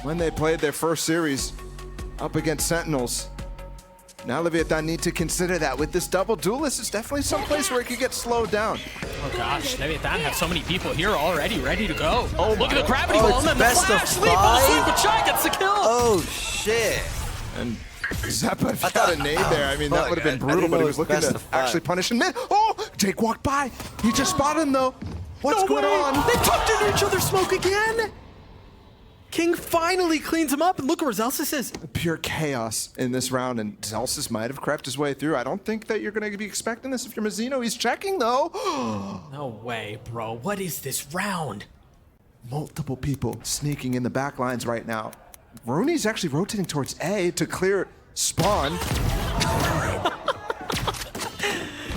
when they played their first series up against Sentinels. Now Leviathan need to consider that. With this double duelist, it's definitely someplace where it could get slowed down. Oh gosh, Leviathan have so many people here already ready to go. Oh, look at the gravity ball and then the flash. Sleep, but Shy gets the kill. Oh shit. And Zeppa got a nade there. I mean, that would have been brutal, but he was looking to actually punish him. Oh, Jake walked by. He just spotted him though. What's going on? They tucked into each other's smoke again. King finally cleans him up, and look where Zelsis is. Pure chaos in this round, and Zelsis might have crept his way through. I don't think that you're going to be expecting this if you're Mazzino. He's checking, though. No way, bro. What is this round? Multiple people sneaking in the back lines right now. Rooney's actually rotating towards A to clear spawn.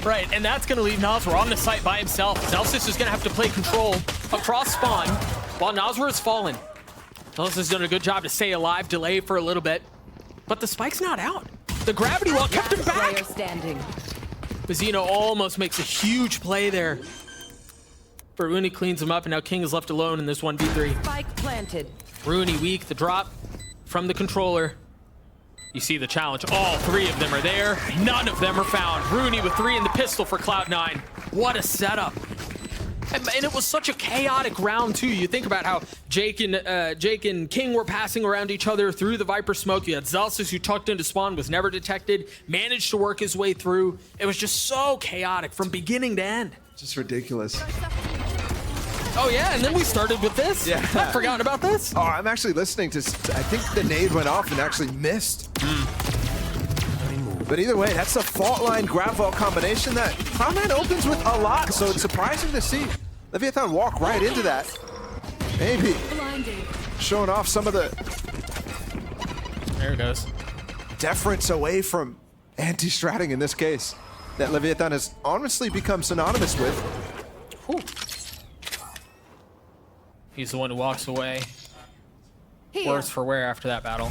Right, and that's going to leave Nasr on the site by himself. Zelsis is going to have to play control across spawn while Nasr is fallen. Zelsis has done a good job to stay alive, delay for a little bit, but the spike's not out. The gravity wall kept him back. Mazzino almost makes a huge play there. But Rooney cleans him up, and now King is left alone in this 1v3. Spike planted. Rooney weak, the drop from the controller. You see the challenge. All 3 of them are there. None of them are found. Rooney with 3 in the pistol for Cloud9. What a setup. And it was such a chaotic round, too. You think about how Jake and King were passing around each other through the Viper smoke. You had Zelsis, who tucked into spawn, was never detected, managed to work his way through. It was just so chaotic from beginning to end. Just ridiculous. Oh, yeah, and then we started with this? Yeah. I've forgotten about this. Oh, I'm actually listening to... I think the nade went off and actually missed. But either way, that's a fault line grab vault combination that Cloud9 opens with a lot, so it's surprising to see Leviathan walk right into that. Maybe showing off some of the... There it goes. Deference away from anti-stratting in this case that Leviathan has honestly become synonymous with. Whew. He's the one who walks away. Worse for wear after that battle.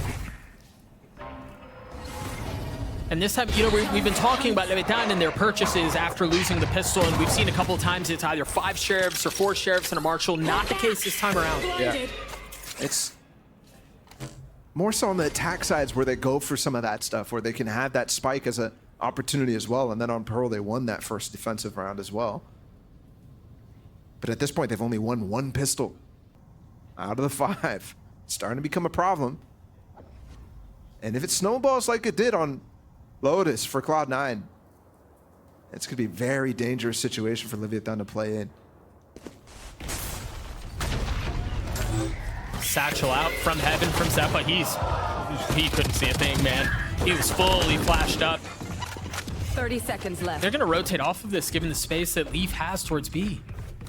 And this time, you know, we've been talking about Leviathan and their purchases after losing the pistol, and we've seen a couple of times it's either 5 sheriffs or 4 sheriffs and a marshal. Not the case this time around. Yeah. It's more so on the attack sides where they go for some of that stuff, where they can have that spike as an opportunity as well. And then on Pearl, they won that first defensive round as well. But at this point, they've only won 1 pistol out of the 5. It's starting to become a problem. And if it snowballs like it did on Lotus for Cloud9, it's going to be a very dangerous situation for Leviathan to play in. Satchel out from heaven from Zeppa. He couldn't see a thing, man. He was fully flashed up. 30 seconds left. They're going to rotate off of this given the space that Leaf has towards B.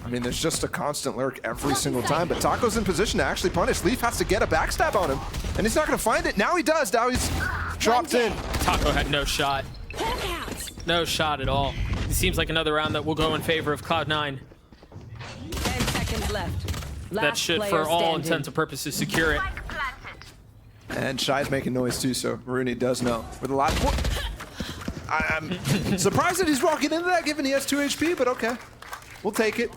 I mean, there's just a constant lurk every single time, but Taco's in position to actually punish. Leaf has to get a backstab on him, and he's not going to find it. Now he does. Now he's dropped in. Taco had no shot. No shot at all. It seems like another round that will go in favor of Cloud9. 10 seconds left. That should, for all intents and purposes, secure it. And Shy's making noise too, so Rooney does know. With a lot. I'm surprised that he's walking into that, given he has 2 HP, but okay, we'll take it.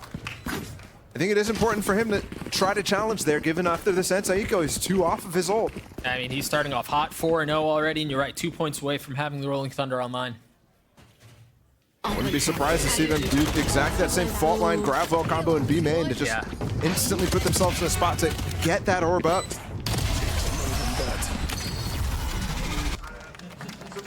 I think it is important for him to try to challenge there, given after the Sensei Eco, he's 2 off of his ult. I mean, he's starting off hot 4-0 already, and you're right, 2 points away from having the Rolling Thunder online. Wouldn't be surprised to see them do exact that same fault line grab well combo in B main to just instantly put themselves in a spot to get that orb up.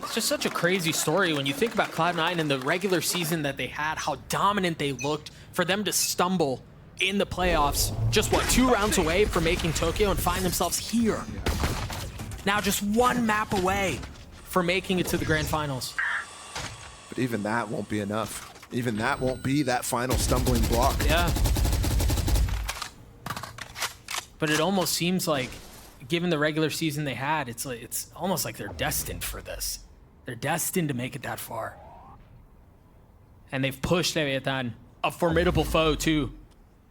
It's just such a crazy story when you think about Cloud9 and the regular season that they had, how dominant they looked, for them to stumble in the playoffs, just what, 2 rounds away from making Tokyo and find themselves here. Now just 1 map away from making it to the grand finals. But even that won't be enough. Even that won't be that final stumbling block. Yeah. But it almost seems like, given the regular season they had, it's almost like they're destined for this. They're destined to make it that far. And they've pushed Leviathan, a formidable foe too.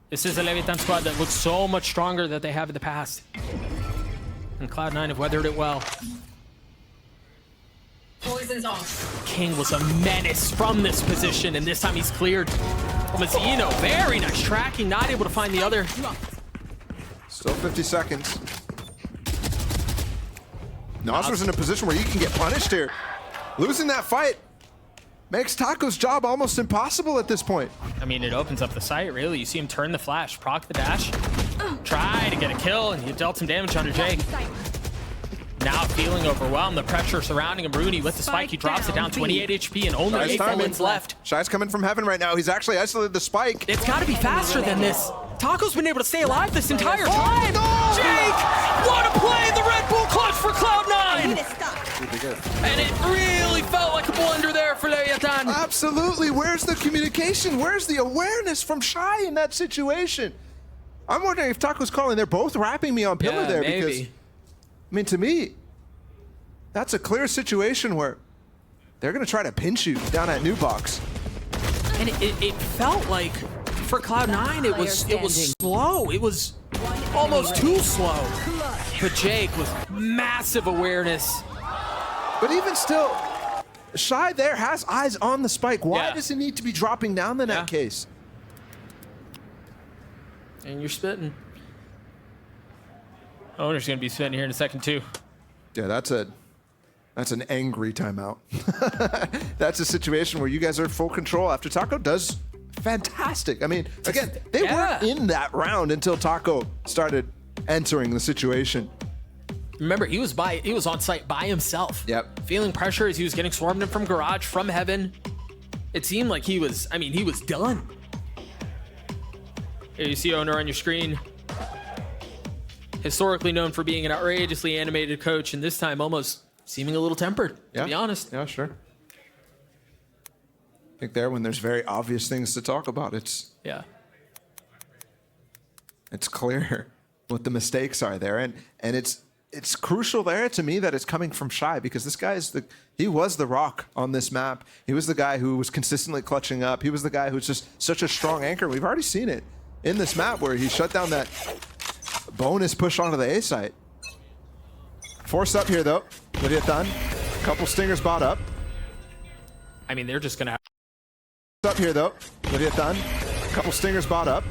This is a Leviathan squad that looks so much stronger than they have in the past. And Cloud9 have weathered it well. Poison's off. King was a menace from this position, and this time he's cleared. Mazzino, very nice tracking, not able to find the other. Still 50 seconds. Nosra's in a position where he can get punished here. Losing that fight makes Taco's job almost impossible at this point. I mean, it opens up the site, really. You see him turn the flash, proc the dash, try to get a kill, and he dealt some damage under Jake. Now feeling overwhelmed, the pressure surrounding him. Rooney with the spike, he drops it down, 28 HP and only 8 seconds left. Shy's coming from heaven right now. He's actually isolated the spike. It's got to be faster than this. Taco's been able to stay alive this entire time. No! Jake, what a play! The Red Bull clutch for Cloud9. And it really felt like a blunder there for Leviathan. Absolutely. Where's the communication? Where's the awareness from Shy in that situation? I'm wondering if Taco's calling. They're both wrapping me on pillar there maybe. because, I mean, to me, that's a clear situation where they're going to try to pinch you down at new box. And it felt like for Cloud9 it was slow. It was almost too slow. But Jake with massive awareness. But even still, Shy there has eyes on the spike. Why does he need to be dropping down in that case? And you're spitting. Owner's gonna be spitting here in a second too. Yeah, that's an angry timeout. That's a situation where you guys are in full control after Taco does fantastic. I mean, again, they weren't in that round until Taco started entering the situation. Remember, he was on site by himself. Yep. Feeling pressure as he was getting swarmed in from garage, from heaven. It seemed like he was done. Here you see Owner on your screen. Historically known for being an outrageously animated coach, and this time almost seeming a little tempered, to be honest. Yeah, sure. I think there, when there's very obvious things to talk about, it's clear what the mistakes are there, and it's crucial there to me that it's coming from Shy, because this guy he was the rock on this map. He was the guy who was consistently clutching up. He was the guy who's just such a strong anchor. We've already seen it in this map where he shut down that bonus push onto the A site. Forced up here though, Leviathan. Couple stingers bought up. I mean, they're just gonna have up here though. Leviathan. Couple stingers bought up.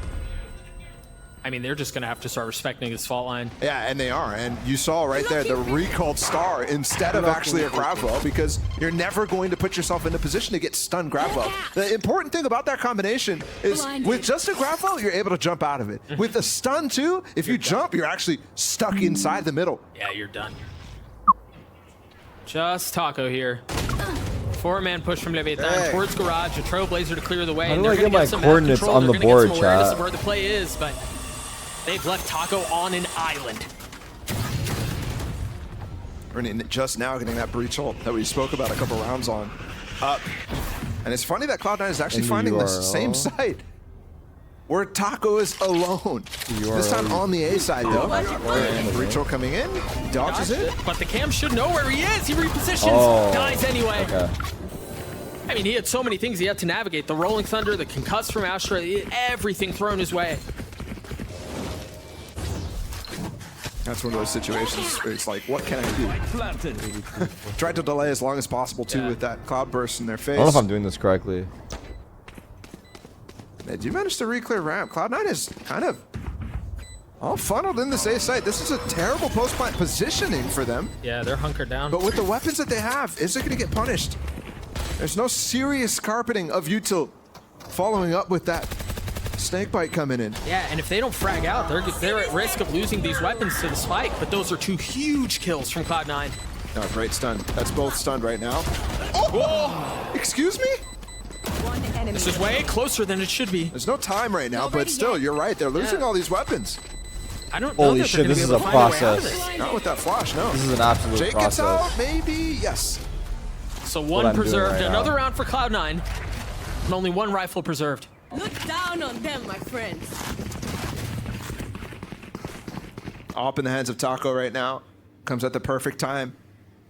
I mean, they're just gonna have to start respecting this fault line. Yeah, and they are. And you saw right there the recalled star instead of actually a grab well, because you're never going to put yourself in a position to get stunned grab well. The important thing about that combination is with just a grab well, you're able to jump out of it. With a stun too, if you jump, you're actually stuck inside the middle. Yeah, you're done. Just Taco here. 4-man push from Leviathan towards Garage, a Trailblazer to clear the way. How do I get my coordinates on the board, chat? Of where the play is, but they've left Taco on an island. We're just now getting that breach ult that we spoke about a couple rounds on up. And it's funny that Cloud9 is actually finding the same site where Taco is alone. This time on the A side though. And breach ult coming in, dodges it. But the cam should know where he is. He repositions, dies anyway. Okay. I mean, he had so many things he had to navigate. The Rolling Thunder, the concuss from Astra, everything thrown his way. That's one of those situations where it's like, what can I do? Tried to delay as long as possible too with that cloud burst in their face. I don't know if I'm doing this correctly. They do manage to re-clear ramp. Cloud9 is kind of all funneled in this A site. This is a terrible post-plant positioning for them. Yeah, they're hunkered down. But with the weapons that they have, is it going to get punished? There's no serious carpeting of util following up with that snakebite coming in. Yeah, and if they don't frag out, they're at risk of losing these weapons to the spike, but those are two huge kills from Cloud9. Oh, great stun. That's both stunned right now. Oh! Excuse me? This is way closer than it should be. There's no time right now, but still, you're right. They're losing all these weapons. I don't know. Holy shit, this is a process. Not with that flash, no. This is an absolute Jake process. gets out, maybe, yes. So one preserved, another round for Cloud9, and only one rifle preserved. Look down on them, my friends. Up in the hands of Taco right now. Comes at the perfect time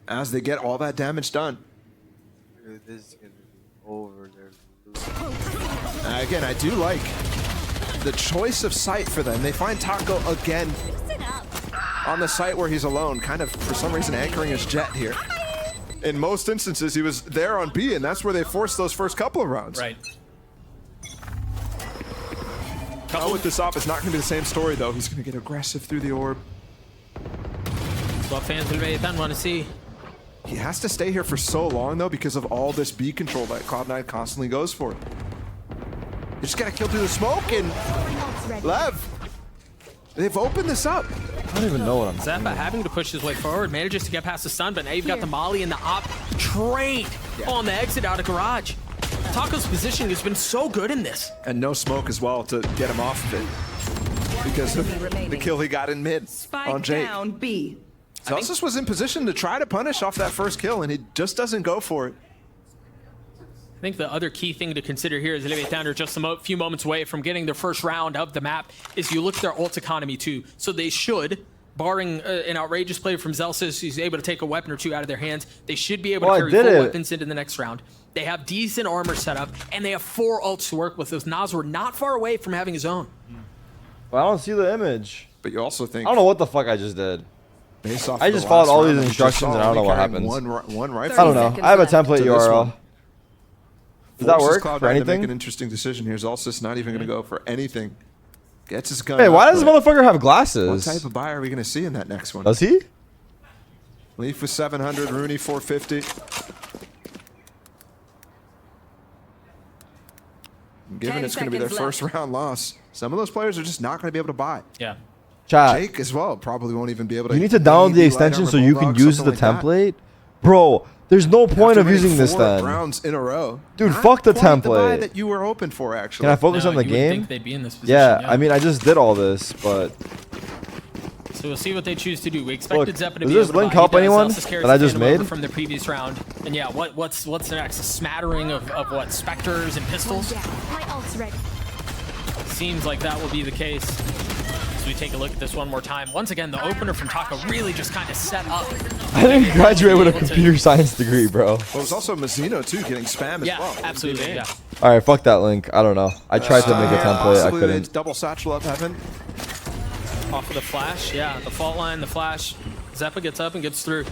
as they get all that damage done. Dude, this is gonna be over there. Again, I do like the choice of site for them. They find Taco again on the site where he's alone, kind of for some reason anchoring his jet here. In most instances, he was there on B, and that's where they forced those first couple of rounds. Right. Now with this off, it's not going to be the same story, though. He's going to get aggressive through the orb. That's what fans of Leviathan want to see. He has to stay here for so long, though, because of all this B control that Cloud9 constantly goes for. They just got to kill through the smoke, and Lev, they've opened this up. I don't even know what I'm doing. Zappa having to push his way forward, manages to get past the stun, but now you've got the Molly and the op trained on the exit out of Garage. Taco's positioning has been so good in this. And no smoke as well to get him off of it. Because of the kill he got in mid on Jake. Down B. Celsius was in position to try to punish off that first kill, and he just doesn't go for it. I think the other key thing to consider here is Leviathan are just a few moments away from getting their first round of the map, is you look at their ult economy too. So they should, barring an outrageous play from Celsius, who's able to take a weapon or two out of their hands, they should be able to carry full weapons into the next round. They have decent armor set up, and they have 4 ults to work with. Those Nas were not far away from having his own. Well, I don't see the image. But you also think... I don't know what the fuck I just did. Based off I just followed all these instructions and I don't know what happens. One rifle. I don't know. I have a template URL. Does that work for anything? Make an interesting decision here. Zalsis not even going to go for anything. Gets his gun. Hey, why does this up, motherfucker have glasses? What type of buy are we going to see in that next one? Does he? Leaf with 700, Rooney 450. Given it's going to be their first round loss, some of those players are just not going to be able to buy. Yeah. Chat. Jake as well probably won't even be able to. You need to download the extension so you can use the template. Bro, there's no point of using this then. Rounds in a row. Dude, fuck the template. The buy that you were open for, actually. Can I focus on the you game? would think they'd be in this position, yeah, I mean, I just did all this, but... So we'll see what they choose to do. We expected Zeppa to be does this link help anyone that I just made? From the previous round. And yeah, what's next? A smattering of what? Specters and pistols? My ult's ready. Seems like that will be the case. As we take a look at this one more time. Once again, the opener from Taco really just kind of set up. I didn't graduate with a computer science degree, bro. Well, it was also Mazzino, too, getting spam as well. Yeah, absolutely, yeah. All right, fuck that link. I don't know. I tried to make a template. I couldn't. Double satchel up heaven. Off of the flash, yeah. The fault line, the flash. Zeppa gets up and gets through.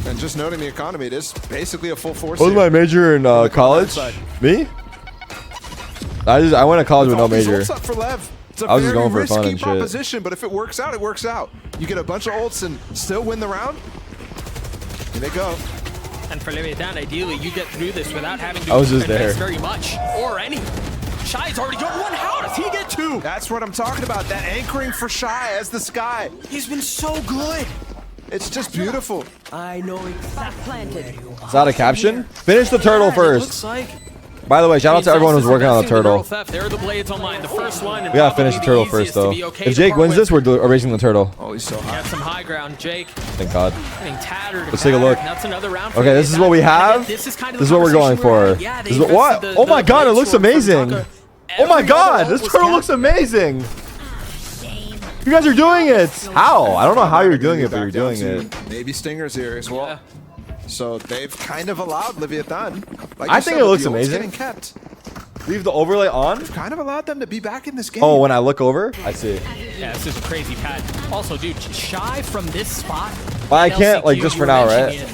And just noting the economy, it is basically a full force. What was my major in college? Me? I went to college with no major. Up for Lev. It's a I was just very going for fun risky and shit. proposition, but if it works out, it works out. You get a bunch of ults and still win the round. Here they go. And for Leviathan, ideally, you get through this without having to I was just invest there. very much or any. Shy's already got one. How does he get two? That's what I'm talking about. That anchoring for Shy as the Sky. He's been so good. It's just beautiful. I know exactly. Is that a caption? Finish the turtle first. Looks like. By the way, shout out to everyone who's working on the turtle. There are the blades online. The first one. We gotta finish the turtle first, though. If Jake wins this, we're erasing the turtle. Oh, he's so high. Got some high ground, Jake. Thank God. Getting tattered. Let's take a look. That's another round. Okay, this is what we have. This is what we're going for. This is what? Oh my God, it looks amazing. Oh my God, this turtle looks amazing. You guys are doing it. How? I don't know how you're doing it, but you're doing it. Maybe Stingers here as well. So they've kind of allowed Leviathan. Like I think it looks amazing. Getting kept. Leave the overlay on. They've kind of allowed them to be back in this game. Oh, when I look over, I see. Yeah, this is a crazy pad. Also, dude, Shy from this spot. But I can't, like, just for now, right?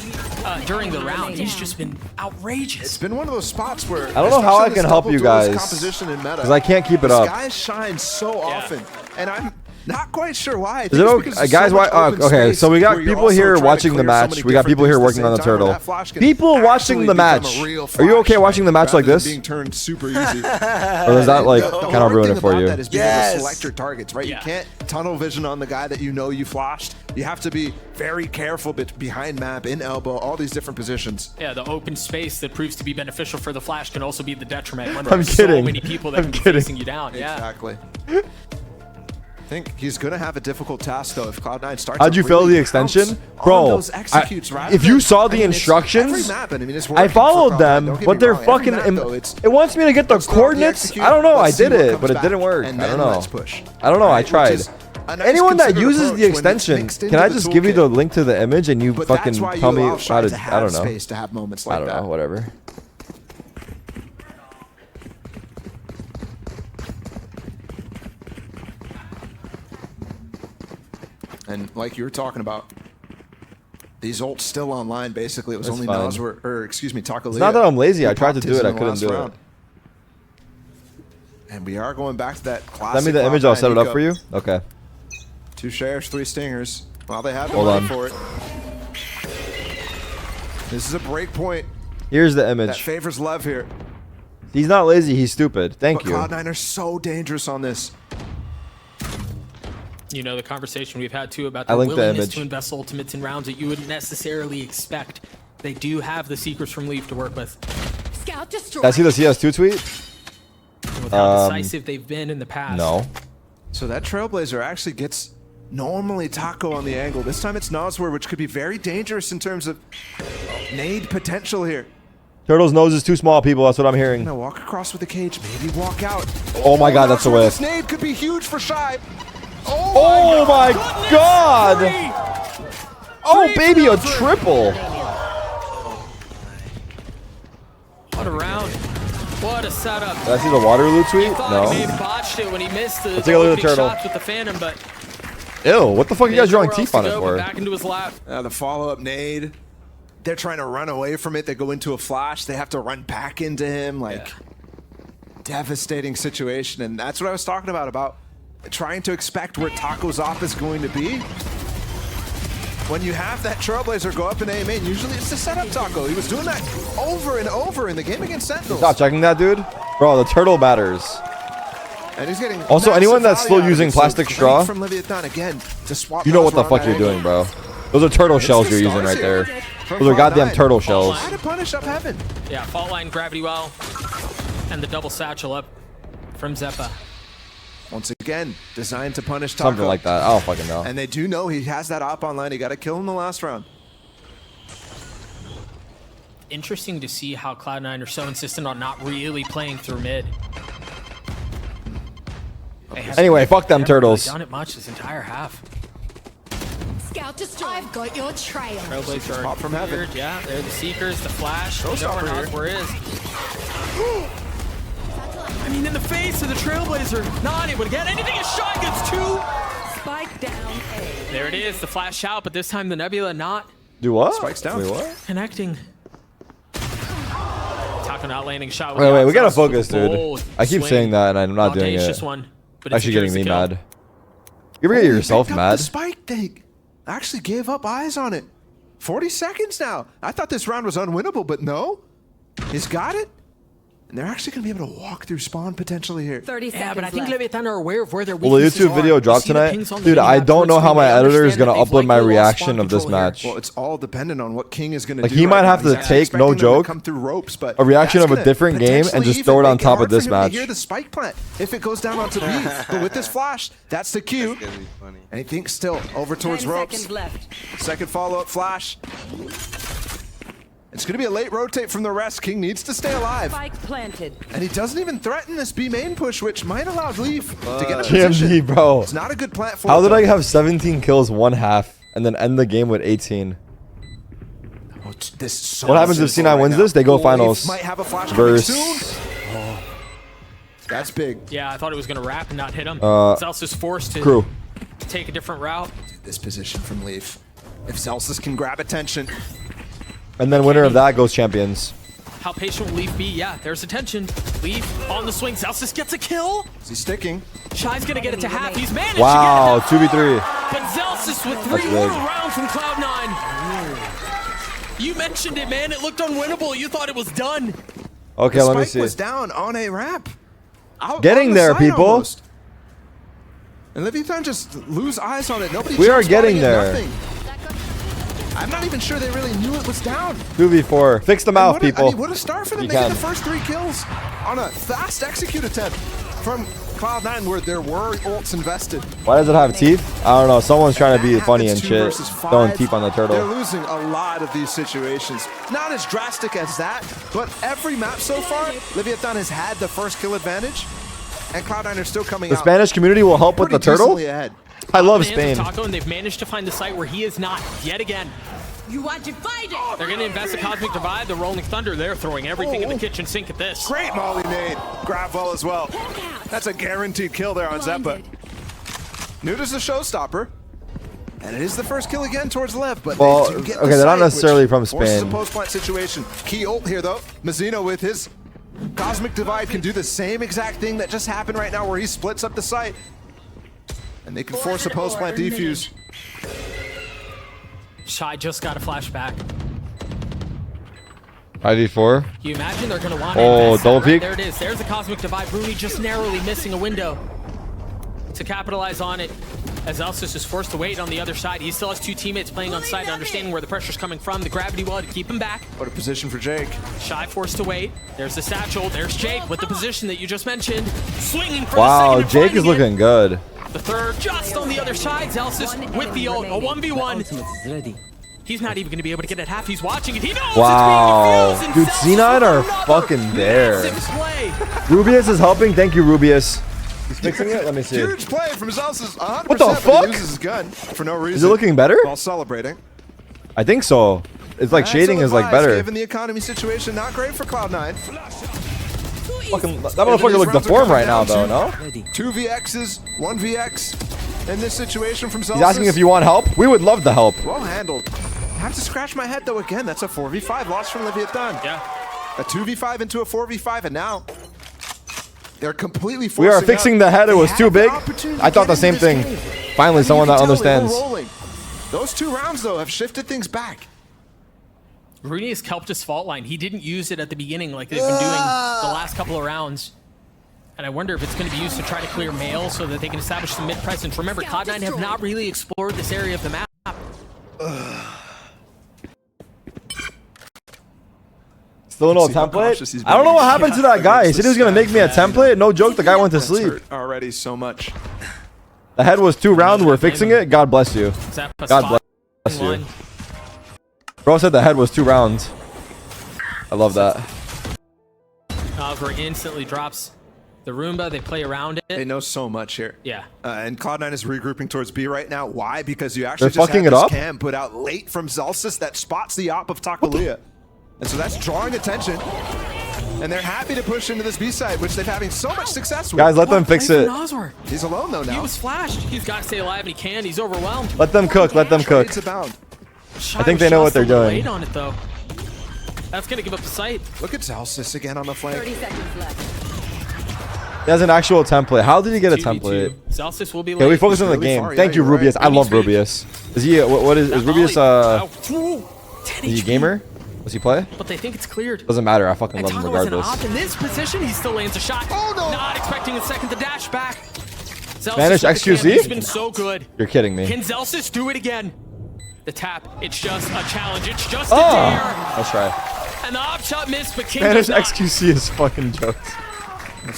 During the round, he's just been outrageous. It's been one of those spots where I don't know how I can help you guys because I can't keep it up. Guys shine so often, and I'm not quite sure why. Is it okay, guys? Why? Okay, so we got people here watching the match. We got people here working on the turtle. People watching the match. Are you okay watching the match like this? Being turned super easy. Or does that like kind of ruin it for you? That is being able to select your targets, right? You can't tunnel vision on the guy that you know you flashed. You have to be very careful behind map, in elbow, all these different positions. Yeah, the open space that proves to be beneficial for the flash can also be the detriment when I'm there's kidding. so many people that I'm can be kidding. facing you down. Yeah, exactly. I think he's going to have a difficult task, though, if Cloud9 starts. How'd you feel the extension? Bro, if you saw the instructions, I followed them, but they're fucking... It wants me to get the coordinates. I don't know, I did it, but it didn't work. I don't know. I don't know, I tried. Anyone that uses the extension, can I just give you the link to the image and you fucking tell me how to... I don't know. I don't know, whatever. And like you were talking about, these ults still online, basically. It was That's only fine. Nazwa, or excuse me, Taco. It's not that I'm lazy. I tried to do it. I couldn't do it. And we are going back to that classic. Send me the image. I'll set it up for you. Okay. 2 shares, 3 stingers. Well, they have Hold the on. money for it. This is a break point. Here's the That image. favors Lev here. He's not lazy. He's stupid. Thank you. Cloud9 are so dangerous on this. You know, the conversation we've had too about I the linked the willingness image. to invest ultimates in rounds that you wouldn't necessarily expect. They do have the secrets from Leaf to work with. Scout destroyed. Did I see the CS2 tweet? With how decisive they've been in the past. No. So that Trailblazer actually gets normally Taco on the angle. This time it's Nazwa, which could be very dangerous in terms of nade potential here. Turtle's nose is too small, people. That's what I'm hearing. Gonna walk across with the cage, maybe walk out. Oh my God, that's a Nazwa, whiff. This nade could be huge for Shy. Oh my God! Oh baby, a triple! What a round. What a setup. Did I see the Waterloo tweet? He may have No. botched it when he missed the Let's take a look at the opening turtle. shots with the Phantom, but Ew, what the fuck are you guys drawing nowhere teeth else on to it go for? but back into his lap. The follow-up nade. They're trying to run away from it. They go into a flash. They have to run back into him. Like, devastating situation. And that's what I was talking about trying to expect where Taco's op is going to be. When you have that Trailblazer go up in A main, usually it's the setup Taco. He was doing that over and over in the game against Sentinels. Stop checking that, dude. Bro, the turtle matters. And he's getting Also, massive anyone that's value still out of using it. So plastic great straw, from Leviathan again to swap you know what the Nazwa fuck on you're that doing, angle. bro. Those are turtle shells you're using right there. Those are goddamn turtle shells. Try to punish up heaven. Yeah, fault line gravity well. And the double satchel up from Zeppa. Once again, designed to punish Taco. Something like that. I don't fucking know. And they do know he has that op online. You got to kill him the last round. Interesting to see how Cloud9 are so insistent on not really playing through mid. Anyway, fuck them turtles. They've done it much this entire half. Scout destroyed. I've got your trail. Trailblazers Pop are from heaven. cleared. Yeah, they're the Seekers, the Flash. No You know where stopper Nazwa is. I mean, in the face of the Trailblazer, not able to get anything. A shot gets 2. Spike down A. There it is, the flash out, but this time the Nebula not Do what? Spikes down. Wait, what? Connecting. Taco not landing a shot. Wait, we gotta focus, dude. Bold I keep swing. saying that, and I'm not doing Audacious it. one, but it's Actually getting me kill. mad. You ever get yourself Picked up mad? The spike, they actually gave up eyes on it. 40 seconds now. I thought this round was unwinnable, but no. He's got it. And they're actually going to be able to walk through spawn potentially here. 30 seconds Yeah, but I think left. Leviathan are aware of where their Will the weaknesses YouTube video are. drop You see the tonight? pings on the Dude, I minimap don't know towards how me. my I editor is understand going to that they've upload my likely lost reaction spawn of this control here. match. Well, it's all dependent on what King is going to Like, do. he might right have now. to He's take, expecting no them to joke, come through ropes, but a reaction that's of a gonna different game and potentially just even throw it on make top of hard for this him to match. hear the spike plant if it goes down onto B. But with this flash, that's the cue. And he thinks still over towards 10 ropes. seconds left. Second follow-up flash. It's going to be a late rotate from the rest. King needs to stay alive. Spike planted. And he doesn't even threaten this B main push, which might allow Leaf to get a position. GMD, bro. It's not a good plant for How did him. I have 17 kills 1/2 and then end the game with 18? Oh, this is so What happens if simple C9 wins now. this? They go Leaf finals. might have a flash coming Verse. soon. Oh, that's big. Yeah, I thought it was going to wrap and not hit him. Zelsus is forced to Crew. take a different route. This position from Leaf. If Zelsus can grab attention. And then winner of that goes champions. How patient will Leaf be? Yeah, there's attention. Leaf on the swing. Zelsus gets a kill. Is he sticking? Shy's going to get it to half. He's managed Wow, to get it to 2v3. But Zelsus with That's 3 more big. round from Cloud9. You mentioned it, man. It looked unwinnable. You thought it was done. Okay, The let me spike see. was down on a ramp. Out Getting on the there, side people. almost. And Leviathan just lose eyes on it. Nobody We are jumps spotting getting it, there. nothing. I'm not even sure they really knew it was down. 2v4. Fix the mouth, people. I mean, what a start for them. You They get can. the first 3 kills on a fast execute attempt from Cloud9 where there were ults invested. Why does it have teeth? I don't know. Someone's trying to be funny and Happens 2 shit. versus 5. Throwing teeth on the They're turtle. losing a lot of these situations. Not as drastic as that, but every map so far, Leviathan has had the first kill advantage, and Cloud9 are still coming The out. Spanish community will help with the pretty turtle. decently ahead. I love The hands Spain. of Taco, and they've managed to find the site where he is not yet again. You want to fight it? They're going to invest the Cosmic Divide. The Rolling Thunder, they're throwing everything in the kitchen sink at this. Great Molly nade. Grab well as well. That's a guaranteed kill there on Zeppa. Nuda's the showstopper. And it is the first kill again towards Lev, but Well, they do get okay, the they're not site, necessarily which from forces Spain. a post-plant situation. Key ult here, though. Mazzino with his Cosmic Divide can do the same exact thing that just happened right now where he splits up the site. And they can force a post-plant defuse. Shy just got a flashback. 5v4. Can you imagine they're going to want to Oh, invest double that, right? peek. There it is. There's the Cosmic Divide. Bruni just narrowly missing a window to capitalize on it. As Elsus is forced to wait on the other side. He still has 2 teammates playing on site, understanding where the pressure's coming from. The gravity well to keep him back. What a position for Jake. Shy forced to wait. There's the satchel. There's Jake with the position that you just mentioned. Swinging for Wow, the second and Jake is finding it. looking good. The third just on the other side. Zelsus with the ult. A 1v1. He's not even going to be able to get it half. He's watching it. He knows Wow. it's being defused. Dude, Zelsus C9 are with another fucking there. massive play. Rubius is helping. Thank you, Rubius. He's fixing it. Let me see. Huge play from Zelsus. 100%. What the but fuck? He uses his gun for no reason. Is it looking better? While celebrating. I think so. It's like shading is like better. Given the economy situation, not great for Cloud9. Fucking, that motherfucker looks deformed right now, though, no? 2 VXs, 1 VX in this situation from Zelsus. He's asking if you want help. We would love the help. Well handled. I have to scratch my head, though, again. That's a 4v5 loss from Leviathan. Yeah. A 2v5 into a 4v5, and now they're completely We forcing are fixing up. the head. It was They too have the big. opportunity I to thought the get same into this thing. game. Finally, And someone you that can tell they were understands. rolling. Those 2 rounds, though, have shifted things back. Rooney has kelped his fault line. He didn't use it at the beginning like they've been doing the last couple of rounds. And I wonder if it's going to be used to try to clear mail so that they can establish some mid-presence. Remember, Cloud9 have not really explored this area of the map. Still no See how cautious template? he's I don't know what being. happened to that guy. He said he was going to make me a template. No joke, the guy went to That's sleep. hurt already so much. The head was 2 rounds. We're fixing it. God bless you. God bless you. Bro said the head was 2 rounds. I love that. Oliver instantly drops the Roomba. They play around it. They know so much here. Yeah. And Cloud9 is regrouping towards B right now. Why? Because you actually They're just fucking had it this up? cam put out late from Zelsus that spots the op of Takalia. And so that's drawing attention. And they're happy to push into this B side, which they're having so much success with. Guys, let them fix it. He's alone though now. He was flashed. He's got to stay alive and he can. He's overwhelmed. Let them cook. Let them cook. Trades abound. I think they know what they're doing. Late on it though. That's gonna give up the site. Look at Zelsis again on the flank. 30 seconds left. He has an actual template. How did he get a template? Zelsis will be late. Okay, we focus on the game. Thank you, Rubius. I love Rubius. Is he? What is Rubius? Is he a gamer? Does he play? But they think it's cleared. Doesn't matter. I fucking love him regardless. In this position, he still lands a shot. Oh no! Not expecting a second to dash back. Spanish XQC? He's been so good. You're kidding me. Can Zelsis do it again? The tap. It's just a challenge. It's just a dare. Let's try. And the op shot missed, but King Spanish XQC is fucking jokes.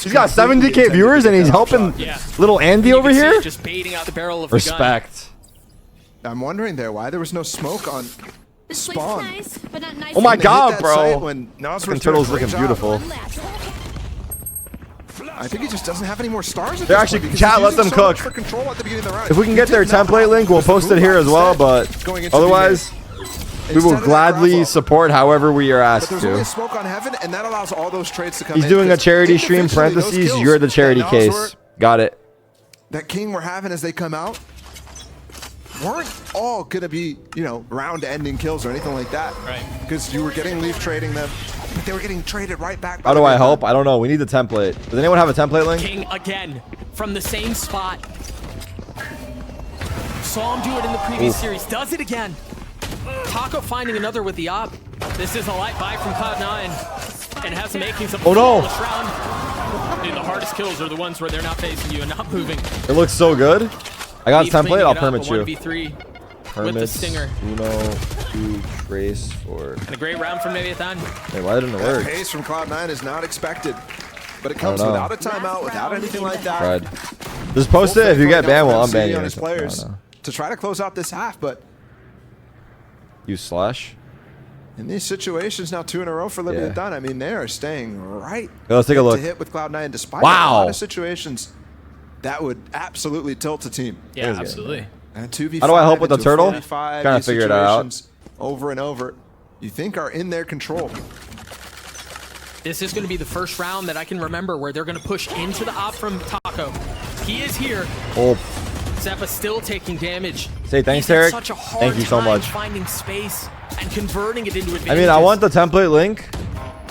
He's got 70k viewers and he's helping little Andy over here. Just baiting out the barrel of Respect. I'm wondering there why there was no smoke on spawn. Nice, but not nice. Oh my god, bro. Fucking Turtle's looking beautiful. I think he just doesn't have any more stars. They're actually, chat, let them cook. If we can get their template link, we'll post it here as well, but otherwise, we will gladly support however we are asked There's to. only smoke on heaven, and that allows all those trades to come He's in. doing a charity stream, parentheses, you're the charity case. Got it. That king we're having as they come out weren't all going to be, you know, round-ending kills or anything like that. Right. Because you were getting leave trading them, but they were getting traded right back. How do I help? I don't know. We need the template. Does anyone have a template link? King again from the same spot. Saw him do it in the previous series. Does it again. Taco finding another with the op. This is a light buy from Cloud9 and has the makings of a flawless round. Dude, the hardest kills are the ones where they're not facing you and not moving. It looks so good. I got the template. I'll permit you. 1v3 Permits, with the stinger. Uno, 2, trace, 4. And a great round from Leviathan. Wait, why didn't it work? Pace from Cloud9 is not expected, but it comes without a timeout, without anything like that. Right. Just post it. If you get banned, well, I'm banning on his players to try to close out this half, but use slash. in these situations now 2 in a row for Leviathan, I mean, they are staying right. Let's take a look. To hit with Cloud9 despite a lot of situations that would absolutely tilt a team. Yeah, absolutely. And 2v5 How do I help with the turtle? Trying to figure it out. Over and over, you think are in their control. This is going to be the first round that I can remember where they're going to push into the op from Taco. He is here. Oh. Zeppa still taking damage. Say thanks, He's had Eric. such a hard Thank you so time much. finding space and converting it into advantages. I mean, I want the template link,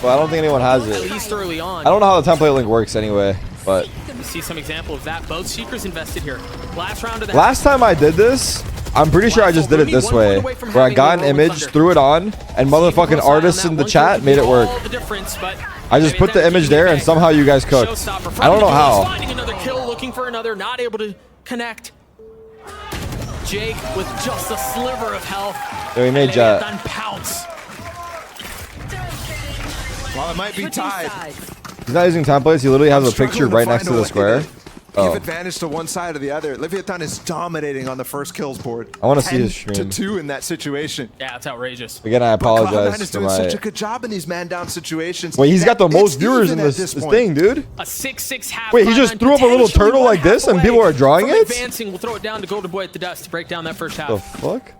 but I don't think anyone has it. At least early on. I don't know how the template link works anyway, but You see some example of that. Both Seekers invested here. Last round of the last time I did this, I'm pretty sure I just did it this way, where I got an image, threw it on, and motherfucking artists in the chat made it work. I just put the image there, and somehow you guys cooked. I don't know how. Finding another kill, looking for another, not able to connect. Jake with just a sliver of health. Yeah, we made Jet. Pounce. While it might be tied, He's not using templates. He literally has a picture right next to the square. give advantage to one side or the other. Leviathan is dominating on the first kills board. I want to see his stream. 10-2 in that situation. Yeah, it's outrageous. Again, I apologize Cloud9 is for doing my... such a good job in these man-down situations. Wait, he's got the most viewers in even at this point. thing, dude. A 6-6 half. Wait, he just threw up a little turtle like this, and people are drawing it? Advancing, we'll throw it down to Golden Boy at the dust to break down that first half. The fuck?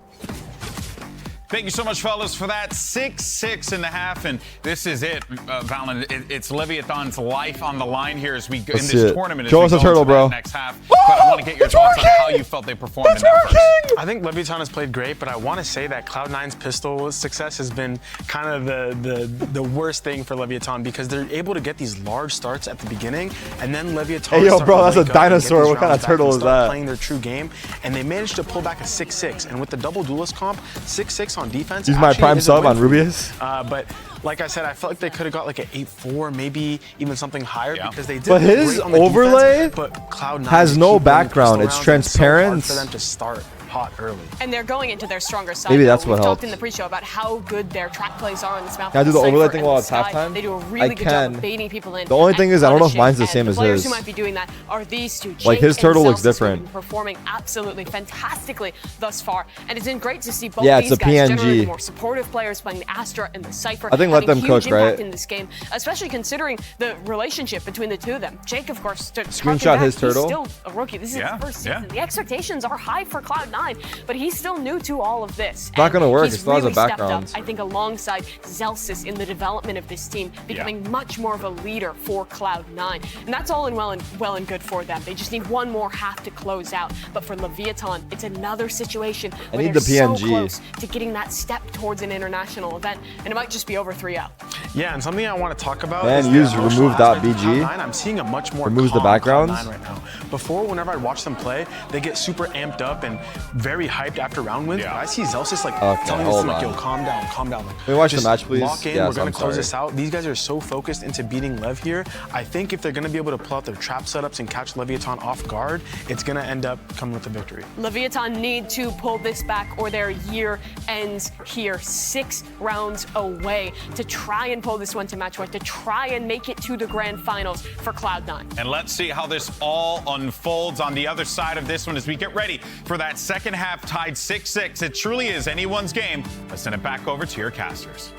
Thank you so much, fellas, for that. 6-6 in the half, and this is it, Valen. It's Leviathan's life on the line here as we go in this tournament. Show us a turtle, bro. Next half, but I want to get your thoughts on how you felt they performed in that first. I think Leviathan has played great, but I want to say that Cloud9's pistol success has been kind of the worst thing for Leviathan because they're able to get these large starts at the beginning, and then Leviathan. Hey, yo, bro, that's a dinosaur. What kind of turtle is that? Playing their true game, and they managed to pull back a 6-6, and with the double duelist comp, 6-6 on defense. Use my prime sub on Rubius. But like I said, I felt like they could have got like an 8-4, maybe even something higher because they did. But his overlay defense, but Cloud9 has no background. It's transparent. So hard for them to start hot early. And they're going into their stronger side. Maybe that's We've what helped. talked in the pre-show about how good their track plays are on this map. Can I do the overlay thing while it's Sky. halftime? They do a really good job of baiting people in. The only thing is, I don't know if mine's the same the as players his. who might be doing that are these two. Like, his Jake turtle and looks Celsius, who've different. been performing absolutely fantastically thus far, and it's been great to see both Yeah, it's these a guys, generally the PNG. more supportive players playing the Astra and the Cypher. I think let them huge cook, impact right? in this game, especially considering the relationship between the two of them. Jake, of course, Screenshot his turtle. He's still a rookie. This is his first season. The expectations are high for Cloud9. Cloud9, but he's still new to all of this. It's not going to work. He He's still has really a stepped background. up, I think, alongside Zelsis in the development of this team, becoming much more of a leader for Cloud9. And that's all well and good for them. They just need one more half to close out. But for Leviathan, it's another situation where need they're the PNG. so close to getting that step towards an international event, and it might just be over 3-0. Yeah, and something I want to talk about Man, is use the emotional remove.bg. aspect of Cloud9. I'm seeing a much more Removes the calm backgrounds. Cloud9 right now. Before, whenever I watch them play, they get super amped up and very hyped after round wins. But I see Zelsis like telling this team, like, yo, calm down, calm down. Like, Can we watch the just match, please? Lock in. Yes, We're gonna I'm close sorry. this out. These guys are so focused into beating Lev here. I think if they're gonna be able to pull out their trap setups and catch Leviathan off guard, it's gonna end up coming with a victory. Leviathan need to pull this back or their year ends here. 6 rounds away to try and pull this one to match point, to try and make it to the grand finals for Cloud9. And let's see how this all unfolds on the other side of this one as we get ready for that second half tied 6-6. It truly is anyone's game. Let's send it back over to your casters.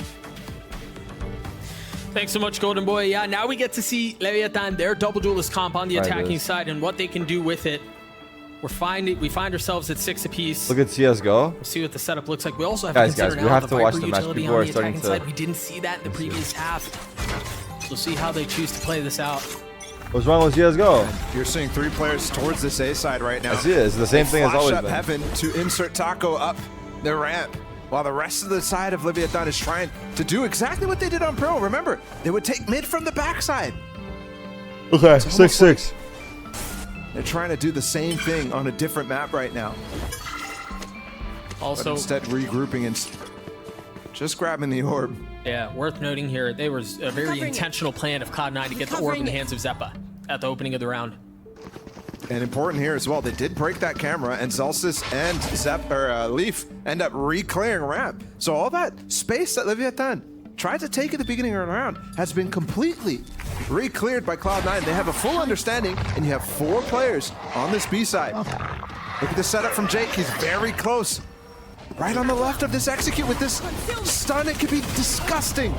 Thanks so much, Golden Boy. Yeah, now we get to see Leviathan, their double duelist comp on the attacking side, and what they can do with it. We find ourselves at 6 apiece. Look at CSGO. We'll see what the setup looks like. We also have Guys, to consider we now have the to watch Viper the match. utility People on are the starting attacking to... side. We didn't see that in the previous half. We'll see how they choose to play this out. What's wrong with CSGO? You're seeing 3 players towards this A side right now. I see it. It's the same thing as always up been. Heaven to insert Taco up the ramp, while the rest of the side of Leviathan is trying to do exactly what they did on Pro. Remember, they would take mid from the backside. Okay, 6-6. They're trying to do the same thing on a different map right now. Also, but instead regrouping and just grabbing the orb. Yeah, worth noting here, there was a very intentional plan of Cloud9 to get the orb in the hands of Zeppa at the opening of the round. And important here as well, they did break that camera, and Zelsis and Leaf end up re-clearing ramp. So all that space that Leviathan tried to take at the beginning of the round has been completely re-cleared by Cloud9. They have a full understanding, and you have 4 players on this B side. Look at the setup from Jake. He's very close. Right on the left of this execute with this stun. It could be disgusting.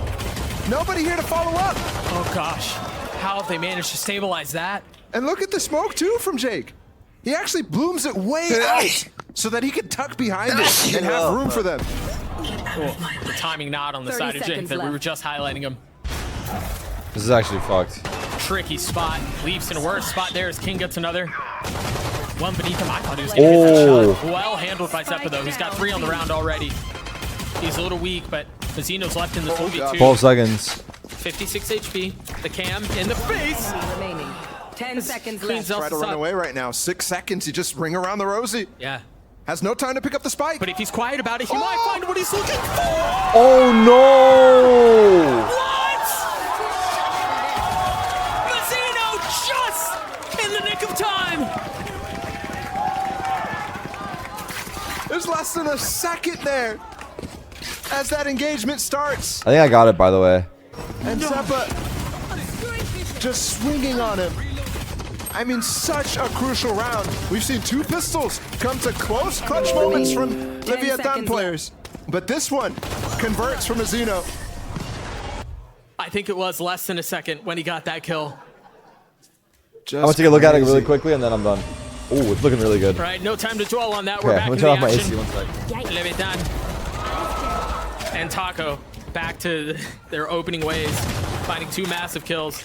Nobody here to follow up. Oh gosh, how have they managed to stabilize that? And look at the smoke too from Jake. He actually blooms it way out so that he can tuck behind it and have room for them. Oh, the timing not on the side of Jake that we were just highlighting him. This is actually fucked. Tricky spot. Leaps in a worse spot there as King gets another. One beneath him. I thought he was going to hit that shot. Well handled by Zeppa though. He's got 3 on the round already. He's a little weak, but Mazino's left in the 2v2. 12 seconds. 56 HP. The cam in the face. Remaining. 10 seconds left. Try to run away right now. 6 seconds. You just ring around the Rosie. Yeah. Has no time to pick up the spike. But if he's quiet about it, he might find what he's looking for. Oh no! What? Mazzino just in the nick of time. There's less than a second there as that engagement starts. I think I got it, by the way. And Zeppa just swinging on him. I mean, such a crucial round. We've seen 2 pistols come to close clutch moments from Leviathan players. But this one converts from Azino. I think it was less than a second when he got that kill. I'm gonna take a look at it really quickly and then I'm done. Oh, it's looking really good. Right, no time to dwell on that. We're Okay, back I'm in gonna the turn off my action. AC 1 sec. Leviathan and Taco back to their opening ways, finding 2 massive kills.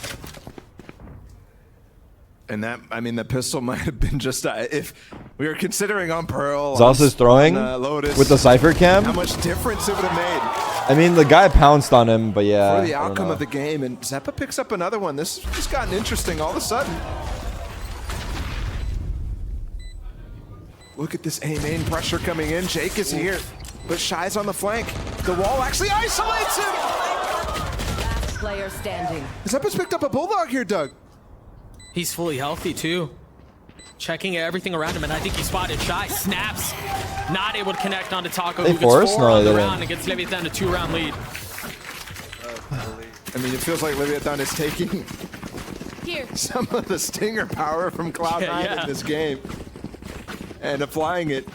And that, I mean, the pistol might have been just, if we were considering on Pearl. Zelsis throwing Lotus, with the Cypher cam. How much difference it would have made. I mean, the guy pounced on him, but yeah. For the outcome of the game, and Zeppa picks up another one. This has gotten interesting all of a sudden. Look at this A-main pressure coming in. Jake is here, but Shy's on the flank. The wall actually isolates him. Last player standing. Zeppa's picked up a bulldog here, Doug. He's fully healthy too. Checking everything around him, and I think he spotted Shy. Snaps, not able to connect onto Taco, who gets 4 on the round and gets Leviathan a 2-round lead. I mean, it feels like Leviathan is taking some of the stinger power from Cloud9 in this game and applying it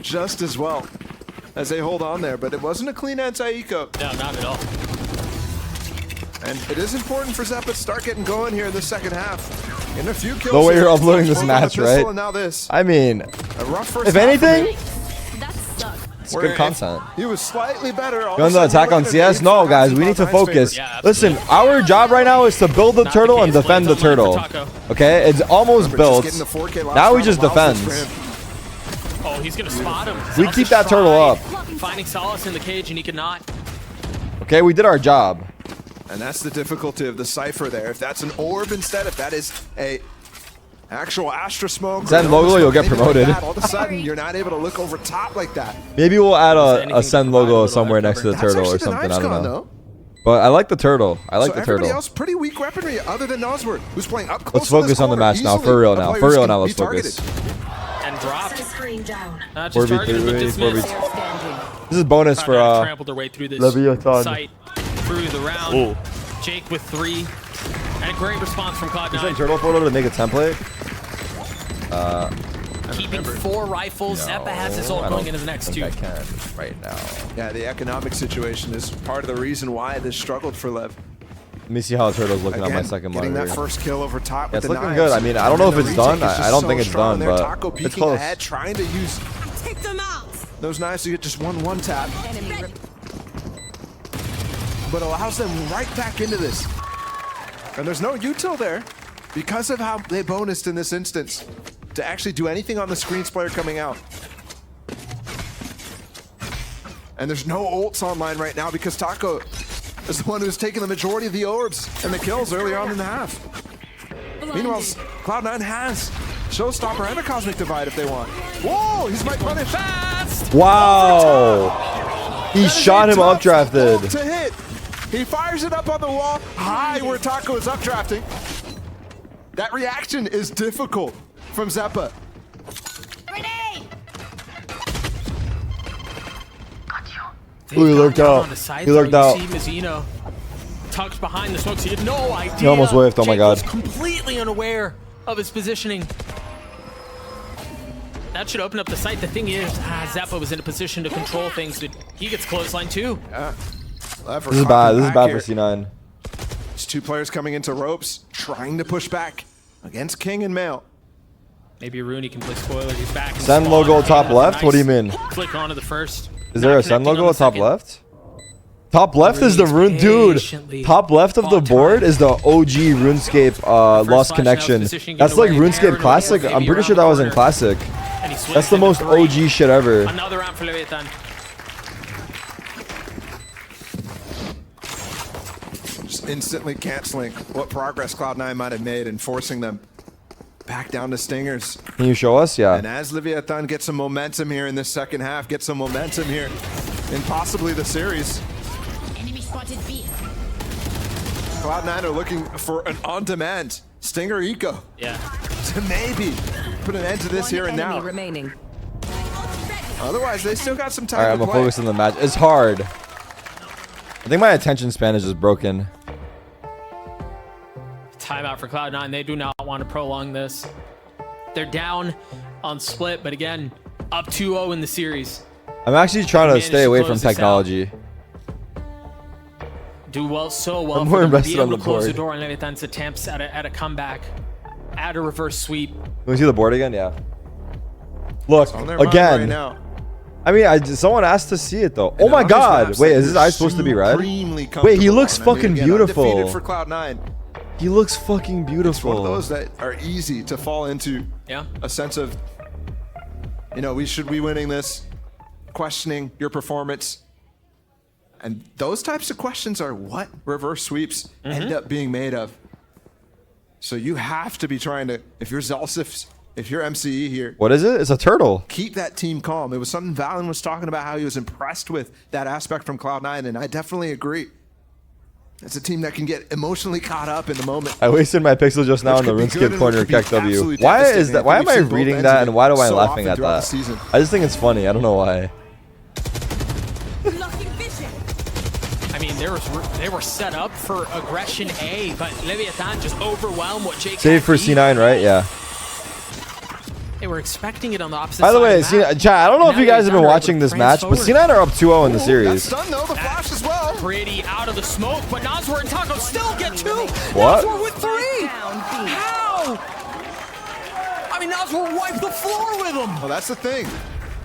just as well as they hold on there. But it wasn't a clean anti-eco. No, not at all. And it is important for Zeppa to start getting going here in the second half. In a few kills. The way you're uploading this match, right? And now this. I mean, a rough first if half anything, It's good content. He was slightly better. You want the attack on CS? No, guys, we need to focus. Listen, our job right now is to build the turtle and defend the turtle. Okay, it's almost built. Now we just defend. Oh, he's gonna spot him. We keep that turtle up. Finding solace in the cage, and he cannot. Okay, we did our job. And that's the difficulty of the Cypher there. If that's an orb instead, if that is a actual Astra smoke. Send logo, you'll get promoted. All of a sudden, you're not able to look over top like that. Maybe we'll add a send logo somewhere next to the turtle or something. I don't know. But I like the turtle. I like the turtle. Everybody else pretty weak weaponry other than Nosworth, who's playing up close. Let's focus on the match now. For real now. For real now. Let's focus. And dropped. 4v3. This is bonus for trampled their way through this site through the round. Ooh. Jake with 3. And a great response from Cloud9. Is that turtle photo to make a template? Keeping 4 rifles. Zeppa has his ult going into the next 2. I can right now. Yeah, the economic situation is part of the reason why this struggled for Lev. Let me see how the turtle's looking on my second monitor. Getting that first kill over top with it's the looking knives. good. I mean, I don't know if it's done. I don't think it's done, but it's close. Ahead, trying to use those knives to get just one tap. But allows them right back into this. And there's no util there because of how they bonused in this instance to actually do anything on the screens player coming out. And there's no ults online right now because Taco is the one who's taking the majority of the orbs and the kills early on in the half. Meanwhile, Cloud9 has Showstopper and a Cosmic Divide if they want. Whoa, he's might run it fast! Wow! He shot him updrafted. To hit. He fires it up on the wall, high where Taco is updrafting. That reaction is difficult from Zeppa. Ooh, he lurked out. He lurked out. Mizzino tucked behind the smokes. He had no idea. He almost whiffed. Oh my god. Jake was completely unaware of his positioning. That should open up the site. The thing is, Zeppa was in a position to control things, but he gets clothesline too. Yeah. This is bad. This is bad for C9. There's 2 players coming into ropes, trying to push back against King and Mail. Maybe Rooney can play spoiler. He's back. Send logo top left? What do you mean? Click onto the first. Is there a send logo top left? Top left is the rune, dude. Top left of the board is the OG RuneScape Lost Connection. That's like RuneScape Classic. I'm pretty sure that was in Classic. That's the most OG shit ever. Another round for Leviathan. Just instantly canceling what progress Cloud9 might have made and forcing them back down to Stingers. Can you show us? Yeah. And as Leviathan gets some momentum here in this second half, gets some momentum here in possibly the series. Enemy spotted B. Cloud9 are looking for an on-demand Stinger Eco. Yeah. To maybe put an end to this here and now. Remaining. Otherwise, they still got some time All right, to I'm gonna play. focus on the match. It's hard. I think my attention span is just broken. Timeout for Cloud9. They do not want to prolong this. They're down on split, but again, up 2-0 in the series. I'm actually trying to stay away from technology. Do well, so well. I'm more invested on the close the board. door on Leviathan's attempts at a comeback, at a reverse sweep. Can we see the board again? Yeah. Look, again. Right now. I mean, someone asked to see it though. Oh my god. Wait, is this eye supposed to be red? Wait, he looks fucking beautiful. Undefeated for Cloud9. He looks fucking beautiful. It's one of those that are easy to fall into. Yeah. A sense of, you know, we should be winning this, questioning your performance. And those types of questions are what reverse sweeps end up being made of. So you have to be trying to, if you're Zelsif, if you're MCE here. What is it? It's a turtle. Keep that team calm. It was something Valen was talking about, how he was impressed with that aspect from Cloud9, and I definitely agree. It's a team that can get emotionally caught up in the moment. I wasted my pixel just now in the RuneScape corner, Kek W. Why is that? Why am I reading that and why do I laughing at that? I just think it's funny. I don't know why. I mean, they were set up for aggression A, but Leviathan just overwhelmed what Jake. Save for C9, right? Yeah. They were expecting it on the opposite By the way, side. chat, I don't know if you guys have been watching this match, but C9 are up 2-0 in the series. That's done though, the flash as well. Pretty out of the smoke, but Nosworth and Taco still get 2. What? Nosworth with 3. How? I mean, Nosworth wiped the floor with him. Well, that's the thing.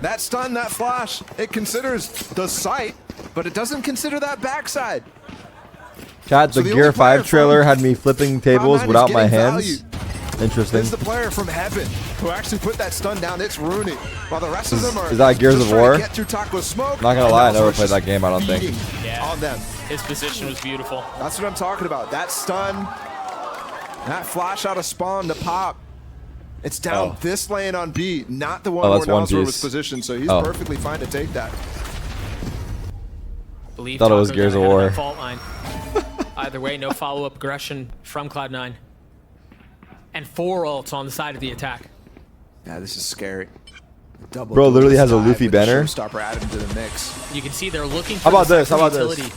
That stun, that flash, it considers the site, but it doesn't consider that backside. Chat, the Gear 5 trailer had me flipping tables without my hands. Interesting. This is the player from Heaven who actually put that stun down. It's Rooney. While the rest of them are Is that Gears of War? Get through Taco Smoke. Not gonna lie, I never played that game, I don't think. Yeah. On them. His position was beautiful. That's what I'm talking about. That stun, that flash out of spawn to pop. It's down this lane on B, not the one where Nosler was positioned, so he's perfectly fine to take that. Thought it was Gears of War. Fault line. Either way, no follow-up aggression from Cloud9. And 4 ults on the side of the attack. Yeah, this is scary. Double Bro literally has a Luffy banner. Stopper added to the mix. You can see they're looking for How about this? How about utility. this?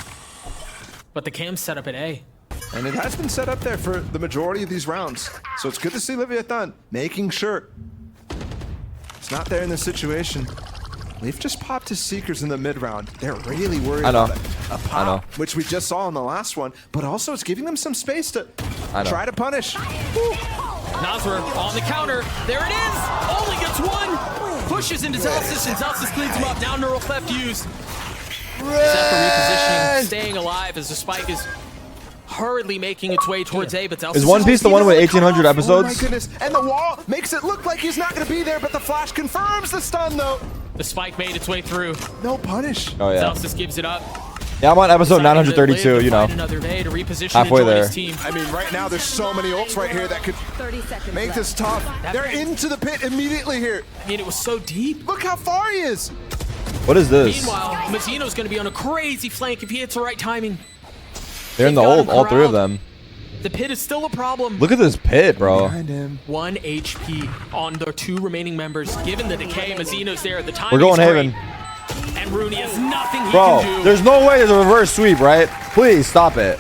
But the cam's set up at A. And it has been set up there for the majority of these rounds. So it's good to see Leviathan making sure it's not there in this situation. They've just popped his Seekers in the mid round. They're really worried about a pop, which we just saw in the last one, but also it's giving them some space to try to punish. Nosler on the counter. There it is. Only gets one. Pushes into Zelsis, and Zelsis cleans him up. Now neural theft used. Zephyr repositioning, staying alive as the spike is hurriedly making its way towards A, but Zelsis is One Piece the one with 1,800 episodes? Oh my goodness, and the wall makes it look like he's not going to be there, but the flash confirms the stun though. The spike made its way through. No punish. Oh yeah. Zelsis gives it up. Yeah, I'm on episode 932, you know. Halfway there. I mean, right now there's so many ults right here that could make this tough. They're into the pit immediately here. I mean, it was so deep. Look how far he is. What is this? Meanwhile, Mazzino's going to be on a crazy flank if he hits the right timing. They're in the ult, all 3 of them. The pit is still a problem. Look at this pit, bro. 1 HP on the 2 remaining members. Given the decay, Mazzino's there. The time We're going Haven. And Rooney has nothing he Bro, can do. there's no way there's a reverse sweep, right? Please stop it.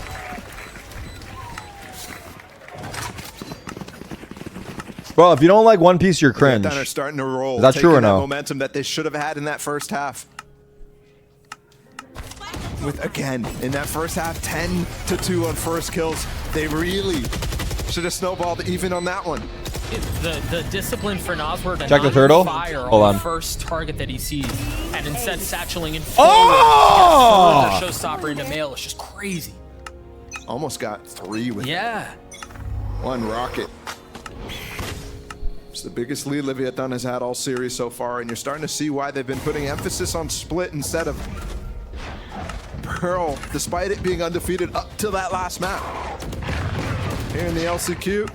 Bro, if you don't like One Piece, you're cringe. They're starting to roll. Is that true or no? Momentum that they should have had in that first half. With again in that first half, 10-2 on first kills. They really should have snowballed even on that one. The discipline for Nosler to Check the not turtle. fire Hold on. the first target that he sees, and instead satcheling in Oh! the showstopper into male is just crazy. Almost got 3 with 1 rocket. It's the biggest lead Leviathan has had all series so far, and you're starting to see why they've been putting emphasis on split instead of Pearl, despite it being undefeated up to that last map. Here in the LCQ.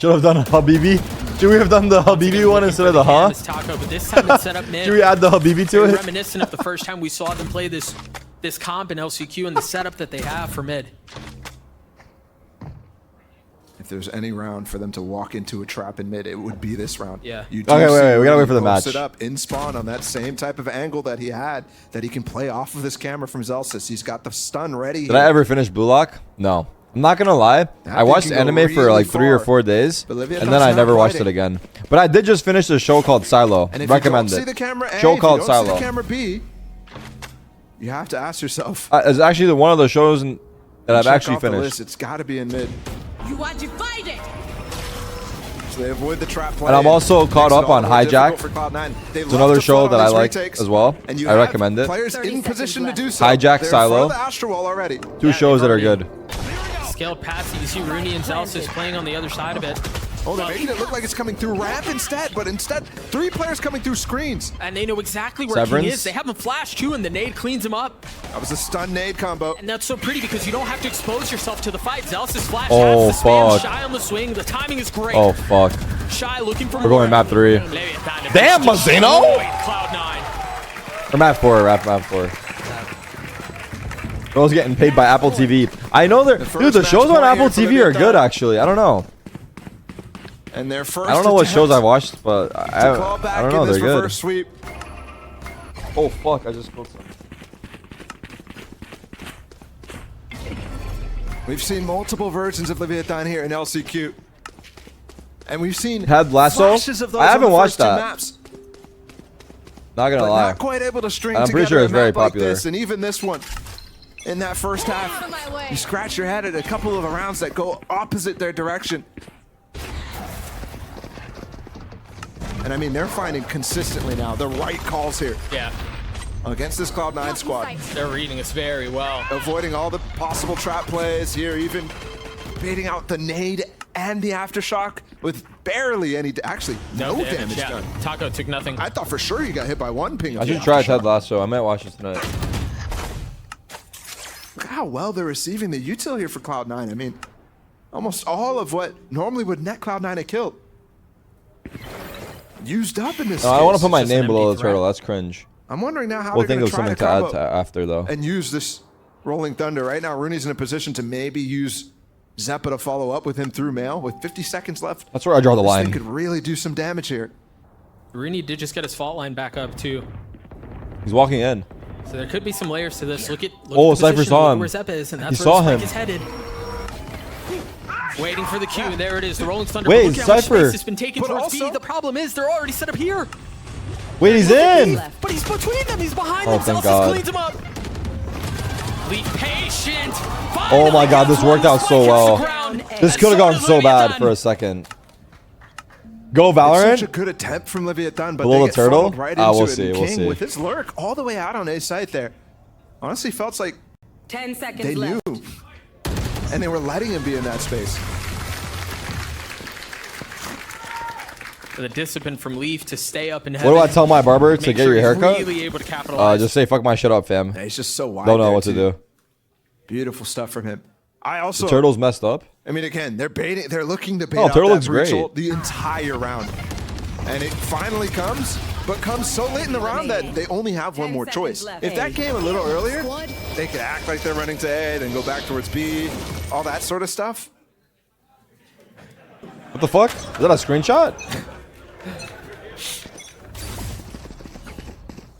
Should have done a Habibi. Should we have done the Habibi one instead of the Taco, but this time it's set up mid. Should we add the Habibi to it? Reminiscent of the first time we saw them play this comp in LCQ and the setup that they have for mid. If there's any round for them to walk into a trap in mid, it would be this round. Yeah. You Okay, wait. We gotta wait for the match. It up in spawn on that same type of angle that he had, that he can play off of this camera from Zelsis. He's got the stun ready. Did I ever finish Blue Lock? No. I'm not gonna lie. I watched anime for like 3 or 4 days, and then I never watched it again. But I did just finish the show called Silo. And if Recommend you don't it. see the camera A, Show if called you don't Silo. see the camera B, you have to ask yourself. It's actually one of the shows that I've Check actually off the finished. list. It's got to be in mid. You are divided. So they avoid the trap play. And I'm also caught up on Hijack. It's another show that I like as well. I recommend it. Players in position to do so. Hijack, They're Silo. for the Astro Wall already. 2 shows that are good. Scaled passive. You see Rooney and Zelsis playing on the other side of it. Oh, they're making it look like it's coming through ramp instead, but instead 3 players coming through screens. And they know exactly where King is. They have him flash too, and the nade cleans him up. That was a stun nade combo. And that's so pretty because you don't have to expose yourself to the fight. Zelsis flash Oh, has the spam. fuck. Shy on the swing. The timing is great. Oh, fuck. Shy looking for We're going map 3. Damn, Mazzino! Cloud9. Or map 4, map 4. Girls getting paid by Apple TV. I know they're... Dude, the shows on Apple TV are good, actually. I don't know. And their first I don't know what shows I watched, but I don't know. They're good. Sweep. Oh, fuck. I just spoke something. We've seen multiple versions of Leviathan here in LCQ. And we've seen Had Lasso? flashes of those I haven't on the watched first 2 that. maps. Not gonna But lie. not quite able to string I'm together pretty sure a it's very map like popular. this, and even this one. In that first half, you scratch your head at a couple of rounds that go opposite their direction. And I mean, they're finding consistently now the right calls here. Yeah. Against this Cloud9 squad. They're reading us very well. Avoiding all the possible trap plays here, even baiting out the nade and the aftershock with barely any, actually no damage done. Taco took nothing. I thought for sure he got hit by one ping. I should try Ted Lasso. I might watch this tonight. Look how well they're receiving the util here for Cloud9. I mean, almost all of what normally would net Cloud9 a kill used up in this. No, I don't want to put my name below the turtle. That's cringe. I'm wondering now how we'll they're think going of to something to add to after though. And use this Rolling Thunder. Right now, Rooney's in a position to maybe use Zeppa to follow up with him through mail with 50 seconds left. That's where I draw the line. This thing could really do some damage here. Rooney did just get his fault line back up too. He's walking in. So there could be some layers to this. Look at Cypher saw him. Where Zeppa is, and that's He where saw the him. spike is headed. Waiting for the cue. There it is. The Rolling Thunder. Wait, Look at how much Cypher. space has been taken towards B. The problem is they're already set up here. Wait, he's in. But he's between them. He's behind Oh, them. thank Celsius God. cleans him up. Lead patient. Oh my God, this worked out so well. This could have gone so bad for a second. Go Valorant. It's such a good attempt from Leviathan, but Below they the get turtle? funneled right into We'll it. see, And we'll King see. with his lurk all the way out on A site there. Honestly, felt like 10 seconds they knew, left. and they were letting him be in that space. The discipline from Leaf to stay up and What do I tell my barber to Make get sure your he's haircut? really able to capitalize. Just say fuck my shit up, fam. He's just so wide. Don't know there, what to too. do. Beautiful stuff from him. I also The turtle's messed up. I mean, again, they're baiting. They're looking to bait Oh, out turtle that looks great. brutal the entire round, and it finally comes, but comes so late in the round that they only have one more choice. If that came a little earlier, they could act like they're running to A, then go back towards B, all that sort of stuff. What the fuck? Is that a screenshot?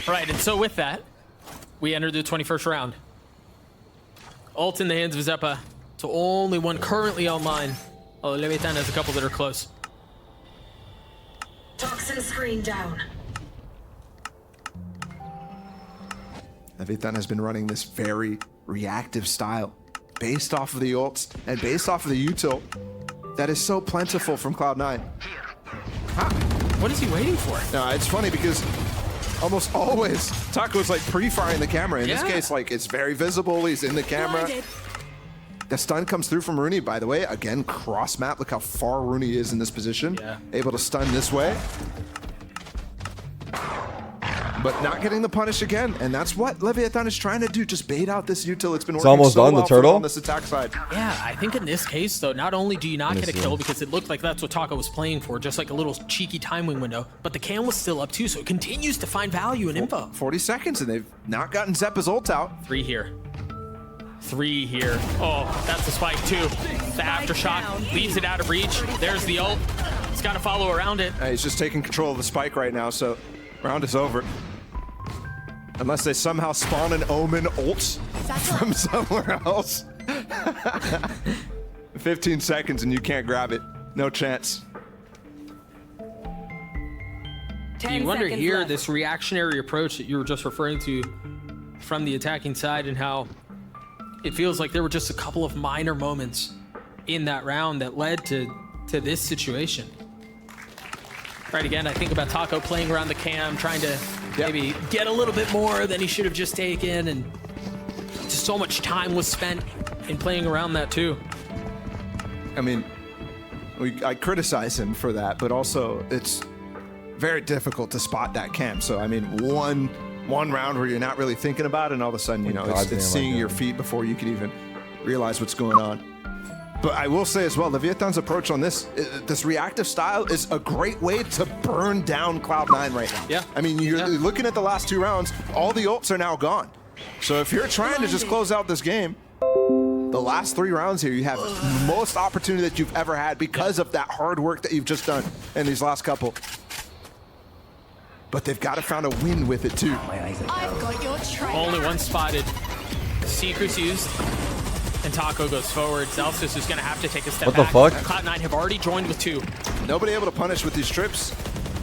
Right, and so with that, we entered the 21st round. Ult in the hands of Zeppa. So only one currently online. Although Leviathan has a couple that are close. Toxin screen down. Leviathan has been running this very reactive style, based off of the ults and based off of the util that is so plentiful from Cloud9. What is he waiting for? No, it's funny because almost always Taco's like pre-firing the camera. In this Yeah. case, like it's very visible. He's in the camera. The stun comes through from Rooney, by the way. Again, cross map. Look how far Rooney is in this position. Yeah. Able to stun this way. But not getting the punish again. And that's what Leviathan is trying to do. Just bait out this util. It's been working almost so done, the well for them turtle? on this attack side. Yeah, I think in this case, though, not only do you not Let me get a see. kill because it looked like that's what Taco was playing for, just like a little cheeky timing window, but the cam was still up too, so it continues to find value in info. 40 seconds, and they've not gotten Zeppa's ult out. 3 here. 3 here. Oh, that's the spike too. The aftershock leaves it out of reach. There's the ult. He's got to follow around it. He's just taking control of the spike right now, so round is over. Unless they somehow spawn an Omen ult from somewhere else. 15 seconds and you can't grab it. No chance. You wonder here, this reactionary approach that you were just referring to from the attacking side and how it feels like there were just a couple of minor moments in that round that led to this situation. Right, again, I think about Taco playing around the cam, trying to maybe get a little bit more than he should have just taken, and just so much time was spent in playing around that too. I mean, I criticize him for that, but also it's very difficult to spot that cam. So, I mean, one round where you're not really thinking about it, and all of a sudden, you know, it's seeing your feet before you can even realize what's going on. But I will say as well, Leviathan's approach on this reactive style is a great way to burn down Cloud9 right now. Yeah. I mean, you're looking at the last 2 rounds, all the ults are now gone. So if you're trying to just close out this game, the last 3 rounds here, you have most opportunity that you've ever had because of that hard work that you've just done in these last couple. But they've got to find a win with it too. I've got your trail. Only one spotted. Secret's used. And Taco goes forward. Celsius is going to have to take a step back. What the fuck? Cloud9 have already joined with 2. Nobody able to punish with these trips.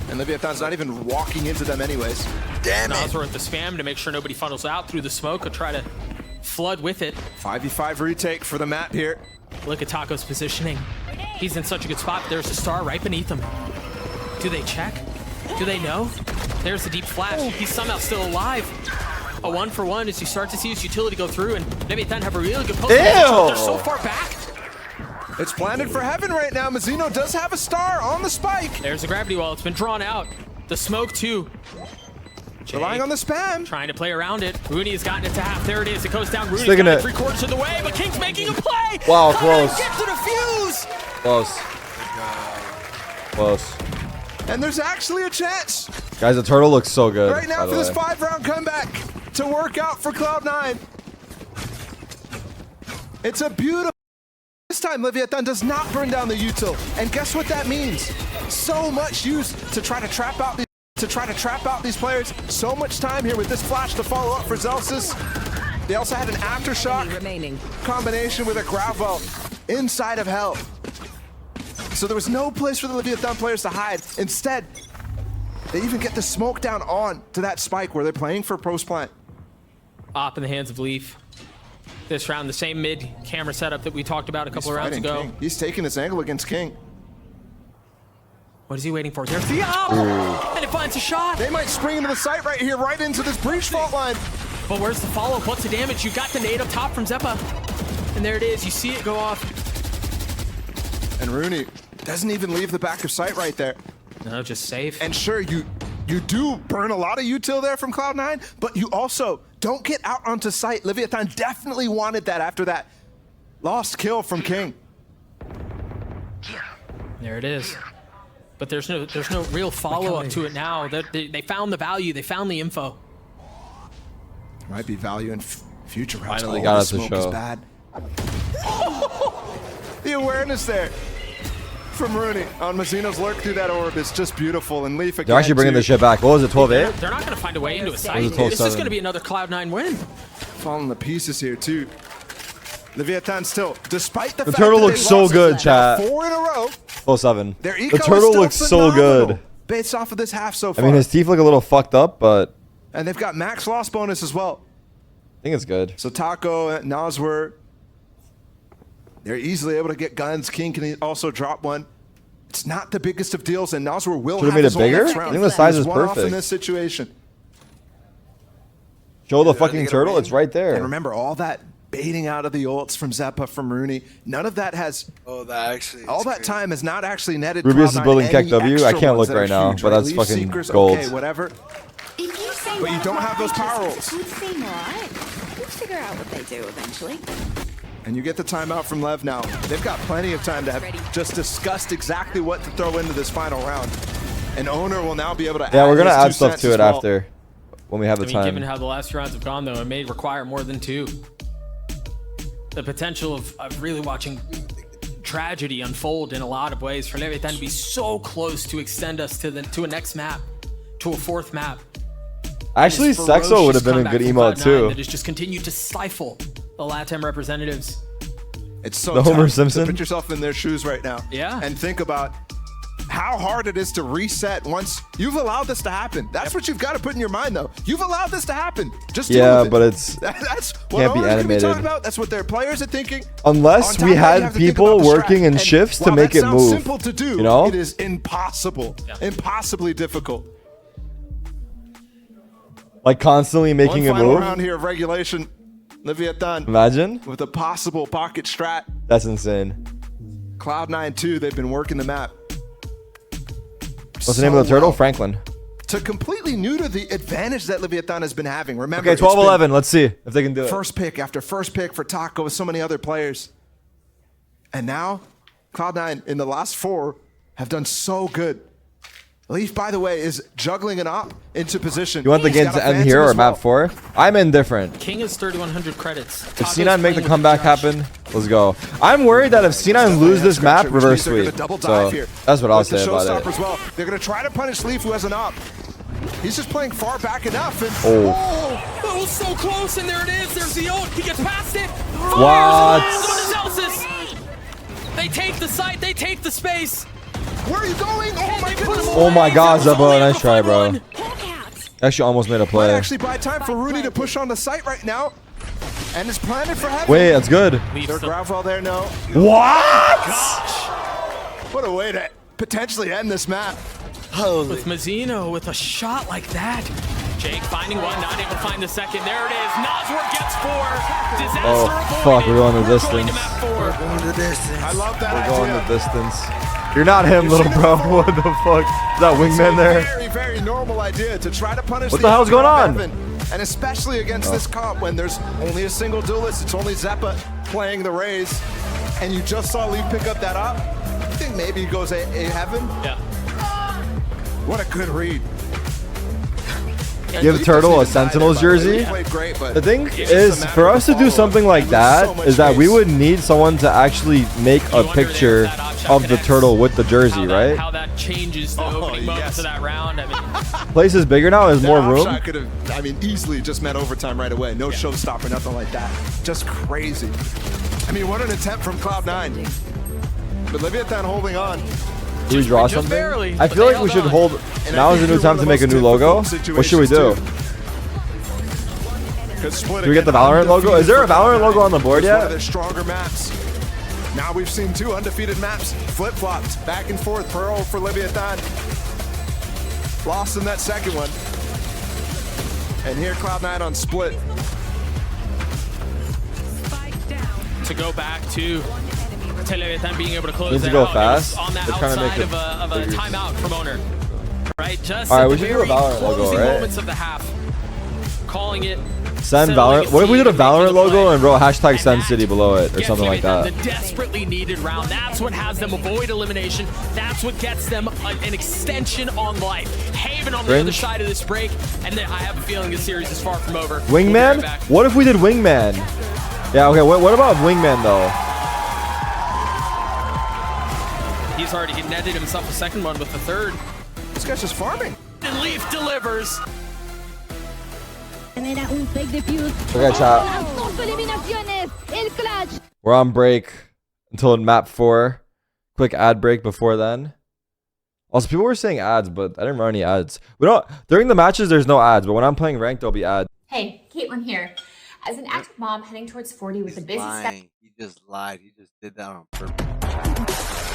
And Leviathan's not even walking into them anyways. Damn it. Nosworth the spam to make sure nobody funnels out through the smoke. Will try to flood with it. 5v5 retake for the map here. Look at Taco's positioning. He's in such a good spot. There's a star right beneath him. Do they check? Do they know? There's the deep flash. He's somehow still alive. A 1-for-1 as you start to see his utility go through, and Leviathan have a really good post. They're so far back. It's planted for heaven right now. Mazzino does have a star on the spike. There's a gravity wall. It's been drawn out. The smoke too. Relying on the spam. Trying to play around it. Rooney has gotten it to half. There it is. It goes down. Rooney's Sticking got it. 3/4 of the way, but King's making a play. Wow, close. Get to the fuse. Close. Close. And there's actually a chance Guys, the turtle looks so good. right now for this 5-round comeback to work out for Cloud9. It's a beautiful. This time, Leviathan does not burn down the util, and guess what that means? So much use to try to trap out these players. So much time here with this flash to follow up for Zelsis. They also had an aftershock combination with a Gravwell inside of hell. So there was no place for the Leviathan players to hide. Instead, they even get the smoke down on to that spike where they're playing for post plant. Op in the hands of Leaf. This round, the same mid camera setup that we talked about a couple of rounds ago. King. He's taking this angle against King. What is he waiting for? There's the op! And it finds a shot! They might spring into the site right here, right into this breach fault line. But where's the follow-up? What's the damage? You got the nade up top from Zeppa. And there it is. You see it go off. And Rooney doesn't even leave the back of sight right there. No, just safe. And sure, you do burn a lot of util there from Cloud9, but you also don't get out onto sight. Leviathan definitely wanted that after that lost kill from King. There it is. But there's no real follow-up to it now. They found the value. They found the info. Might be value in future rounds. Finally got us to smoke is show. bad. The awareness there from Rooney on Mazzino's lurk through that orb is just beautiful. And Leaf again. They're actually bringing the shit back. What was it, 12-8? They're not going to find a way into a site. This is going to be another Cloud9 win. Falling to pieces here, too. Leviathan still, despite the fact turtle that looks so good, chat. 4 in a row. 7. Their eco The is turtle still looks so phenomenal good. Based off of this half so far. I mean, his teeth look a little fucked up, but And they've got max loss bonus as well. I think it's good. So Taco, Nazwer, they're easily able to get guns. King can also drop one. It's not the biggest of deals, and Nazwer will Should've have made his it own bigger? next I round. think the size He's is one off in perfect. this situation. Show the fucking turtle. It's right there. And remember, all that baiting out of the ults from Zeppa, from Rooney, none of that has. Oh, that actually. All that time has not actually netted. Rubius is Cloud9 building any Keck W. I extra can't ones look that are right now, huge, but that's Leaf fucking Seekers, gold. Okay, whatever. If you say But you don't have those power rolls. Would seem alright. We'll figure out what they do eventually. And you get the timeout from Lev now. They've got plenty of time to have just discussed exactly what to throw into this final round. And Owner will now be able to Yeah, add we're gonna his add 2 stuff cents to as it well. after when we have the time. Given how the last few rounds have gone, though, it may require more than 2. The potential of really watching tragedy unfold in a lot of ways for Leviathan to be so close to extend us to a next map, to a 4th map. Actually, This Sexo would have been a ferocious good comeback emote from Cloud9 too. That has just continued to stifle the LATAM representatives. It's so The Homer tough Simpson? to put yourself in their shoes right now. Yeah. And think about how hard it is to reset once you've allowed this to happen. That's what you've got to put in your mind, though. You've allowed this to happen. Just deal Yeah, with it. but it's That's what can't be owners can animated. talking about. That's what their players are thinking. Unless On we top of that, you had have to think people about the working strat. in And shifts to while make that it sounds move. simple to do, You know? it is impossible. Impossibly difficult. Like constantly making One a final move. round here of regulation. Leviathan. Imagine. With a possible pocket strat. That's insane. Cloud9 too, they've been working the map. What's the name of the turtle? Franklin. To completely neuter the advantage that Leviathan has been having. Remember, Okay, 12-11. Let's see if they can do it. First pick after first pick for Taco with so many other players. And now, Cloud9 in the last 4 have done so good. Leaf, by the way, is juggling an op into position. You want the He's game got to a end Phantom here or as well. map 4? I'm indifferent. King is 3,100 credits. If C9 make the comeback happen, let's go. I'm worried that if C9 lose this map, reverse They're gonna sweep. double So dive here that's what I'll with the say about showstopper it. as well. They're going to try to punish Leaf, who has an op. He's just playing far back enough. And Oh. That was so close, and there it is. There's the ult. He gets past it. What? They take the site. They take the space. Where are you going? Oh my goodness. Oh my god, Zebba, nice try, bro. Actually almost made a Might play. actually buy time for Rooney to push on the site right now. And it's planted for heaven. Wait, that's good. They're Gravwell there, no. What? What a way to potentially end this map. With Mazzino with a shot like that. Jake finding one, not able to find the second. There it is. Nosworth gets 4. Disaster Oh, fuck. We're going the distance. I love that We're idea. going the distance. You're not him, little bro. What the fuck? Is that wingman there? Very, very normal idea to try to punish What the hell's going on? And especially against this comp when there's only a single duelist. It's only Zeppa playing the Raze. And you just saw Leaf pick up that up. I think maybe he goes a heaven. Yeah. What a good read. Give Turtle a Sentinels jersey. The thing is, for us to do something like that, is that we would need someone to actually make a picture of the Turtle with the jersey, right? How that changes the opening moments of that round. I mean, Place is bigger now. There's more room. Could have, I mean, easily just met overtime right away. No showstopper, nothing like that. Just crazy. I mean, what an attempt from Cloud9. But Leviathan holding on. Do we draw something? barely, I feel like we should hold. Now is the new time to make a new logo. What should we do? Do we get the Valorant logo? Is there a Valorant logo on the board One of yet? their stronger maps. Now we've seen 2 undefeated maps flip-flopped back and forth. Pearl for Leviathan. Lost in that second one. And here Cloud9 on split. to go back to Leviathan being able to close Needs to that go out. fast. On the They're trying to make outside of a bigger. timeout from owner. Right? Just All right, at we the should do a very Valorant logo, closing right? moments of the half. Calling it. Send Valorant. What if we did a Valorant logo and wrote hashtag Send City below it or something like that? The desperately needed round. That's what has them avoid elimination. That's what gets them an extension on life. Haven on the other side of this break, and then I have a feeling this series is far from over. Wingman? What if we did Wingman? Yeah, okay. What about Wingman though? He's already netted himself a second one with the third. This guy's just farming. And Leaf delivers. Okay, chat. We're on break until map 4. Quick ad break before then. Also, people were saying ads, but I didn't run any ads. We don't. During the matches, there's no ads, but when I'm playing ranked, there'll be ads. Hey, Caitlin here. As an active mom heading towards 40 with a busy schedule. He just lied. He just did that on purpose.